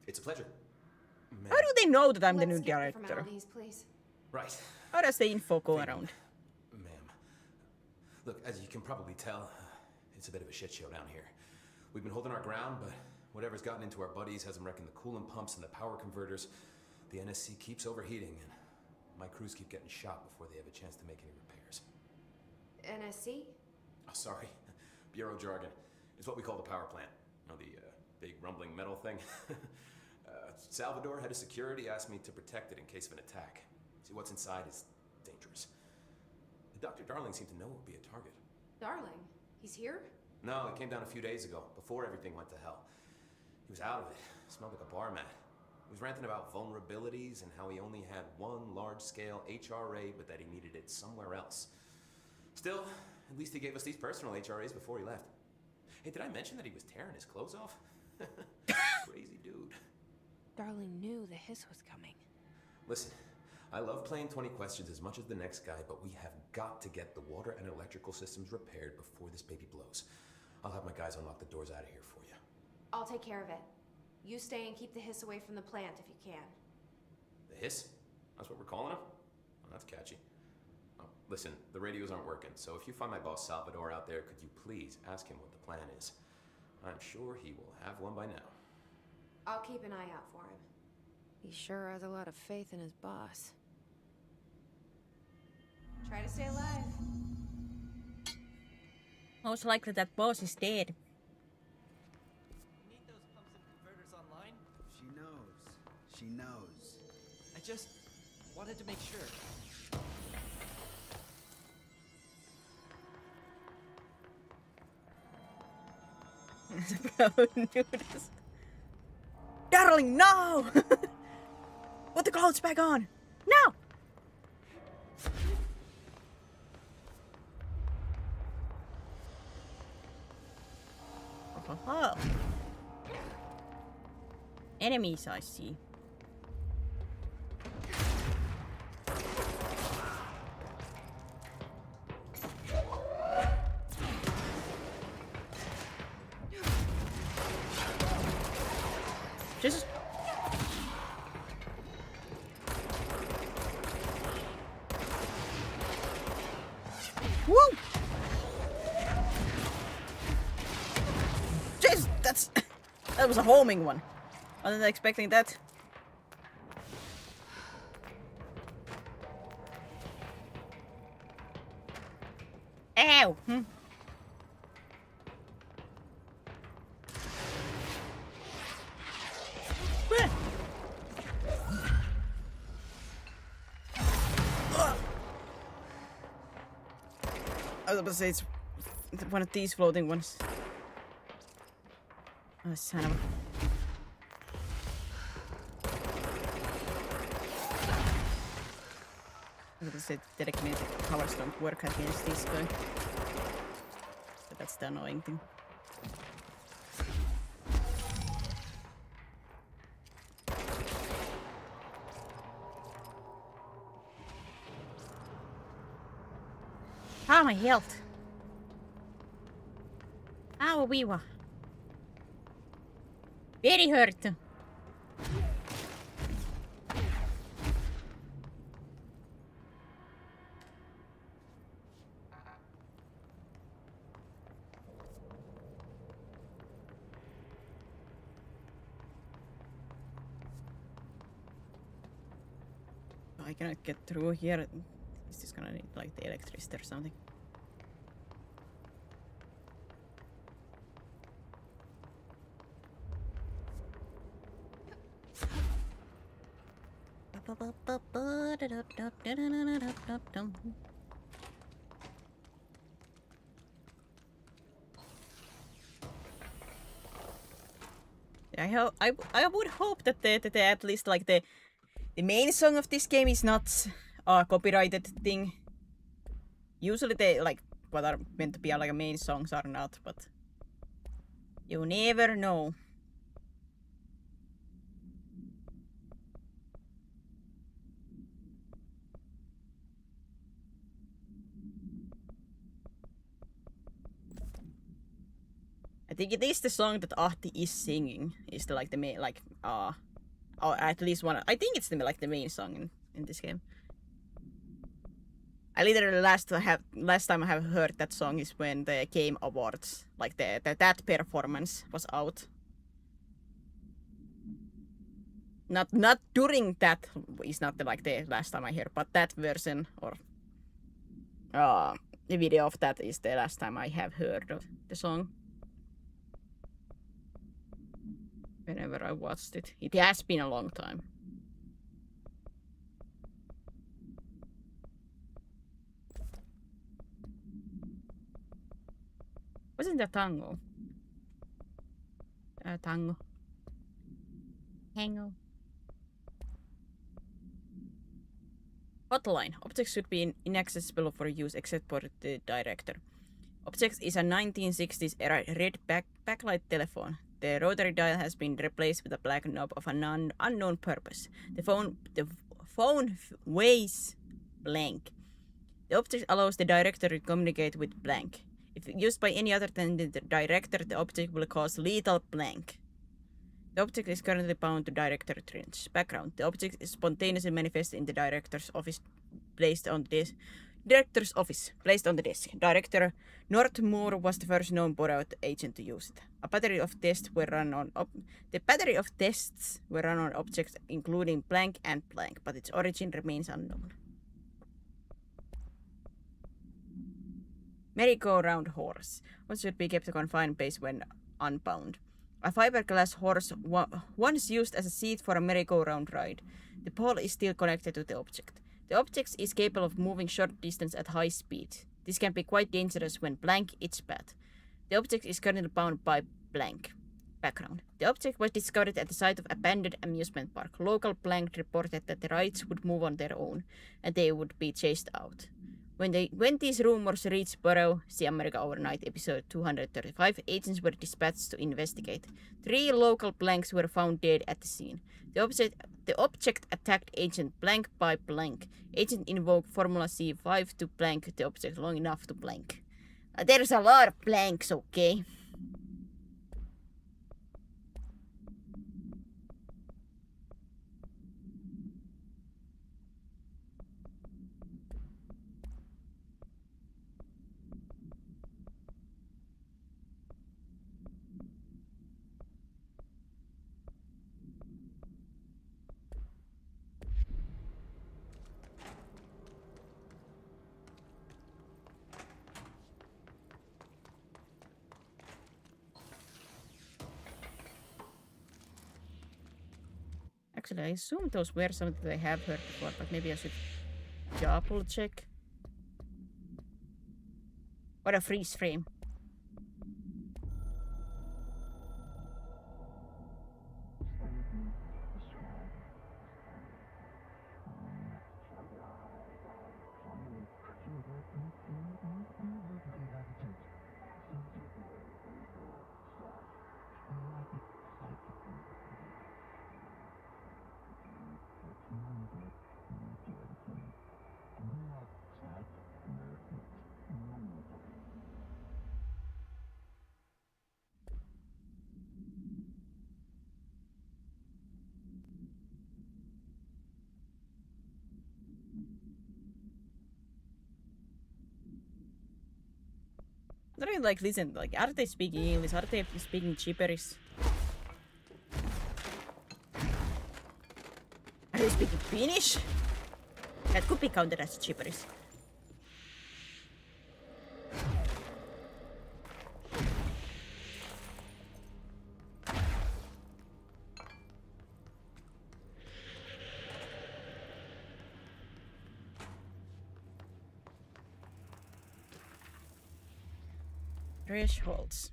It's a pleasure. How do they know that I'm the Let's new skip the director? formalities, please. Right. How does the info go around? Ma'am. Look, as you can probably tell, it's a bit of a shit show down here. We've been holding our ground, but whatever's gotten into our buddies has them wrecking the coolant pumps and the power converters. The NSC keeps overheating, and my crews keep getting shot before they have a chance to make any repairs. NSC? Oh, sorry. Bureau jargon. It's what we call the power plant. You know, the big rumbling metal thing? Salvador, head of security, asked me to protect it in case of an attack. See, what's inside is dangerous. Dr. Darling seemed to know it would be a target. Darling? He's here? No, he came down a few days ago, before everything went to hell. He was out of it. Smelled like a bar mat. He was ranting about vulnerabilities and how he only had one large-scale HRA, but that he needed it somewhere else. Still, at least he gave us these personal HRAs before he left. Hey, did I mention that he was tearing his clothes off? Crazy dude. Darling knew the hiss was coming. Listen, I love playing 20 questions as much as the next guy, but we have got to get the water and electrical systems repaired before this baby blows. I'll have my guys unlock the doors out of here for you. I'll take care of it. You stay and keep the hiss away from the plant if you can. The hiss? That's what we're calling him? Oh, that's catchy. Oh, listen, the radios aren't working, so if you find my boss Salvador out there, could you please ask him what the plan is? I'm sure he will have one by now. I'll keep an eye out for him. He sure has a lot of faith in his boss. Try to stay alive. Most likely that boss is dead. Need those pumps and converters online? She knows. She knows. I just wanted to make sure. Nudist. Darling, no! Put the clothes back on! No! Oh. Enemies I see. Just woo! Jeez, that was a homing one. I wasn't expecting that. Ow! I was about to say it's one of these floating ones. Oh, son of a... I was about to say telekinetic powers don't work against this guy. But that's the annoying thing. Ah, my health. Ow, we were. Very hurt. I cannot get through here. Is this gonna need like the electricity or something? I would hope that the at least like the main song of this game is not a copyrighted thing. Usually they like what are meant to be like a main songs are not, but you never know. I think it is the song that Ahti is singing. Is the like the main like or at least one. I think it's the like the main song in this game. I literally last time I have heard that song is when the Game Awards, like that performance was out. Not during that is not like the last time I heard, but that version or the video of that is the last time I have heard of the song. Whenever I watched it. It has been a long time. Wasn't that tango? Tango. Tango. Hotline. Objects should be inaccessible for use except for the director. Objects is a 1960s era red backlight telephone. The rotary dial has been replaced with a black knob of an unknown purpose. The phone weighs blank. The object allows the director to communicate with blank. If used by any other than the director, the object will cause lethal blank. The object is currently bound to director trench. Background. The object is spontaneously manifest in the director's office placed on this. Director's office, placed on the desk. Director Northmoor was the first known Boreout agent to use it. The battery of tests were run on objects including blank and blank, but its origin remains unknown. Merry-go-round horse. What should be kept to confined base when unbound? A fiberglass horse once used as a seat for a merry-go-round ride. The pole is still connected to the object. The object is capable of moving short distance at high speed. This can be quite dangerous when blank its path. The object is currently bound by blank. Background. The object was discovered at the site of abandoned amusement park. Local blank reported that the rides would move on their own and they would be chased out. When these rumors reached Borough, see America Overnight episode 235, agents were dispatched to investigate. 3 local blanks were found dead at the scene. The object attacked Agent Blank by blank. Agent invoked Formula C5 to blank the object long enough to blank. There's a lot of blanks, okay? Actually, I assume those were something that I have heard before, but maybe I should double check. What a freeze frame. I don't even like listen, like, are they speaking English? Are they speaking gibberish? Are they speaking Finnish? That could be counted as gibberish. Thresholds.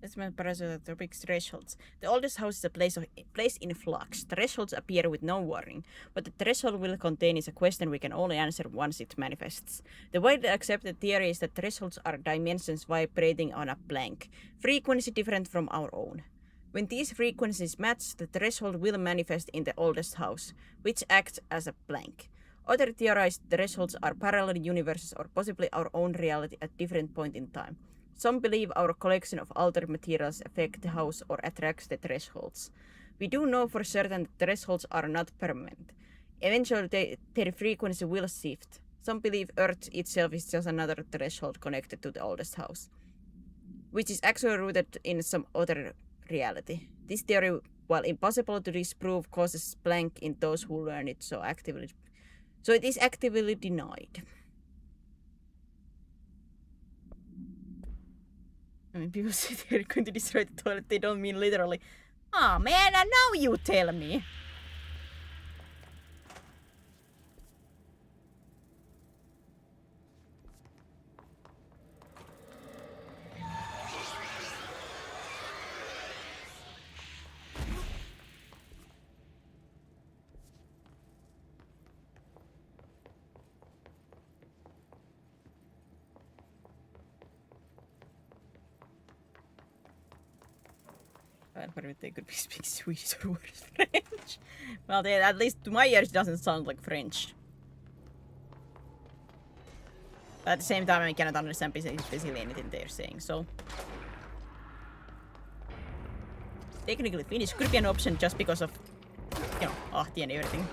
Let's make topic thresholds. The oldest house is a place in flux. Thresholds appear with no warning. What the threshold will contain is a question we can only answer once it manifests. The widely accepted theory is that thresholds are dimensions vibrating on a blank, frequency different from our own. When these frequencies match, the threshold will manifest in the oldest house, which acts as a blank. Others theorize thresholds are parallel universes or possibly our own reality at different point in time. Some believe our collection of altered materials affect the house or attracts the thresholds. We do know for certain that thresholds are not permanent. Eventually their frequency will shift. Some believe Earth itself is just another threshold connected to the oldest house, which is actually rooted in some other reality. This theory, while impossible to disprove, causes blank in those who learn it, so it is actively denied. I mean, people say they're going to destroy the toilet, they don't mean literally. Aw, man, and now you tell me. But they could be speaking Swedish or worse, French. Well, at least to my ears it doesn't sound like French. But at the same time, I cannot understand basically anything they're saying, so... Technically Finnish could be an option just because of, you know, ahti and everything.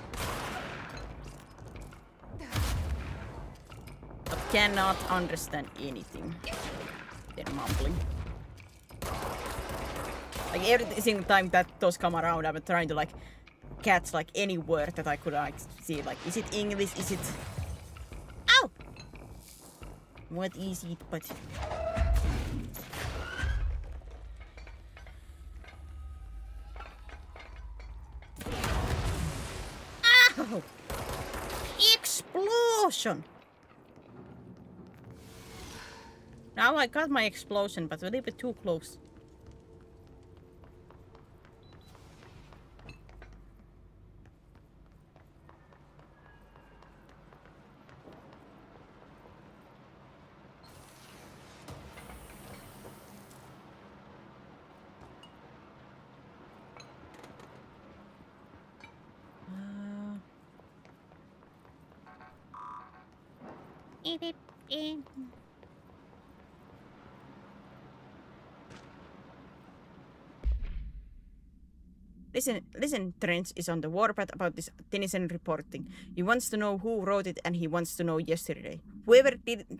But cannot understand anything. They're mumbling. Like every single time that those come around, I'm trying to like catch like any word that I could like see. Like, is it English? Is it? Ow! What is it? But ow! Explosion! Now I got my explosion, but a little bit too close. Listen, Trent is on the warpath about this Tennyson reporting. He wants to know who wrote it and he wants to know yesterday. Whoever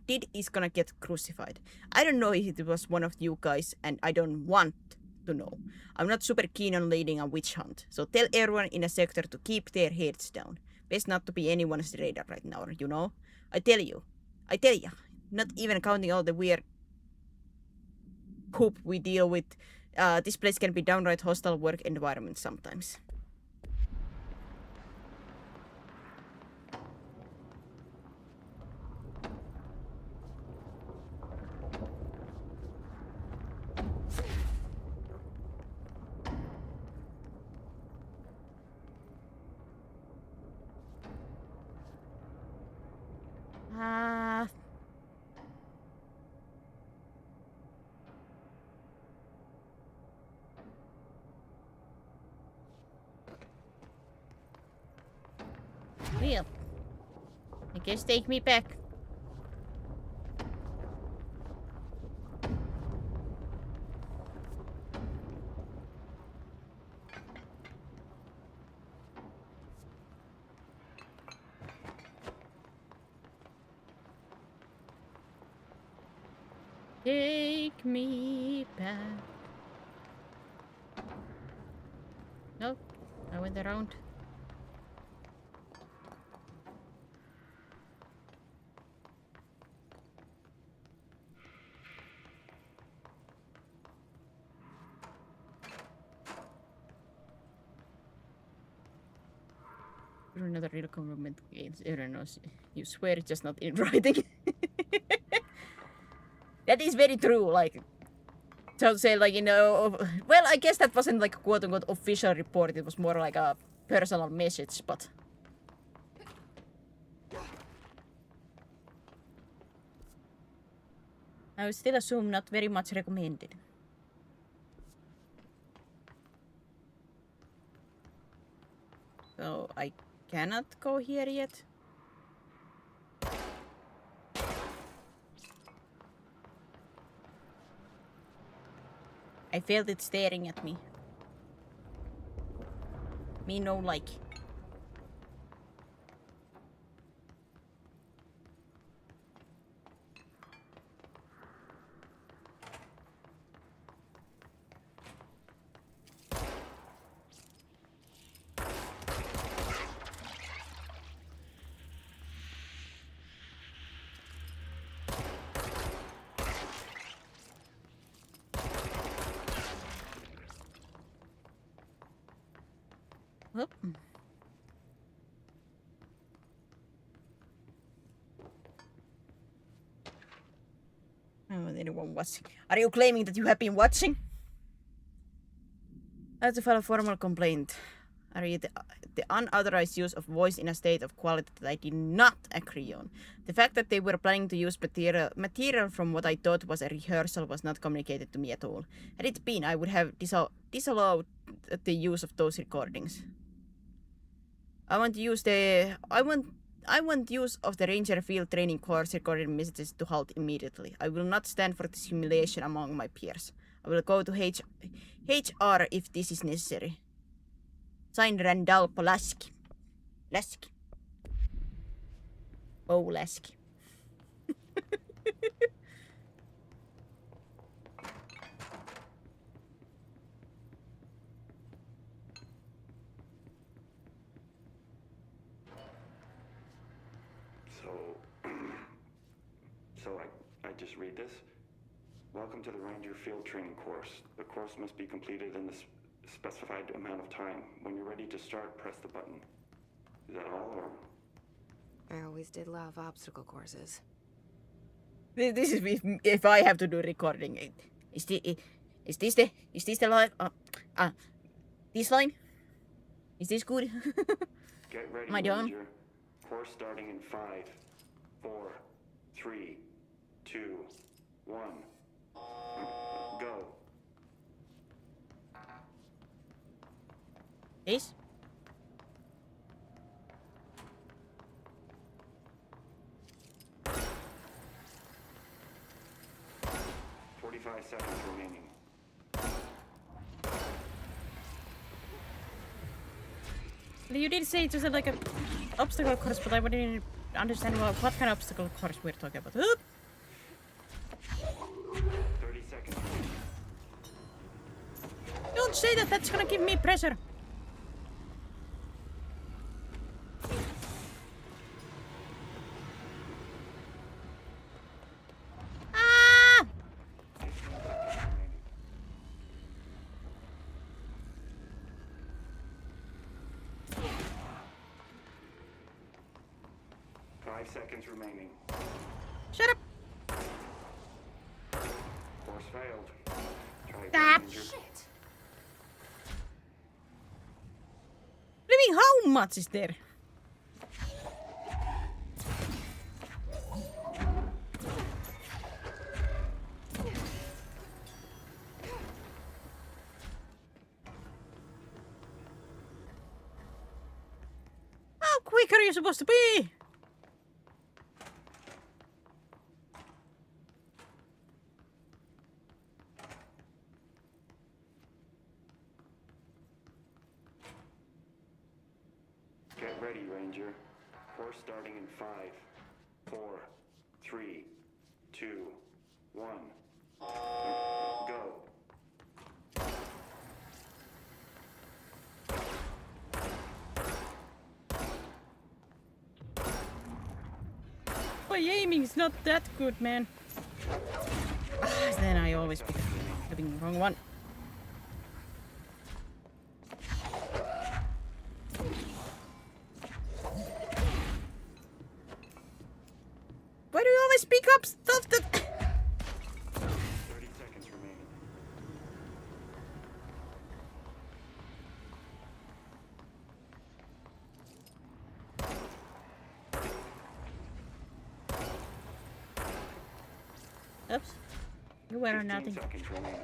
did is gonna get crucified. I don't know if it was one of you guys and I don't want to know. I'm not super keen on leading a witch hunt, so tell everyone in a sector to keep their heads down. Best not to be anyone's radar right now, you know? I tell ya, not even counting all the weird poop we deal with, this place can be downright hostile work environment sometimes. Well, I guess take me back. Take me back. Nope, I went around. Another real compliment against Uranus. You swear it's just not in writing. That is very true, like, so to say, like, you know, well, I guess that wasn't like a quote-unquote official report, it was more like a personal message, but... I would still assume not very much recommended. So, I cannot go here yet. I felt it staring at me. Me no like. Whoop. I don't want anyone watching. Are you claiming that you have been watching? I have to file a formal complaint. I read the unauthorized use of voice in a state of quality that I did not agree on. The fact that they were planning to use material from what I thought was a rehearsal was not communicated to me at all. Had it been, I would have disallowed the use of those recordings. I want use of the Ranger Field Training Course recorded messages to halt immediately. I will not stand for this humiliation among my peers. I will go to HR if this is necessary. Signed, Randall Pulaski. Lasky. Oh, Lasky. So I just read this. Welcome to the Ranger Field Training Course. The course must be completed in the specified amount of time. When you're ready to start, press the button. Is that all, or? I always did love obstacle courses. This is if I have to do recording. Is this the line? This line? Is this good? Get ready, Am I done? Ranger. Course starting in 5, 4, 3, 2, 1. Go. Ace? 25 seconds remaining. You did say it was like an obstacle course, but I didn't understand what kind of obstacle course we're talking about. 30 seconds. Don't say that, that's gonna give me pressure. Ah! 5 seconds remaining. Shut up! Course failed. Try again, Ah, Ranger. shit! Living, how much is there? How quick are you supposed to be? Get ready, Ranger. Course starting in 5, 4, 3, 2, 1. Go. My aiming is not that good, man. Then I always pick the wrong one. Why do you always pick up stuff that... 30 seconds remaining. Oops. You were 15 nothing. seconds remaining.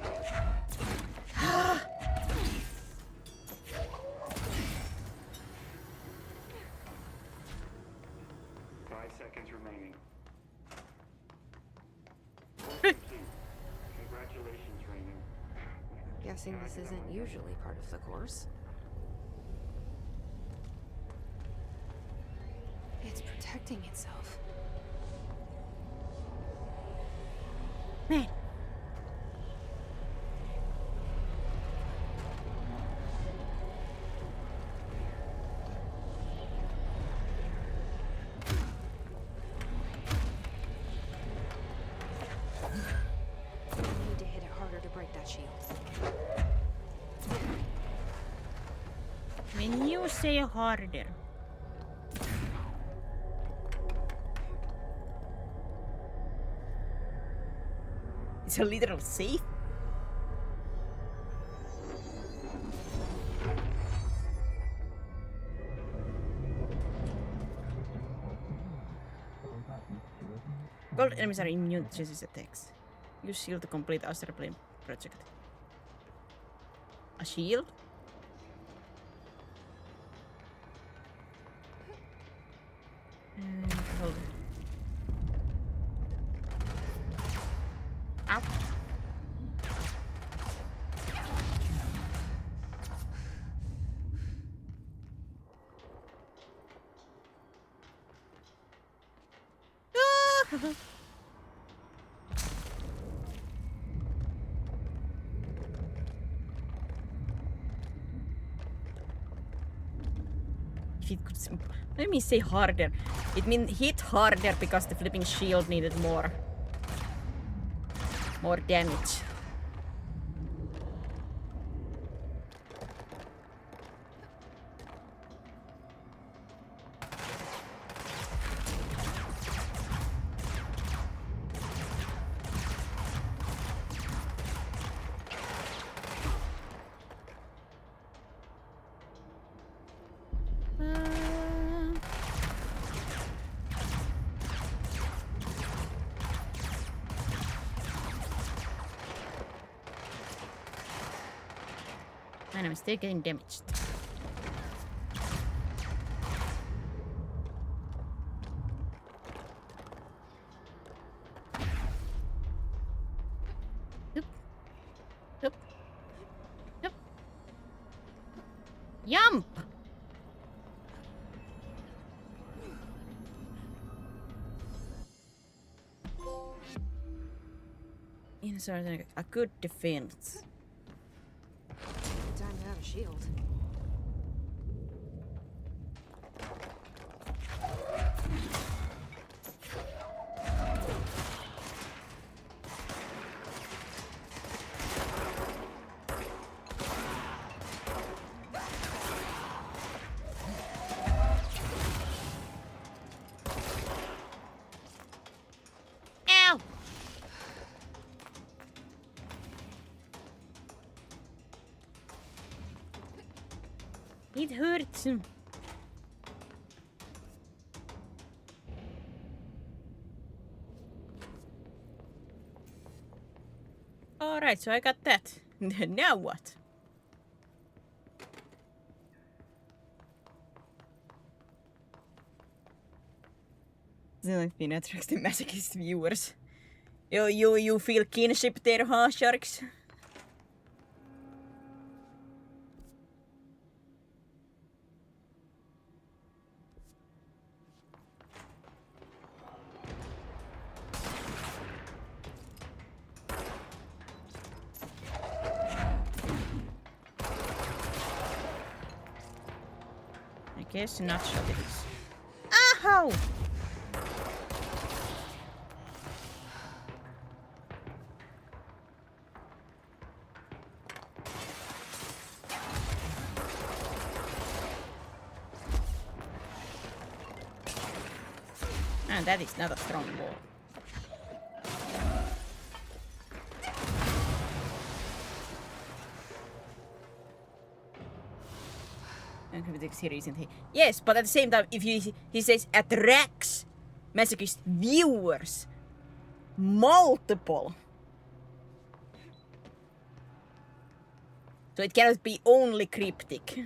Five seconds remaining. Congratulations, Rainer. Guessing this isn't usually part of the course. It's protecting itself. Man. Need to hit it harder to break that shield. When you say harder. It's a literal safe. Gold enemies are immune to Jesse's attacks. Use shield to complete Astral Plane project. A shield? Hold. Ow. If it could, let me say harder. It means hit harder because the flipping shield needed more damage. And I'm still getting damaged. Oop. Jump! Insert a good defense. Time to have a shield. Ow! It hurts. Alright, so I got that. Now what? Been attracting masochist viewers. You feel kinship there, huh, sharks? I guess not shot it is. Ow! And that is not a strong wall. Yes, but at the same time, if he says attracts masochist viewers, multiple. So it cannot be only cryptic.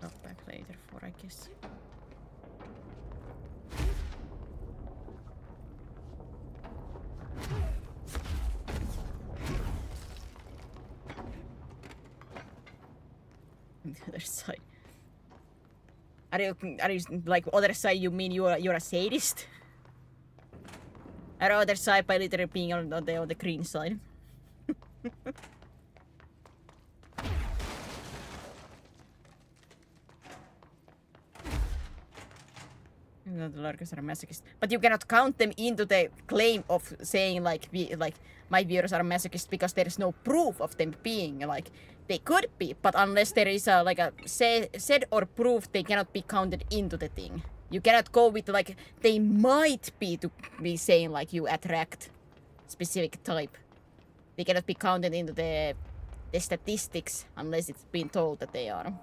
Drop back later for, I guess. The other side. Are you like other side? You mean you're a sadist? Or other side by literally being on the green side? The lurkers are masochists, but you cannot count them into the claim of saying like my viewers are masochists because there is no proof of them being like they could be, but unless there is a like a said or proof, they cannot be counted into the thing. You cannot go with like they might be to be saying like you attract specific type. They cannot be counted into the statistics unless it's been told that they are.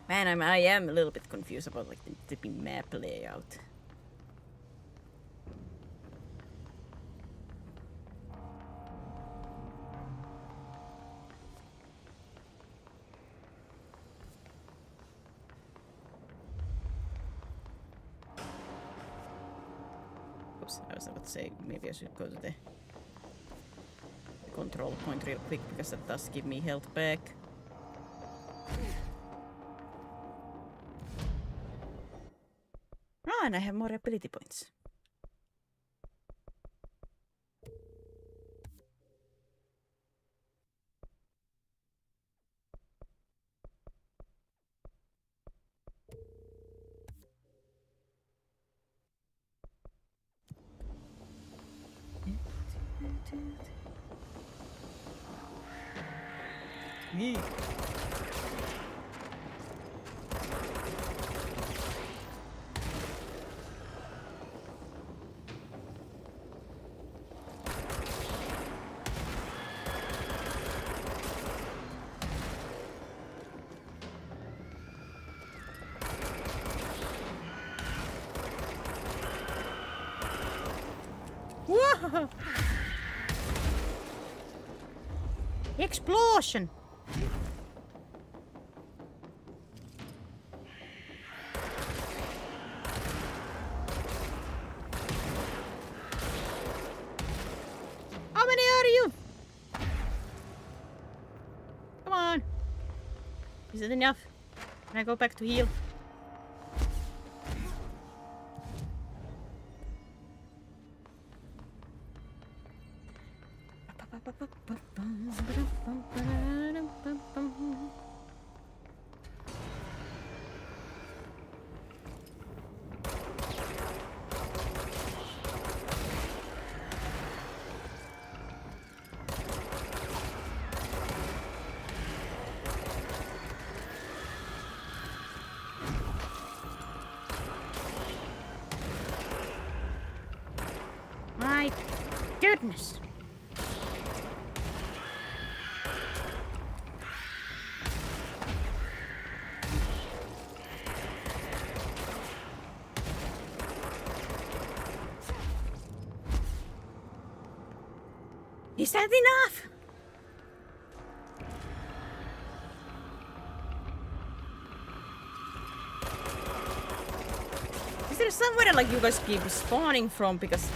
Man, I am a little bit confused about like the map layout. Oops, I was about to say maybe I should go to the control point real quick because that does give me health back. Ah, and I have more ability points. Explosion! How many are you? Come on. Is it enough? Can I go back to heal? My goodness. Is that enough? Is there somewhere like you guys keep spawning from? Because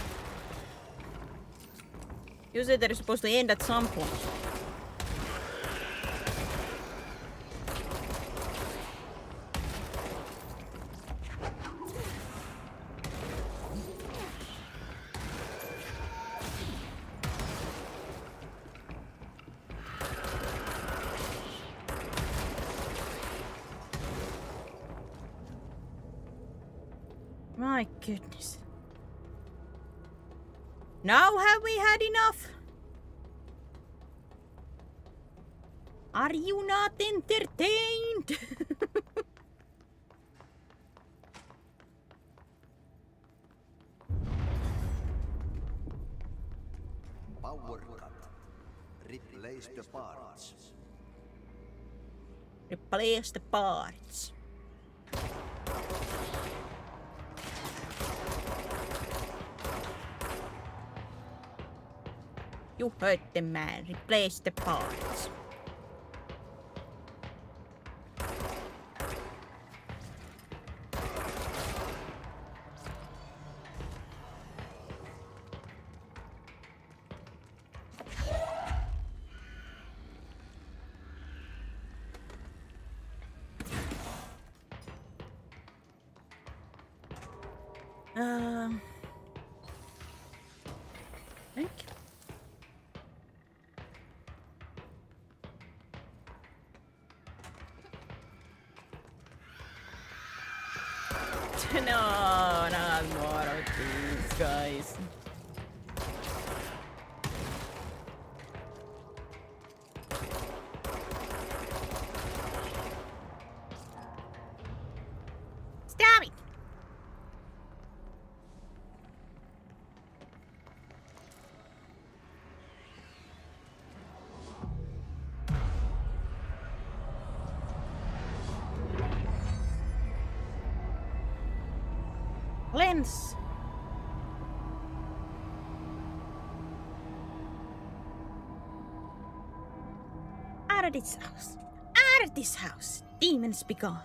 usually they're supposed to end at some point. My goodness. Now have we had enough? Are you not entertained? Power cut. Replace the parts. Replace the parts. You heard the man. Replace the parts. Thank you. No, not more of these guys. Stop it! Lens. Out of this house. Out of this house. Demons be gone.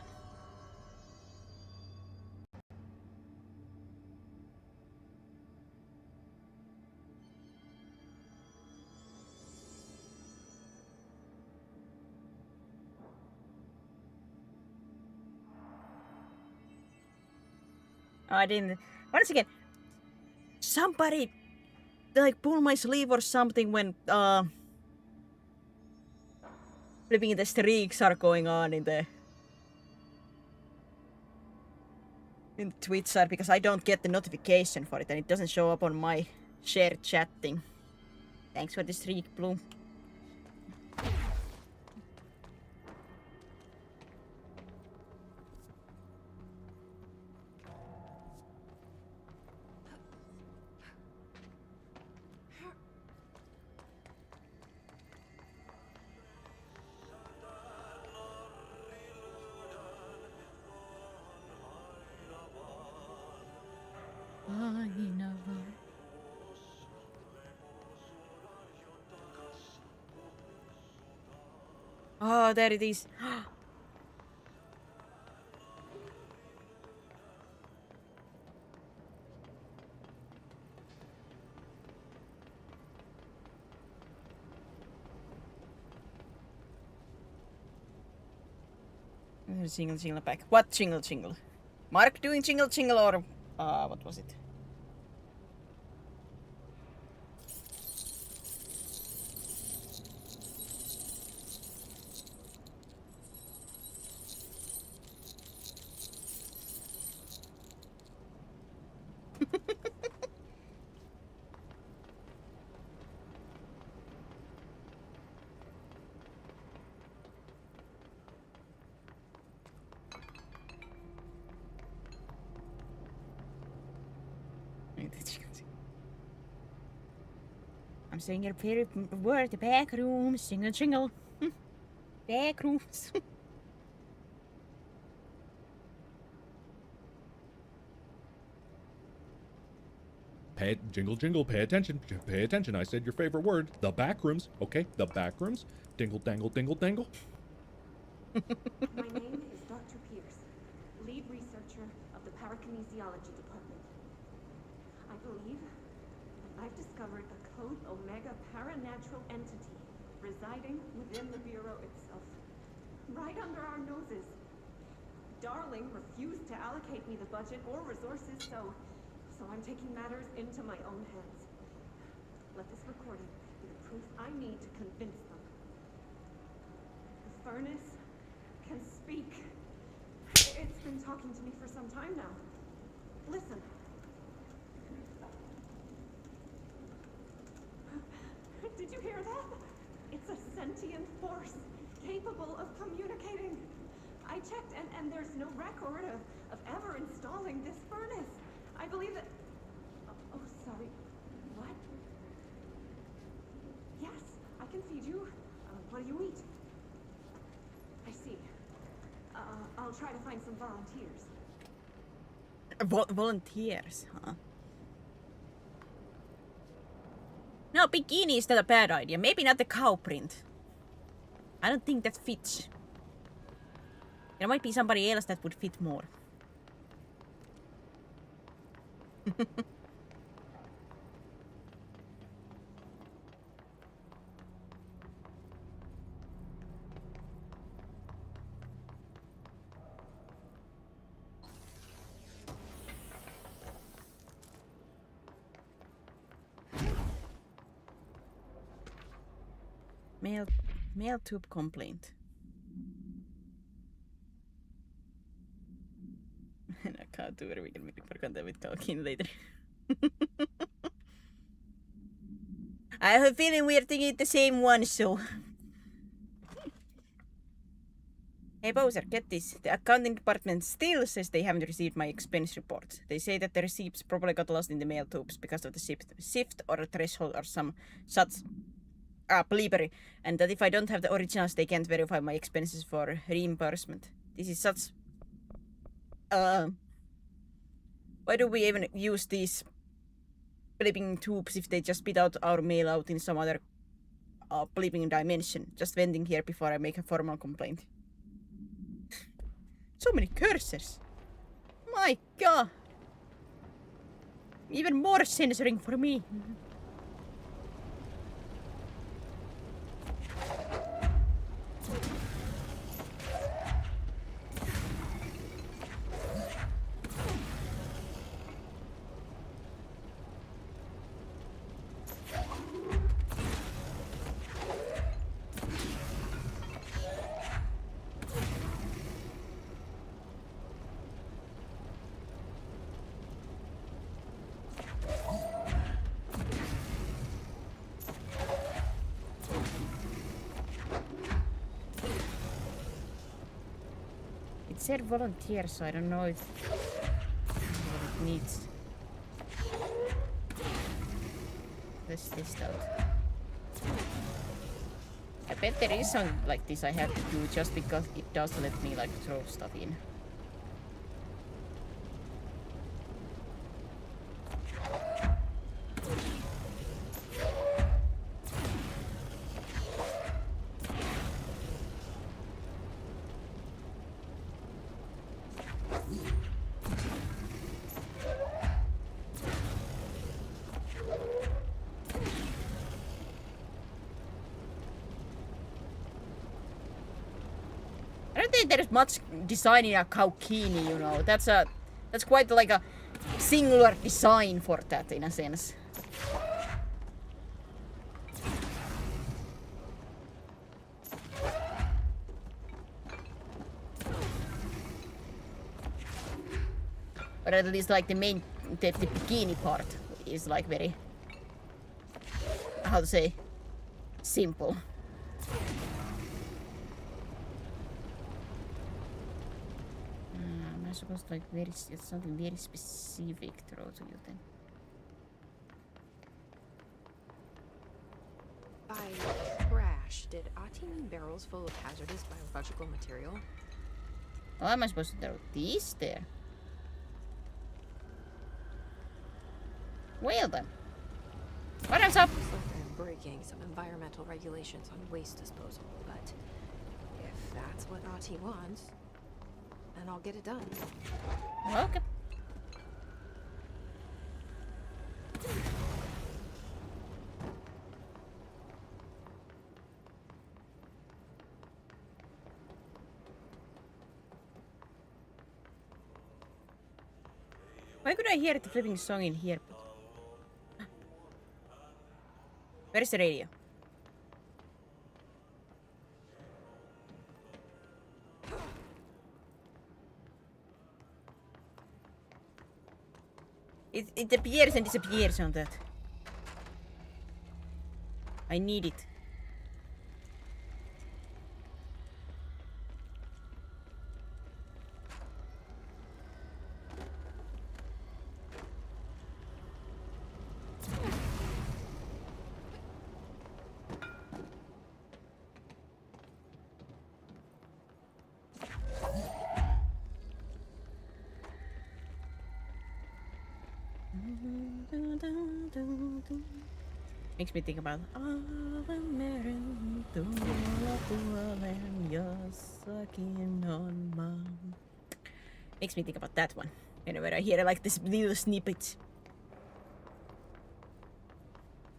Oh, I didn't. Once again, somebody like pull my sleeve or something when flipping the streaks are going on in the Twitch side, because I don't get the notification for it and it doesn't show up on my shared chat thing. Thanks for the streak, Blue. Oh, there it is. Jingle jingle back. What jingle jingle? Mark doing jingle jingle or what was it? I'm saying your favorite word, the back rooms, jingle jingle. Back rooms. Jingle, jingle, pay attention, pay attention. I said your favorite word, the back rooms, okay? The back rooms. Dingle, dangle, dingle, dangle. My name is Dr. Pierce, lead researcher of the Parakinesiology Department. I believe that I've discovered a Code Omega paranatural entity residing within the Bureau itself, right under our noses. Darling refused to allocate me the budget or resources, so I'm taking matters into my own hands. Let this recording be the proof I need to convince them. The furnace can speak. It's been talking to me for some time now. Listen. Did you hear that? It's a sentient force capable of communicating. I checked and there's no record of ever installing this furnace. I believe that... Oh, sorry. What? Yes, I can feed you. What do you eat? I see. I'll try to find some volunteers. Volunteers, huh? No, bikini is not a bad idea. Maybe not the cow print. I don't think that fits. There might be somebody else that would fit more. Mail tube complaint. I can't do it. We can make for content with Kalkin later. I have a feeling we are thinking the same one, so. Hey Bowser, get this. The accounting department still says they haven't received my expense report. They say that the receipts probably got lost in the mail tubes because of the shift or a threshold or some such bleepery, and that if I don't have the originals, they can't verify my expenses for reimbursement. This is such... Why do we even use these bleeping tubes if they just spit out our mail out in some other bleeping dimension? Just vending here before I make a formal complaint. So many cursors. My god. Even more censoring for me. It said volunteer, so I don't know if what it needs. Let's test out. I bet there is something like this I have to do just because it does let me like throw stuff in. think there's much design in a Kaukini, you know. That's quite like a singular design for that in a sense. Or at least like the main, the bikini part is like very, how to say, simple. Am I supposed to like it's something very specific throw to you then? By crash, did Ati mean barrels full of hazardous biological material? How am I supposed to throw these there? Well then. What else up? Looks like they're breaking some environmental regulations on waste disposal, but if that's what Ati wants, then I'll get it done. Okay. Why could I hear the flipping song in here? Where is the radio? It appears and disappears on that. I need it. Makes me think about Makes me think about that one. Whenever I hear like this little snippets.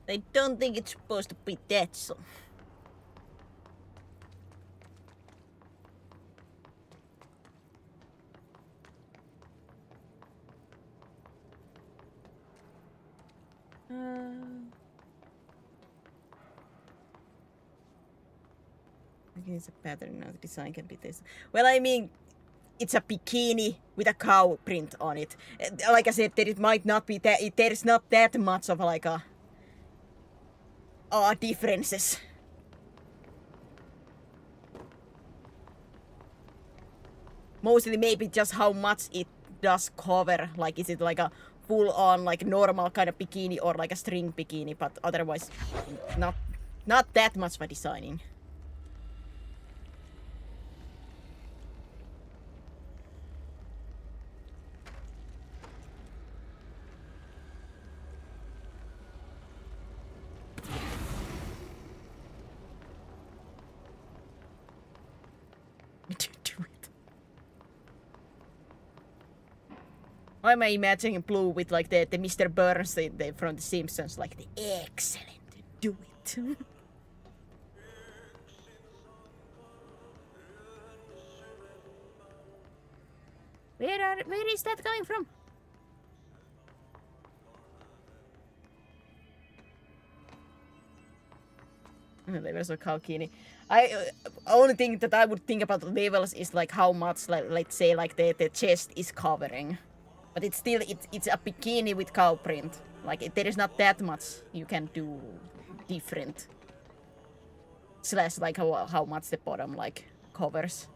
I don't think it's supposed to be that song. It's a pattern of the design can be this. Well, I mean, it's a bikini with a cow print on it. Like I said, there might not be that. There's not that much of like a differences. Mostly maybe just how much it does cover. Like, is it like a full-on like normal kind of bikini or like a string bikini? But otherwise, not that much for designing. Why am I imagining Blue with like the Mr. Burns from The Simpsons, like the excellent, do it. Where is that coming from? Levels of Kalkini. Only thing that I would think about levels is like how much, like, let's say, like the chest is covering. But it's still, it's a bikini with cow print. Like, there is not that much you can do different. Slash, like, how much the bottom, like, covers.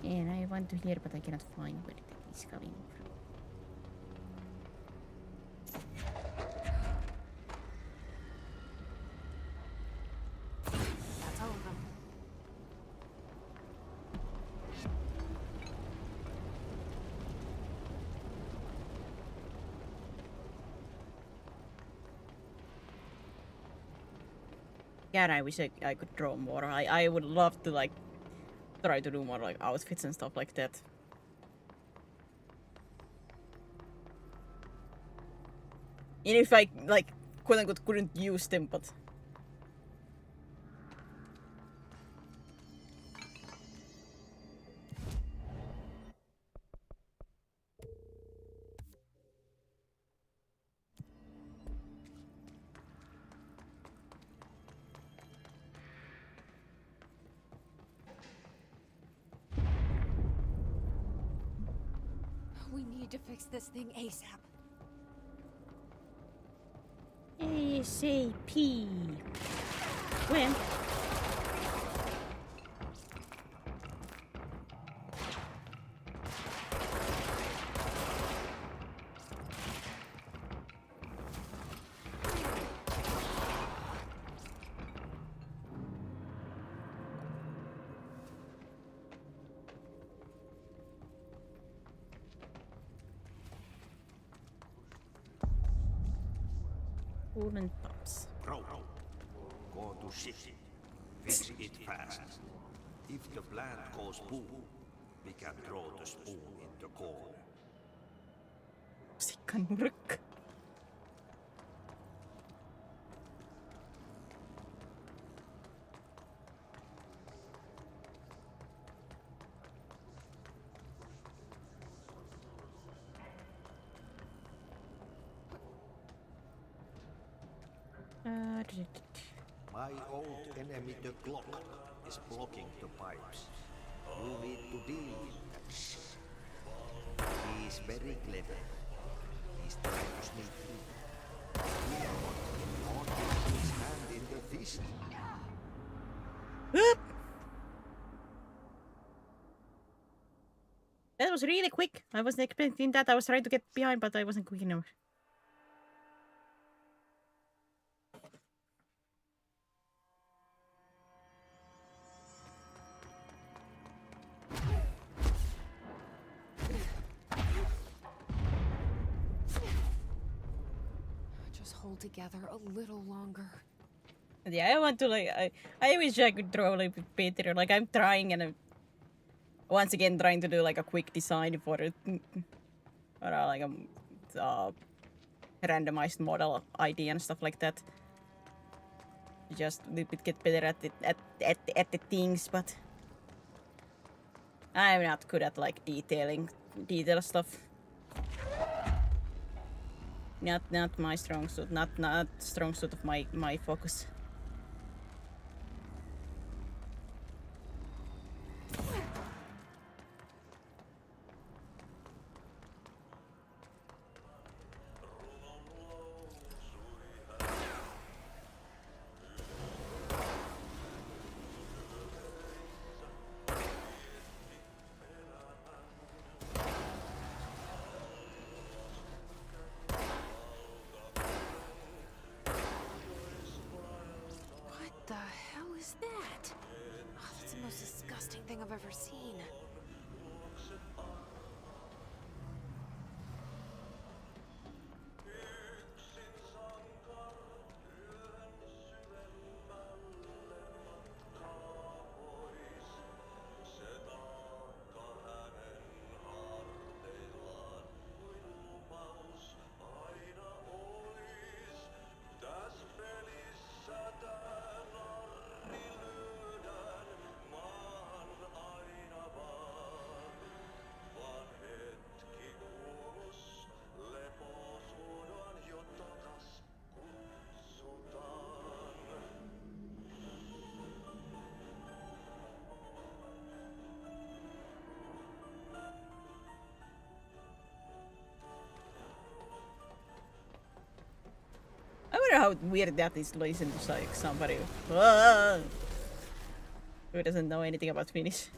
And I want to hear, but I cannot find where it is coming from. That's all of them. God, I wish I could draw more. I would love to like try to do more like outfits and stuff like that. Even if I like quote unquote couldn't use them, but We need to fix this thing ASAP. ASAP. When? Wooden tops. Bro, go to shit. Fix it fast. If the plant goes boom, we can throw the spoon in the corner. Sikkanurk. My old enemy, the clock, is blocking the pipes. You need to deal with that shit. He's very clever. He's trying to sneak through. You know what? Not with his hand in the fist. That was really quick. I wasn't expecting that. I was trying to get behind, but I wasn't quick enough. Just hold together a little longer. Yeah, I want to like I wish I could draw a little bit better. Like I'm trying and I'm once again trying to do like a quick design for it. Or like a randomized model ID and stuff like that. Just a little bit get better at it at the things, but I'm not good at like detail stuff. Not my strong suit. Not strong suit of my focus. What the hell is that? Oh, that's the most disgusting thing I've ever seen. I wonder how weird that is listening to like somebody who doesn't know anything about Finnish.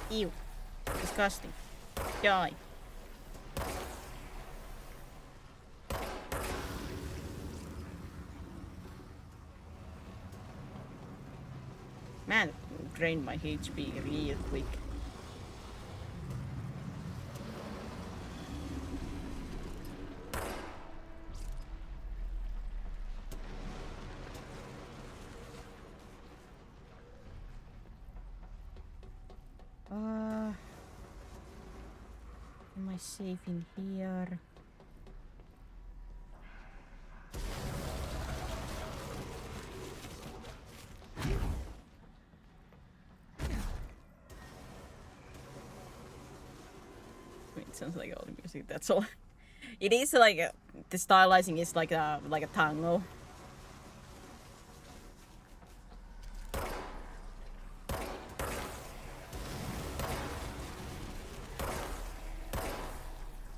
Ew. Disgusting. Die. Man, drained my HP real quick. Am I safe in here? It sounds like all the music. That's all. It is like the stylizing is like a tango.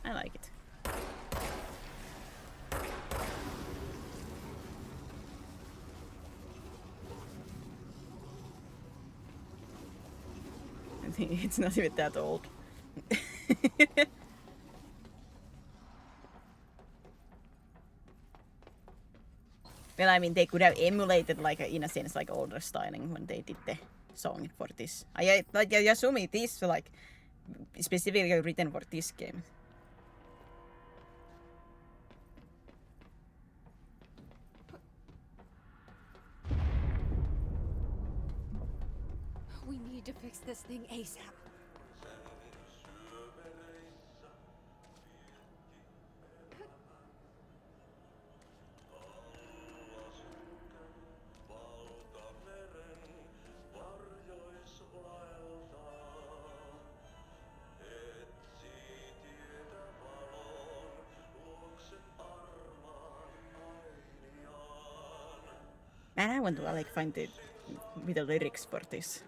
I like it. I think it's not even that old. Well, I mean, they could have emulated, like, in a sense, like older styling when they did the song for this. I assume it is like specifically written for this game. We need to fix this thing ASAP. Man, I want to like find the with the lyrics for this.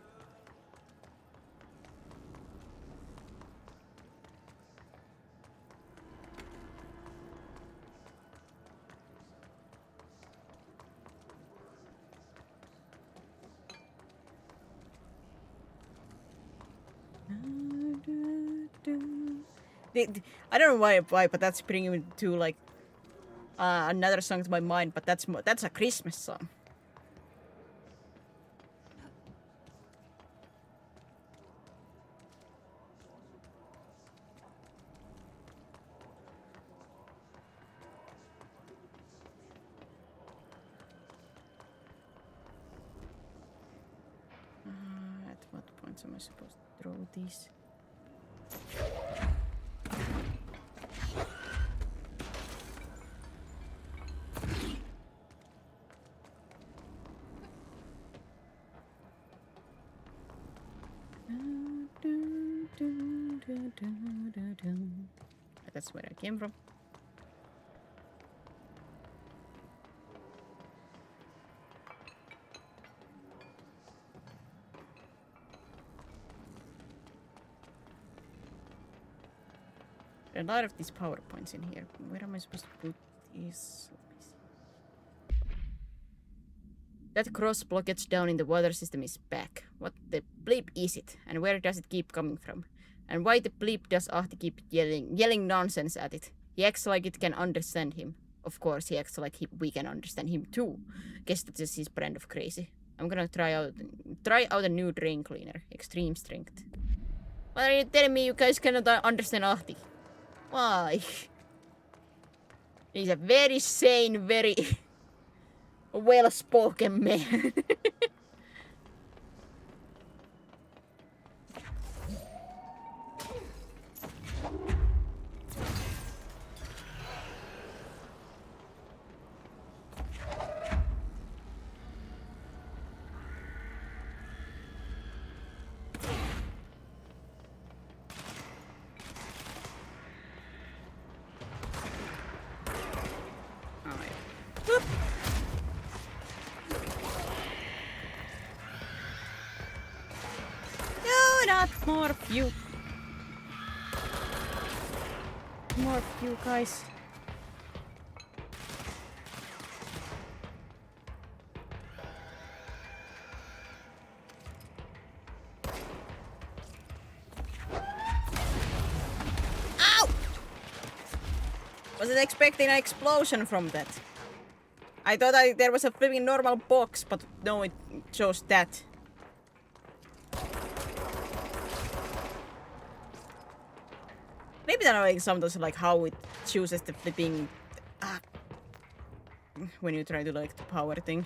I don't know why, but that's bringing me to like another song to my mind. But that's a Christmas song. At what point am I supposed to throw these? That's where I came from. There are a lot of these PowerPoints in here. Where am I supposed to put these? That cross blockage down in the water system is back. What the bleep is it? And where does it keep coming from? And why the bleep does Ahti keep yelling nonsense at it? He acts like it can understand him. Of course, he acts like we can understand him too. Guess that is his brand of crazy. I'm gonna try out a new drain cleaner. Extreme strength. What are you telling me you guys cannot understand Ahti? Why? He's a very sane, very well-spoken man. More of you. More of you guys. Ow! Wasn't expecting an explosion from that. I thought there was a flipping normal box, but no, it shows that. Maybe that like sometimes like how it chooses the flipping when you try to like the power thing.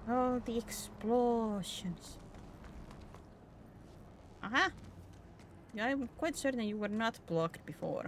Oh, the explosions. Aha! Yeah, I'm quite certain you were not blocked before.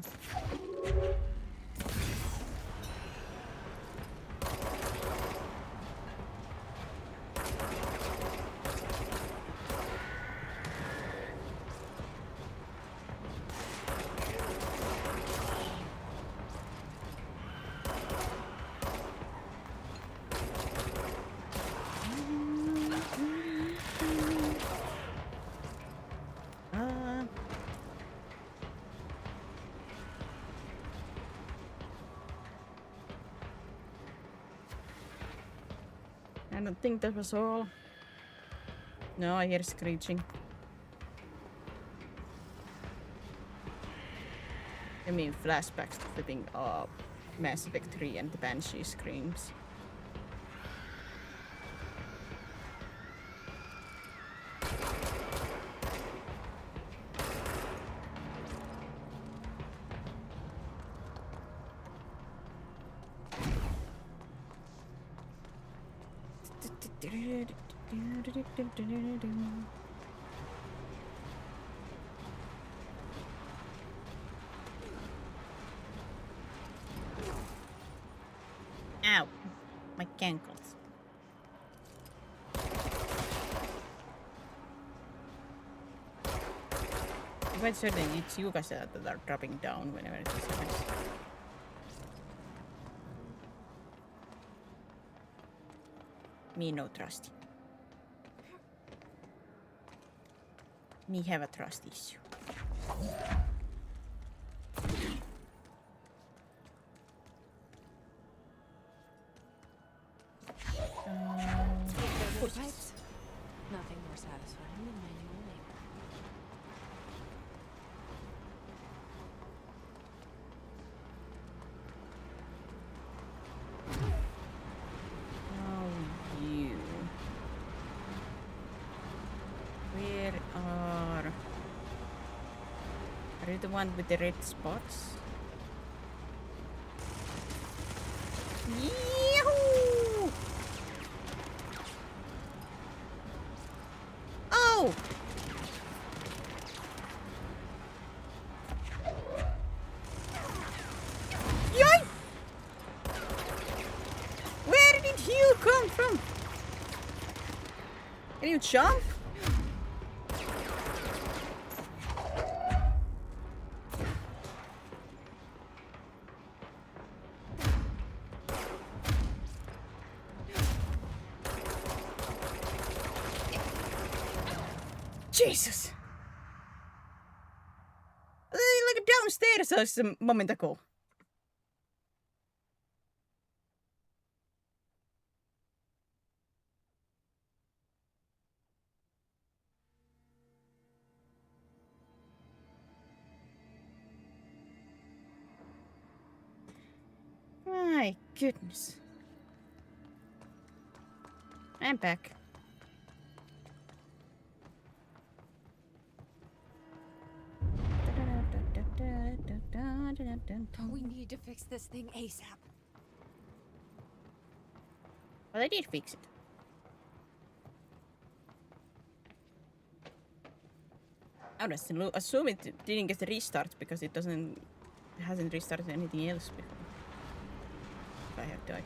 I don't think that was all. No, I hear screeching. I mean flashbacks to flipping Mass Effect 3 and the Banshee screams. Ow! My cankles. I'm quite certain it's you guys that are dropping down whenever this happens. Me no trust. Me have a trust issue. Pipes? Nothing more satisfying than manual labor. Oh, you. Where are... Are you the one with the red spots? Yahoo! Oh! Yoink! Where did you come from? Can you jump? Jesus! Like downstairs a moment ago. My goodness. I'm back. We need to fix this thing ASAP. Well, I did fix it. I would assume it didn't get a restart because it hasn't restarted anything else before. If I have died.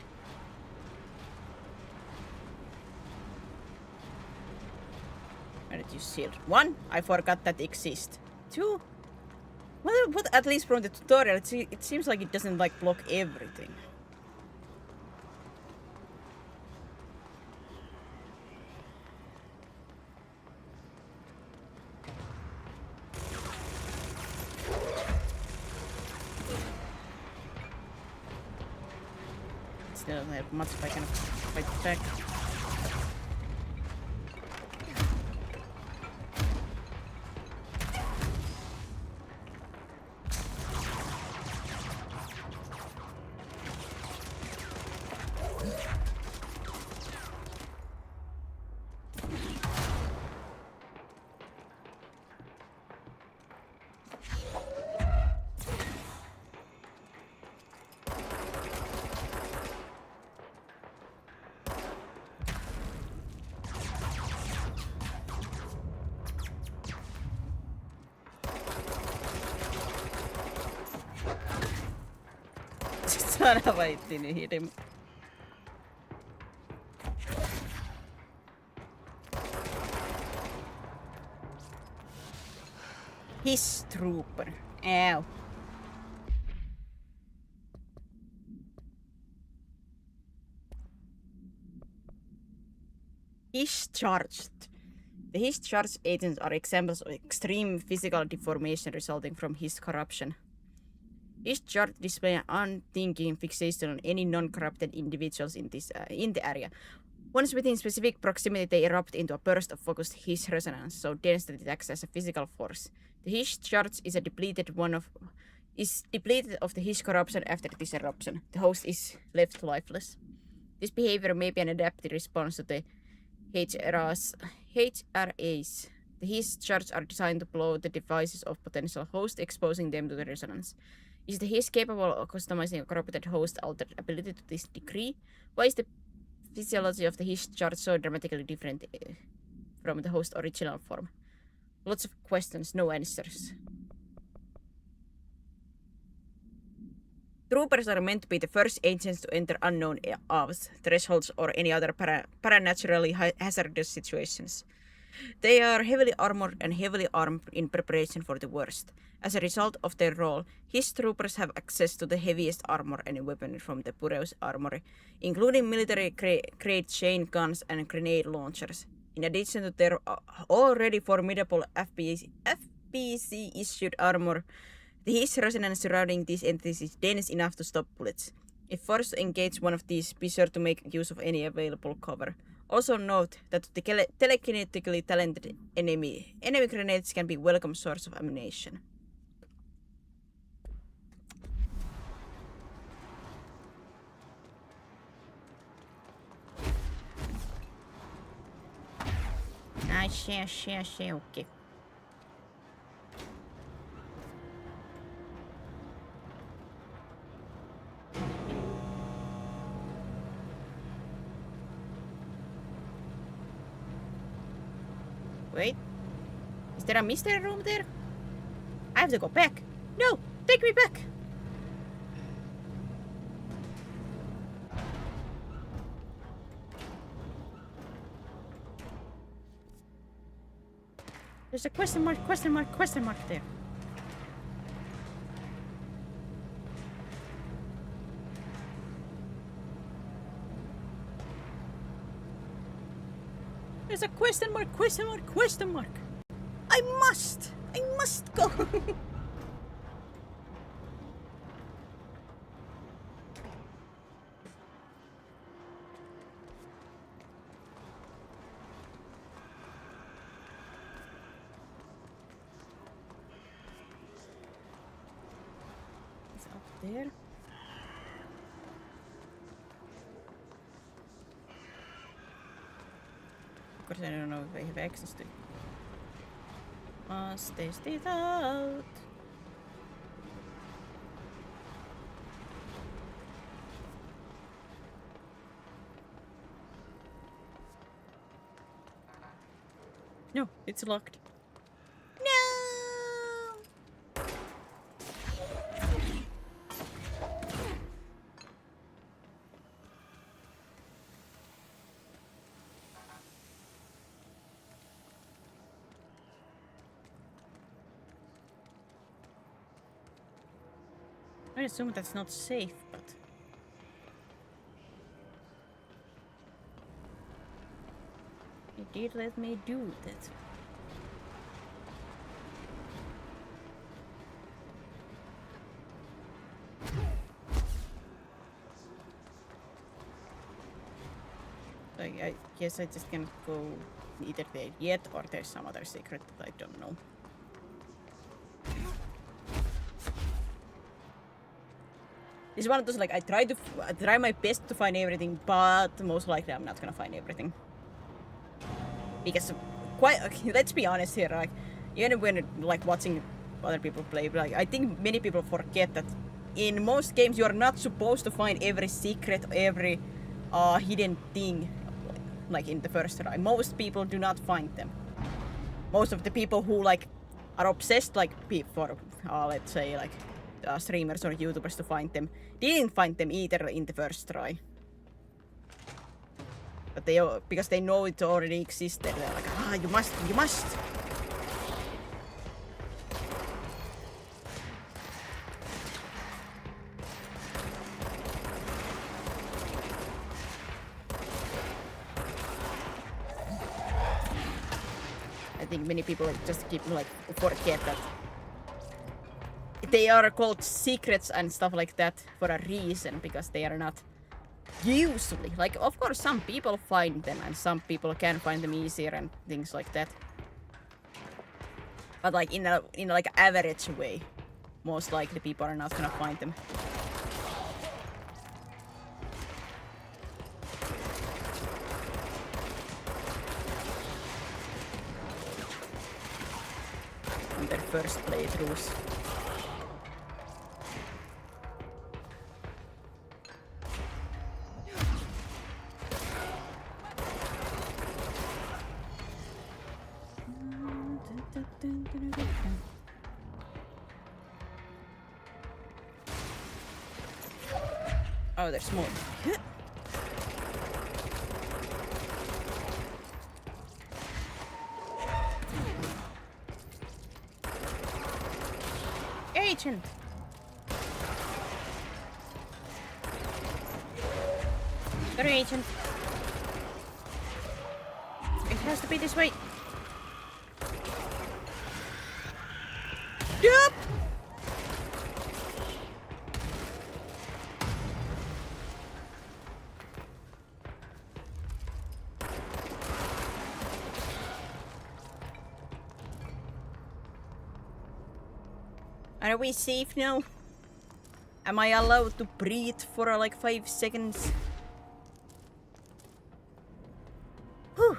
Where did you shield? 1, I forgot that exists. 2, well, but at least from the tutorial, it seems like it doesn't like block everything. still doesn't help much if I can fight back. Son of a didn't hit him. His trooper. Ow. His charged. The his charged agents are examples of extreme physical deformation resulting from his corruption. His chart display an unthinking fixation on any non-corrupted individuals in the area. Once within specific proximity, they erupt into a burst of focused His resonance, so dense that it acts as a physical force. The His charge is depleted of the His corruption after this eruption. The host is left lifeless. This behavior may be an adaptive response to the HRAs. The His charge are designed to blow the devices of potential hosts, exposing them to the resonance. Is the His capable of customizing a corrupted host altered ability to this degree? Why is the physiology of the His charge so dramatically different from the host original form? Lots of questions, no answers. Troopers are meant to be the first agents to enter unknown aves, thresholds, or any other paranaturally hazardous situations. They are heavily armored and heavily armed in preparation for the worst. As a result of their role, His troopers have access to the heaviest armor and weaponry from the Bureau's armory, including military-grade chain guns and grenade launchers. In addition to their already formidable FBC-issued armor, the His resonance surrounding these entities is dense enough to stop bullets. If forced to engage one of these, be sure to make use of any available cover. Also note that the telekinetically talented enemy grenades can be a welcome source of ammunition. Okay. Wait. Is there a mystery room there? I have to go back. No! Take me back! There's a question mark there. There's a question mark. I must go. It's up there. Of course, I don't know if I have access to it. Must test it out. No, it's locked. No! I assume that's not safe, but... it did let me do that. I guess I just can't go either there yet or there's some other secret that I don't know. This is one of those like I try my best to find everything, but most likely I'm not gonna find everything. Because let's be honest here, like even when like watching other people play, like I think many people forget that in most games you are not supposed to find every secret, every hidden thing like in the first try. Most people do not find them. Most of the people who like are obsessed like for let's say like streamers or YouTubers to find them didn't find them either in the first try. But because they know it already existed, they're like, you must. I think many people just keep forget that they are called secrets and stuff like that for a reason, because they are not usually, like, of course some people find them and some people can find them easier and things like that, but like in a like average way, most likely people are not gonna find them. On their first playthroughs. Oh, there's more. Agent! Sorry, Agent. It has to be this way. Yup! Are we safe now? Am I allowed to breathe for like 5 seconds? Whew.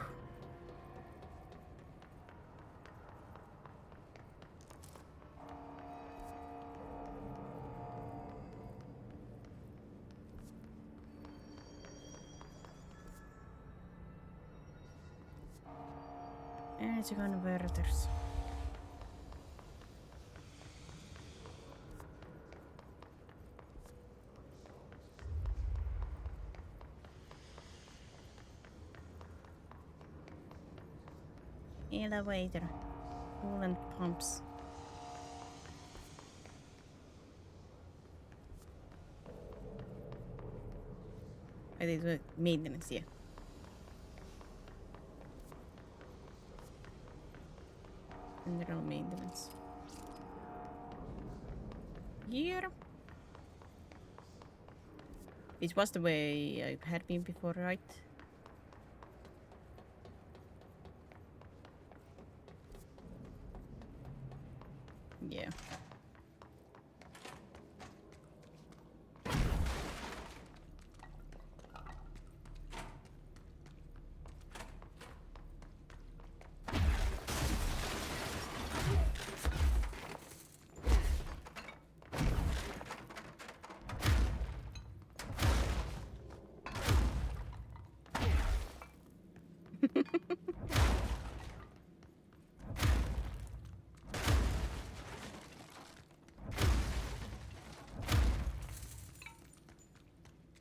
Energy converters. Elevator. Coolant pumps. I did the maintenance, yeah. General maintenance. Here. This was the way I had been before, right? Yeah.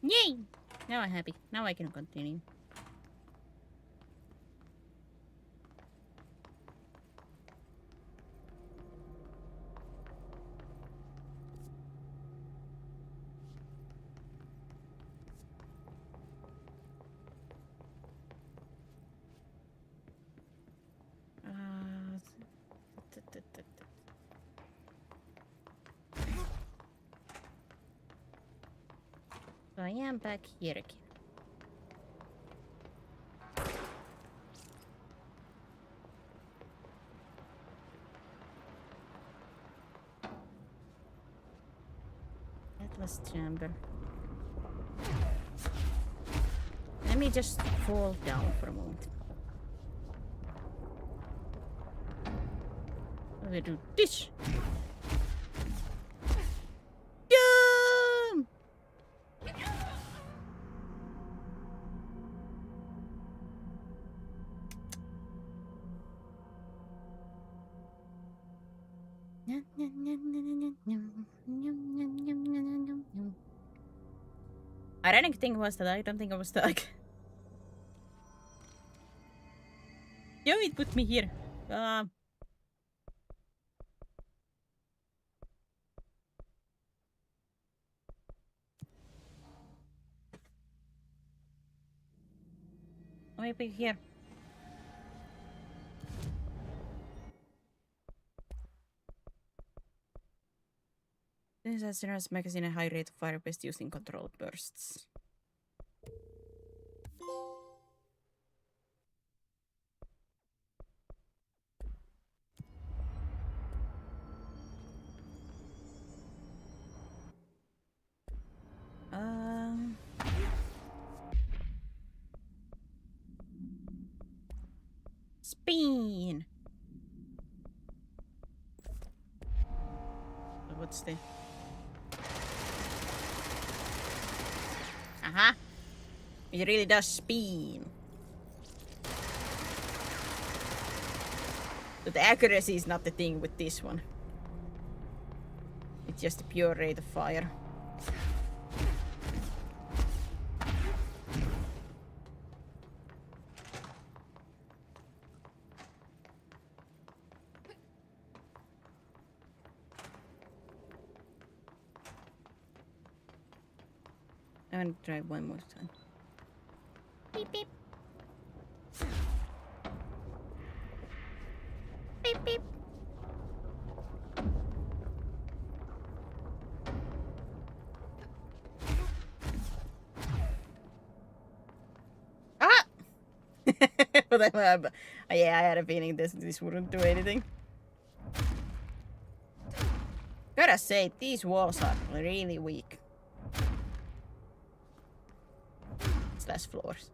Yay! Now I'm happy. Now I can continue. So I am back here again. Atlas chamber. Let me just fall down for a moment. Let me do this. Jump! Ironic thing was that I don't think I was stuck. Yo, it put me here. Maybe here. This has generous magazine and high rate of fire best used in controlled bursts. Spin. What's the? Aha! It really does spin. But the accuracy is not the thing with this one. It's just a pure rate of fire. I'm gonna try one more time. Beep beep. Beep beep. Ah! But yeah, I had a feeling this wouldn't do anything. Gotta say, these walls are really weak. Slash floors.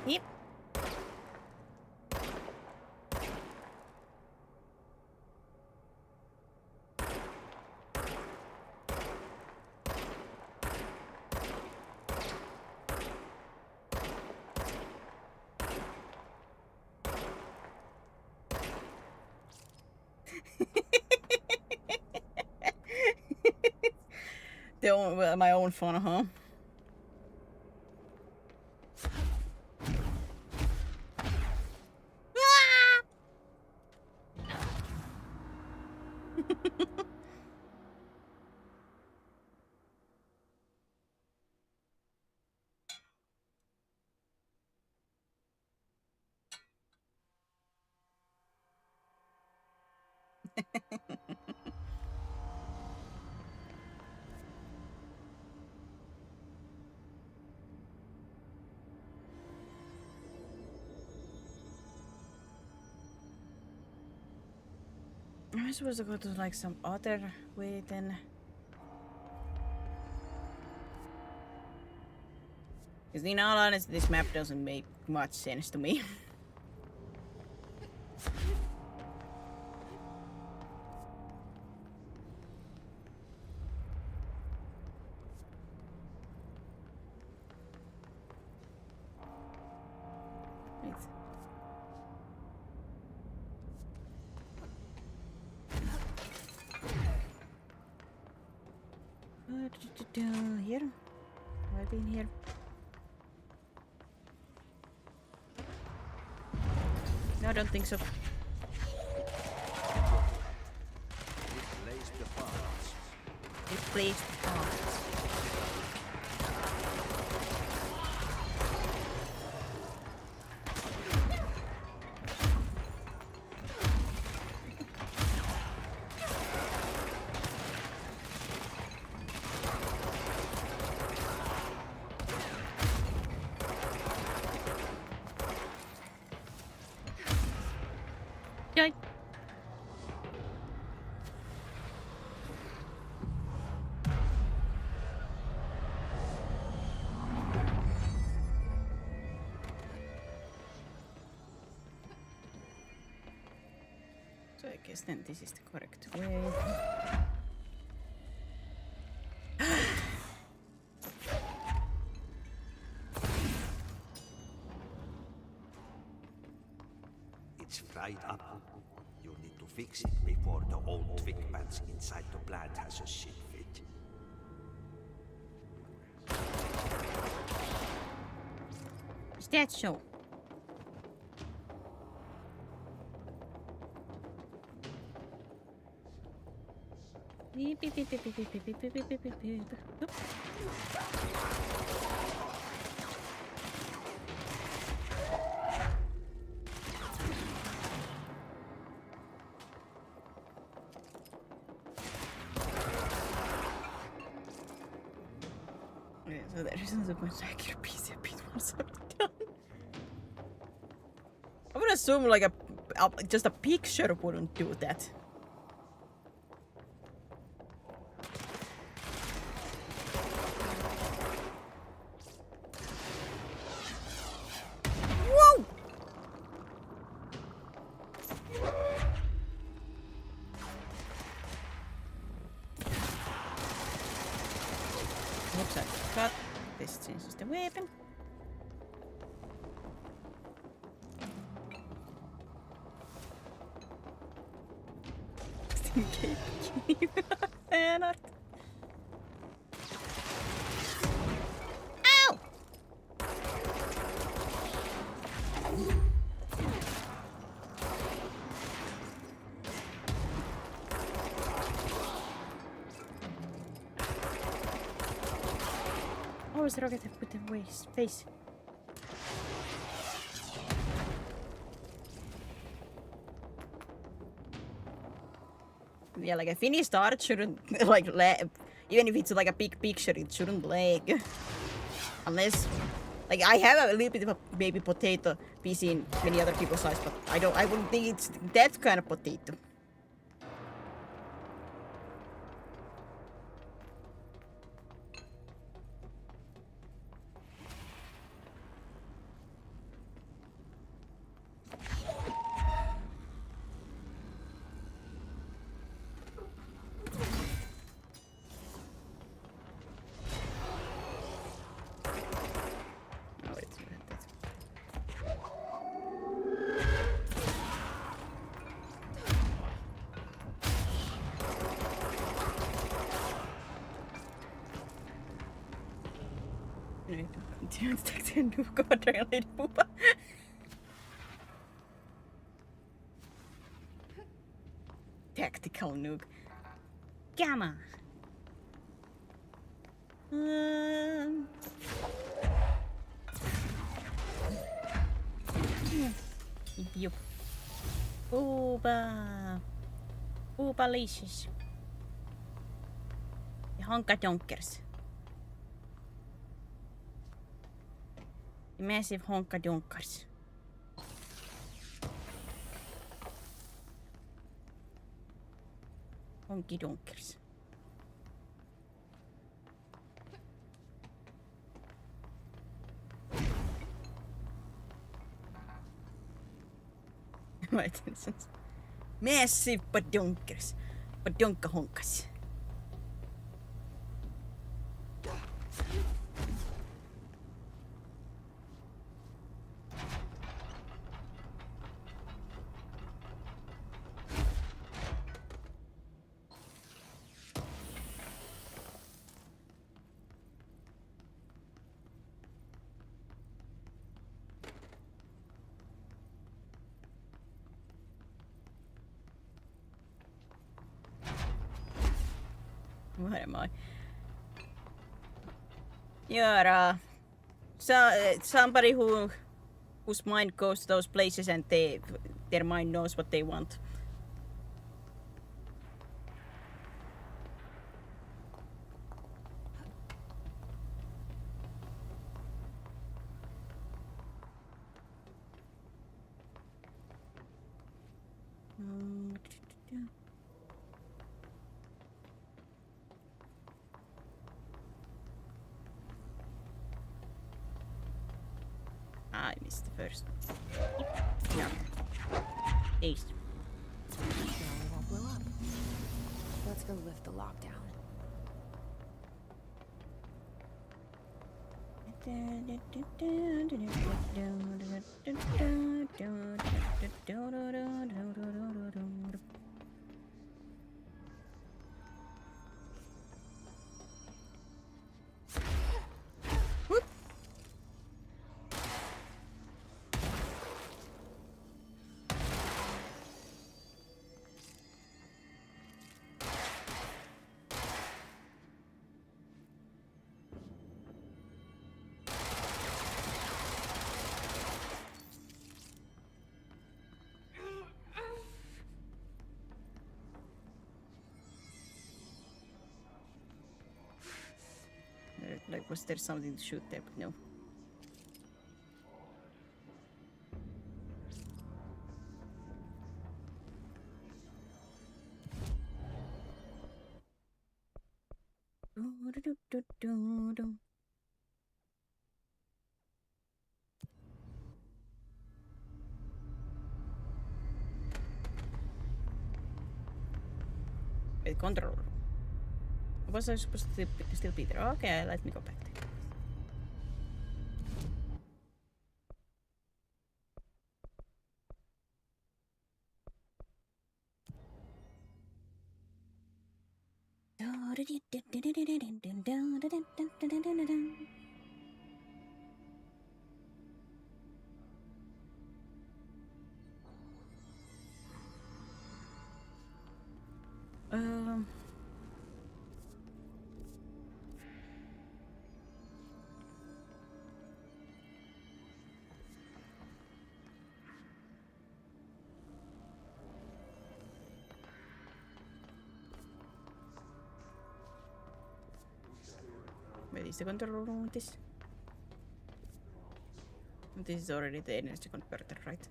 Yep. My own fun, huh? I'm supposed to go to like some other way then. Because in all honesty, this map doesn't make much sense to me. Here? Have I been here? I don't think so. Replace the parts. Replace the parts. Yay. So I guess then this is the correct way. It's fried up. You need to fix it before the old twig pants inside the plant has a shit fit. Is that so? Beep, beep, beep, beep, beep, beep, beep, beep, beep, beep, beep, beep. Oop. Okay, so there isn't a bunch like your PC beat once I'm done. I would assume like just a picture wouldn't do that. Whoa! Oops, I forgot. This changes the weapon. Fan art. Ow! Oh, is the rocket I put in waste face? Yeah, like a finished art shouldn't like even if it's like a big picture, it shouldn't lag. Unless, like, I have a little bit of a baby potato PC in many other people's eyes, but I wouldn't think it's that kind of potato. Detective Nuka Lady Poopa. Tactical nuke. Gamma. Yup. Poopa. Poopalicious. Honka donkers. Massive honka donkers. Honky donkers. My attentions. Massive badonkers. Badonka honkas. What am I? You're somebody whose mind goes to those places and their mind knows what they want. I missed the first one. No. East. Now we won't blow up. Let's go lift the lockdown. Like, was there something to shoot there? But no. Wait, control room. Was I supposed to still be there? Okay, let me go back there. Where is the control room with this? This is already the energy converter, right?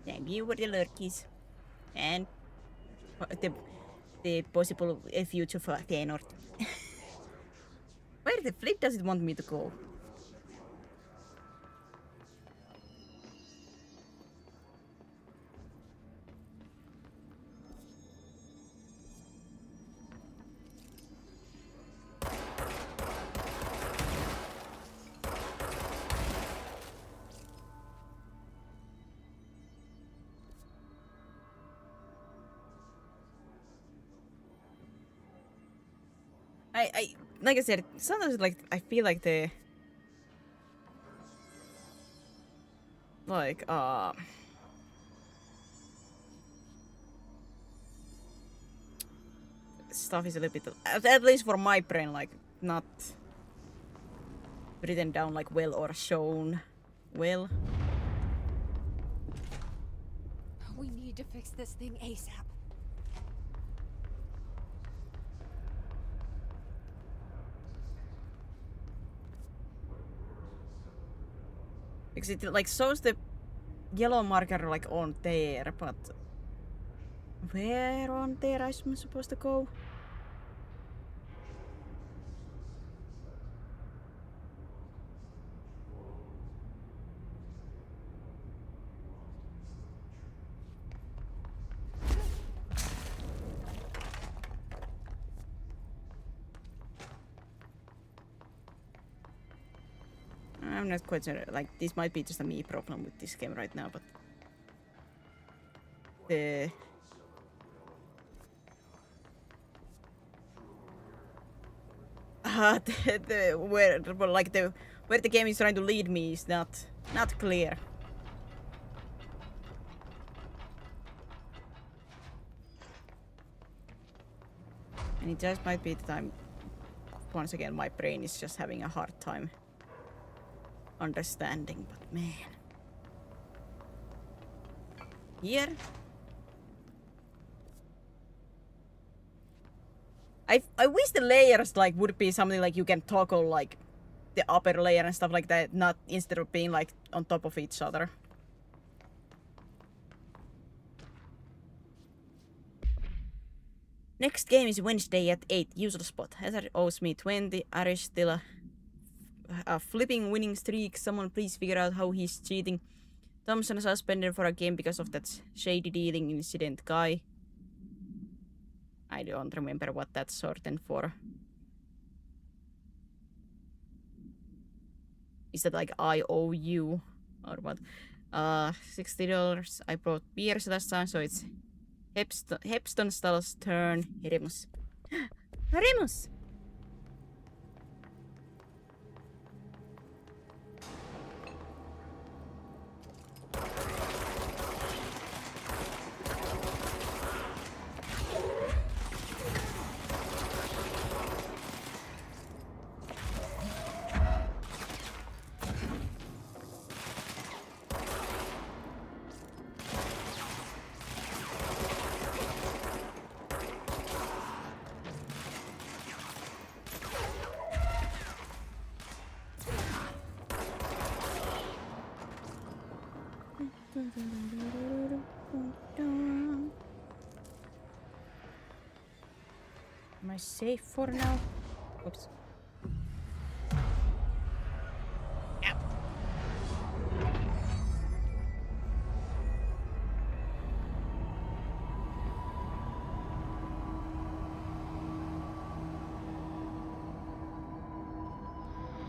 Thank you for the lurkies. And the possible future for Feyenoord. Where the flip does it want me to go? I like I said, sometimes like I feel like the stuff is a little bit, at least for my brain, like not written down like well or shown well. We need to fix this thing ASAP. Because it like shows the yellow marker like on there, but where on there I'm supposed to go? I'm not quite sure. Like, this might be just a me problem with this game right now, but the where the game is trying to lead me is not clear. And it just might be that I'm once again my brain is just having a hard time understanding, but man. Here I wish the layers like would be something like you can toggle like the upper layer and stuff like that, not instead of being like on top of each other. Next game is Wednesday at 8. Usual spot. Hazard owes me 20. Arish still a flipping winning streak. Someone please figure out how he's cheating. Thompson suspended for a game because of that shady dealing incident guy. I don't remember what that's shortened for. Is that like I owe you or what? $60. I brought beers last time, so it's Hepstonstall's turn. Remus. Remus! Am I safe for now? Oops. Ow.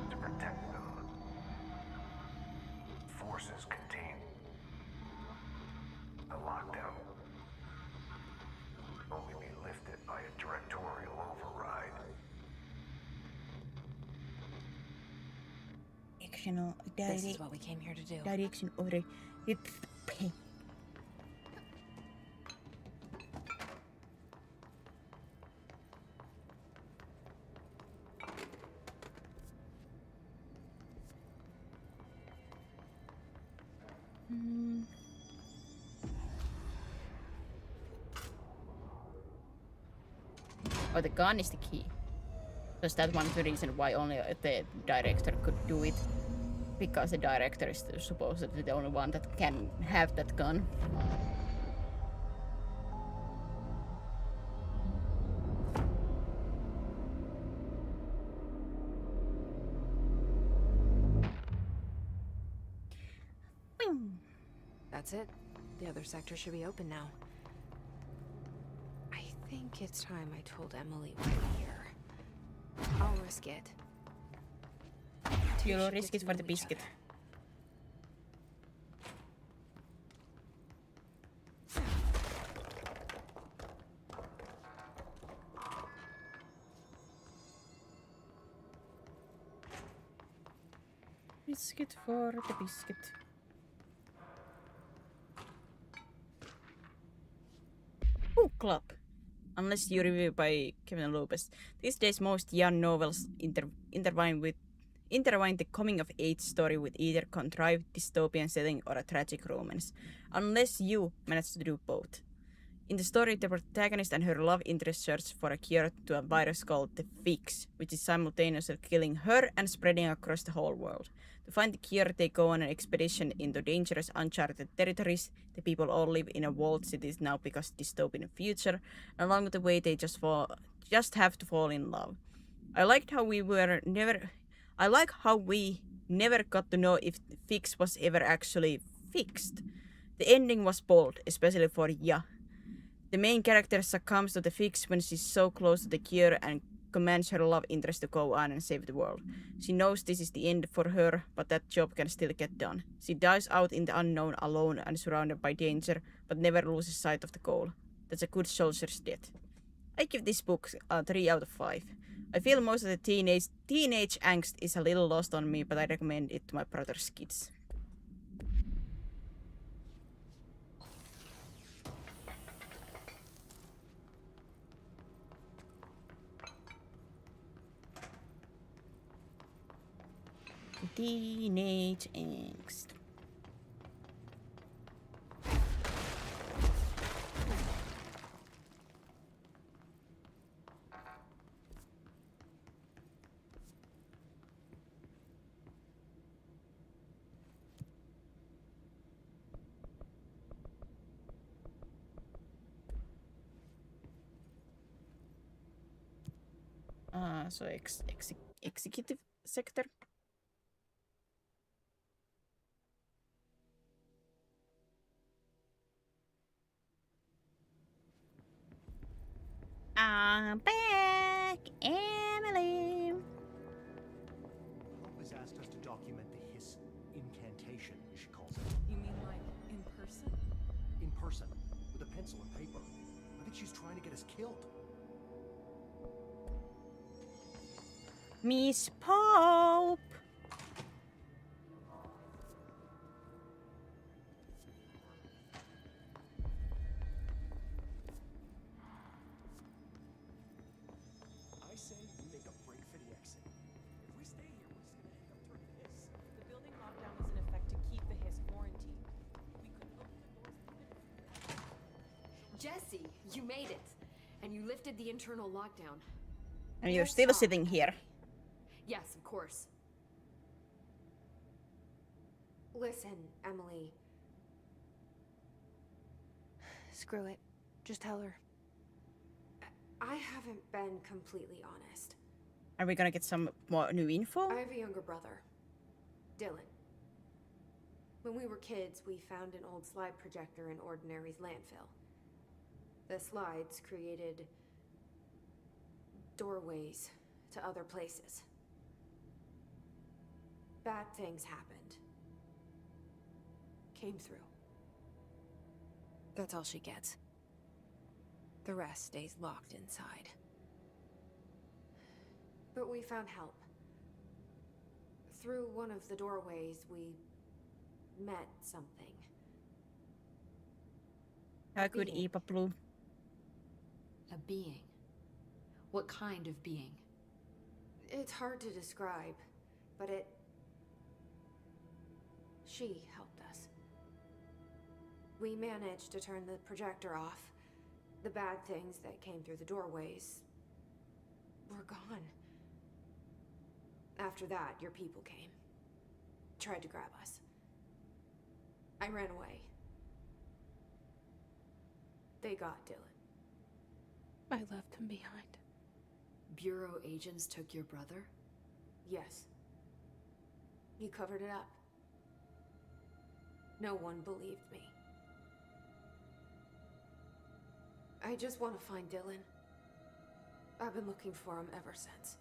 To protect them, forces contain the lockdown only be lifted by a directorial override. This is what we came here to do. Direction over it. Oh, the gun is the key. Because that one is the reason why only the director could do it. Because the director is supposedly the only one that can have that gun. That's it. The other sector should be open now. I think it's time I told Emily we're here. I'll risk it. You'll risk it for the biscuit. Biscuit for the biscuit. Book club. Unless you review by Kevin Lopez. These days most young novels intertwine the coming-of-age story with either contrived dystopian setting or a tragic romance. Unless you manage to do both. In the story, the protagonist and her love interest search for a cure to a virus called the Fix, which is simultaneously killing her and spreading across the whole world. To find the cure, they go on an expedition into dangerous, uncharted territories. The people all live in a walled city now because dystopian future. Along the way, they just have to fall in love. I like how we never got to know if the Fix was ever actually fixed. The ending was bold, especially for Ya. The main character succumbs to the Fix when she's so close to the cure and commands her love interest to go on and save the world. She knows this is the end for her, but that job can still get done. She dives out in the unknown alone and surrounded by danger, but never loses sight of the goal. That's a good soldier's death. I give this book 3 out of 5. I feel most of the teenage angst is a little lost on me, but I recommend it to my brother's kids. Teenage angst. So executive sector. I'm back, Emily. Hope has asked us to document the hiss incantation, she calls it. You mean like in person? In person, with a pencil and paper. I think she's trying to get us killed. Miss Pope. I say we make a break for the exit. If we stay here, we're just gonna end up turning hiss. The building lockdown is in effect to keep the hiss quarantined. We couldn't open the doors. Jesse, you made it. And you lifted the internal lockdown. And you're still sitting here. Yes, of course. Listen, Emily. Screw it. Just tell her. I haven't been completely honest. Are we gonna get some more new info? I have a younger brother, Dylan. When we were kids, we found an old slide projector in Ordinary's landfill. The slides created doorways to other places. Bad things happened. Came through. That's all she gets. The rest stays locked inside. But we found help. Through one of the doorways, we met something. How could Ipa Blue? A being. What kind of being? It's hard to describe, but she helped us. We managed to turn the projector off. The bad things that came through the doorways were gone. After that, your people came. Tried to grab us. I ran away. They got Dylan. I left him behind. Bureau agents took your brother? Yes. You covered it up. No one believed me. I just want to find Dylan. I've been looking for him ever since.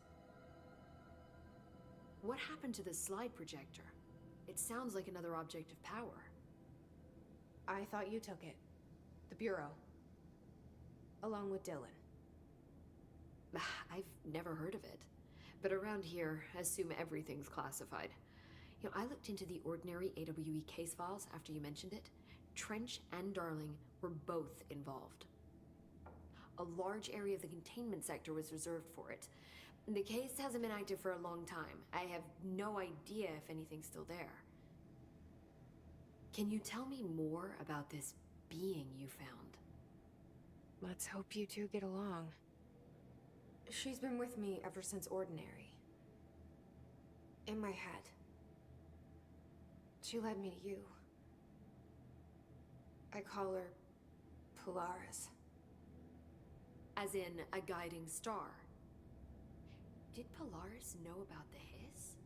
What happened to the slide projector? It sounds like another object of power. I thought you took it. The Bureau. Along with Dylan. I've never heard of it. But around here, I assume everything's classified. You know, I looked into the Ordinary AWE case files after you mentioned it. Trench and Darling were both involved. A large area of the containment sector was reserved for it. The case hasn't been active for a long time. I have no idea if anything's still there. Can you tell me more about this being you found? Let's hope you two get along. She's been with me ever since Ordinary. In my head. She led me to you. I call her Polaris. As in a guiding star. Did Polaris know about the hiss?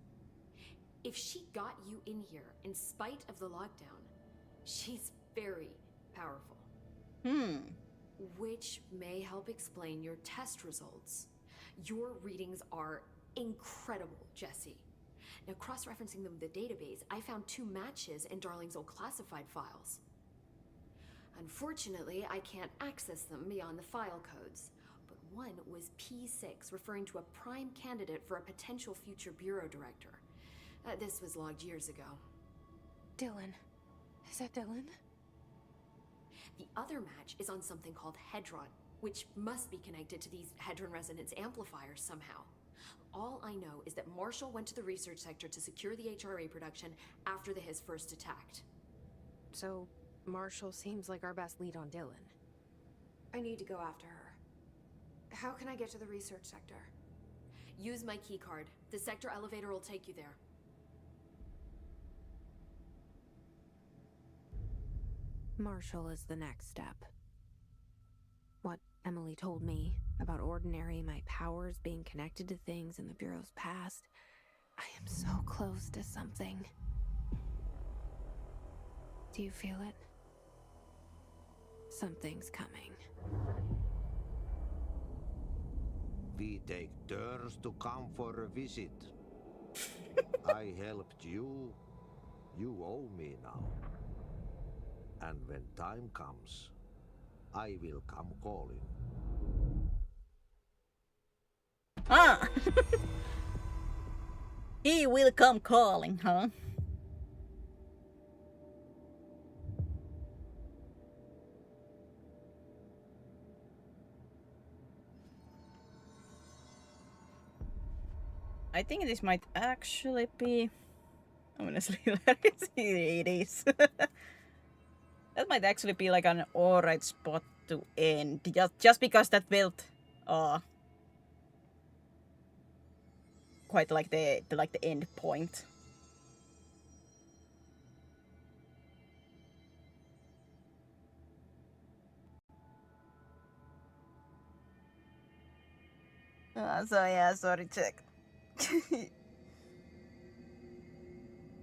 If she got you in here in spite of the lockdown, she's very powerful. Which may help explain your test results. Your readings are incredible, Jesse. Now, cross-referencing them with the database, I found 2 matches in Darling's old classified files. Unfortunately, I can't access them beyond the file codes, but one was P6, referring to a prime candidate for a potential future bureau director. This was logged years ago. Dylan. Is that Dylan? The other match is on something called Hedron, which must be connected to these Hedron resonance amplifiers somehow. All I know is that Marshall went to the research sector to secure the HRA production after the Hiss first attacked. So, Marshall seems like our best lead on Dylan. I need to go after her. How can I get to the research sector? Use my keycard. The sector elevator will take you there. Marshall is the next step. What Emily told me about Ordinary, my powers being connected to things in the Bureau's past. I am so close to something. Do you feel it? Something's coming. We take turns to come for a visit. I helped you. You owe me now. And when time comes, I will come calling. Ah! He will come calling, huh? I think this might actually be... Honestly, it is. That might actually be like an alright spot to end. Just because that felt... quite like the end point. So yeah, sorry, check.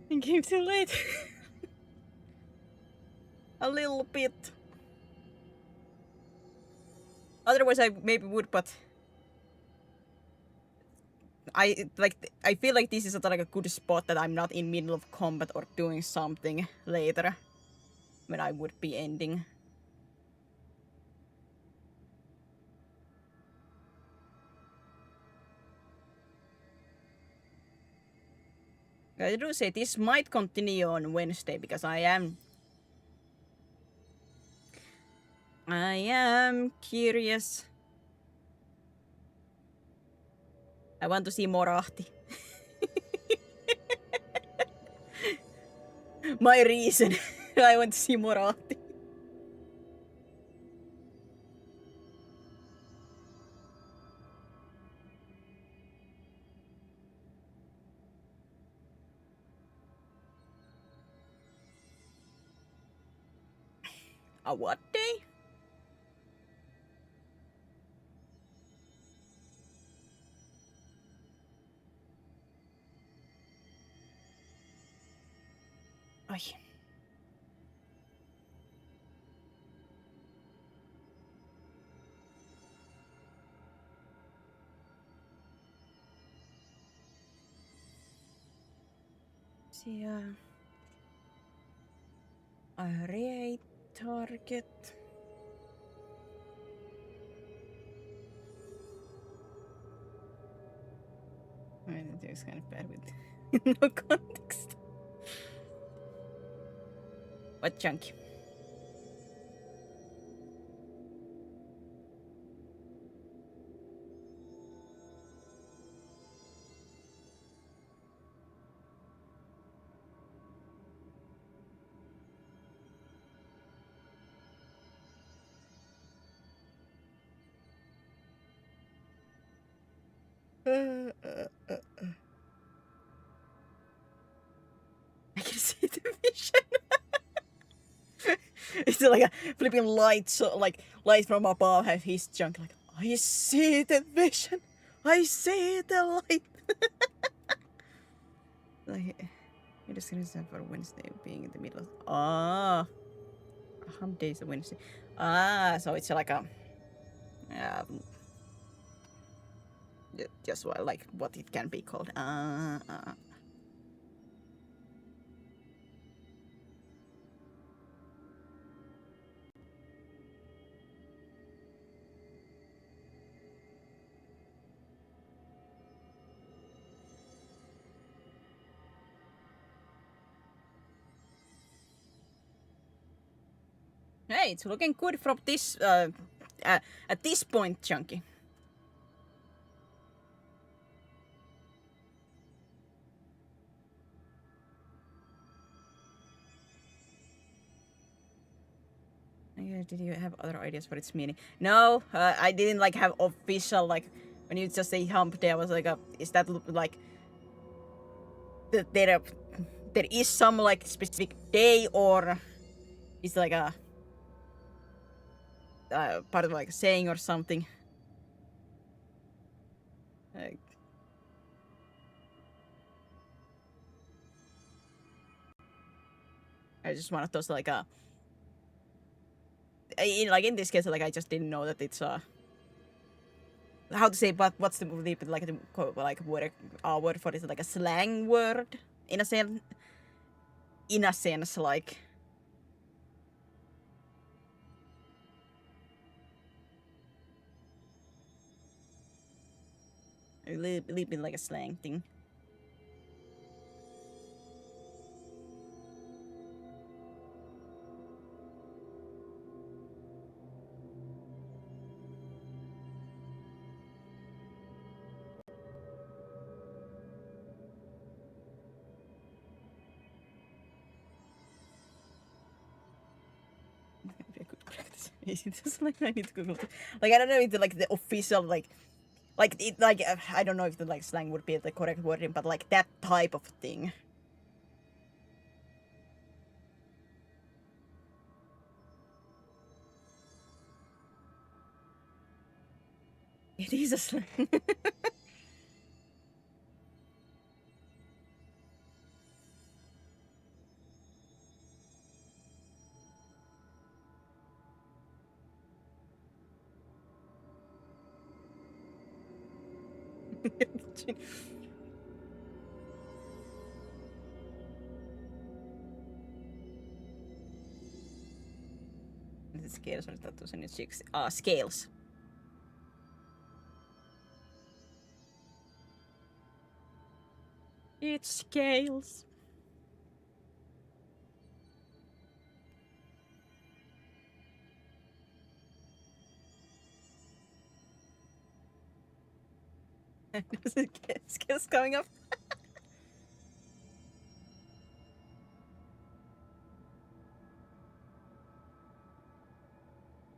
It came too late. A little bit. Otherwise I maybe would, but I feel like this is like a good spot that I'm not in middle of combat or doing something later when I would be ending. I do say this might continue on Wednesday because I am curious. I want to see Morahti. My reason. I want to see Morahti. A what day? Ai. See, a raid target. I mean, it was kind of bad with no context. What chunky? I can see the vision. It's like a flipping light, so like light from above have his junk. Like I see the vision. I see the light. Like it is gonna stand for Wednesday being in the middle. How many days a Wednesday? So it's like a just like what it can be called. Hey, it's looking good from this at this point, Chunky. Did you have other ideas for its meaning? No, I didn't like have official like when you just say hump day. I was like, is that like that there is some like specific day, or is like a part of like a saying or something? I just one of those like in this case, like I just didn't know that it's how to say, but what's the like the like word for it, like a slang word in a sense. In a sense, like a little bit like a slang thing. It's just like I need to Google it. Like I don't know if the, like the official like it like I don't know if the like slang would be the correct wording, but like that type of thing. It is a slang. The scales or tattoos on your cheeks. Scales. It's scales. Scales coming up.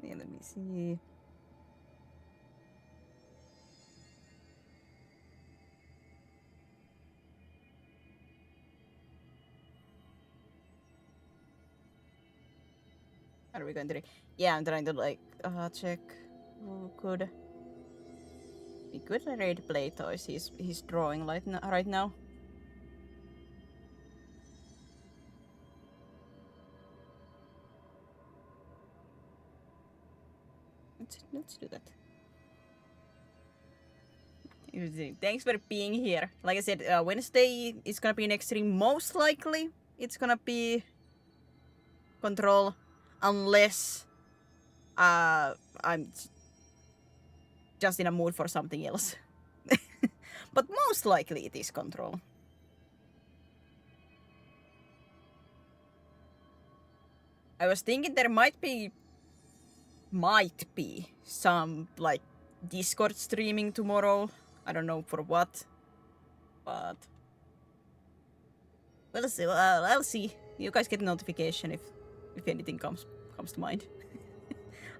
Yeah, let me see. How are we going to do? Yeah, I'm trying to like check who could be good at raid play toys. He's drawing right now. Let's do that. Thanks for being here. Like I said, Wednesday is gonna be next stream. Most likely, it's gonna be Control, unless I'm just in a mood for something else. But most likely it is Control. I was thinking there might be some like Discord streaming tomorrow. I don't know for what, but we'll see. I'll see. You guys get a notification if anything comes to mind.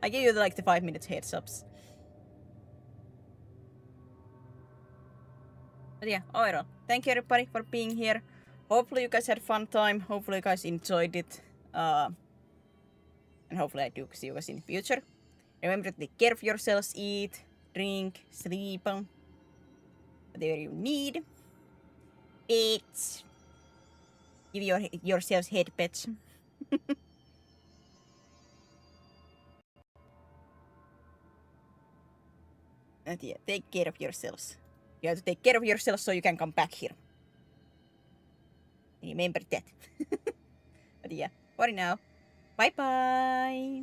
I give you like the 5 minutes heads ups. But yeah, overall, thank you everybody for being here. Hopefully you guys had fun time. Hopefully you guys enjoyed it. And hopefully I do see you guys in the future. Remember to take care of yourselves, eat, drink, sleep, whatever you need. Pets. Give yourselves head pets. And yeah, take care of yourselves. You have to take care of yourself so you can come back here. Remember that. But yeah, for now, bye bye.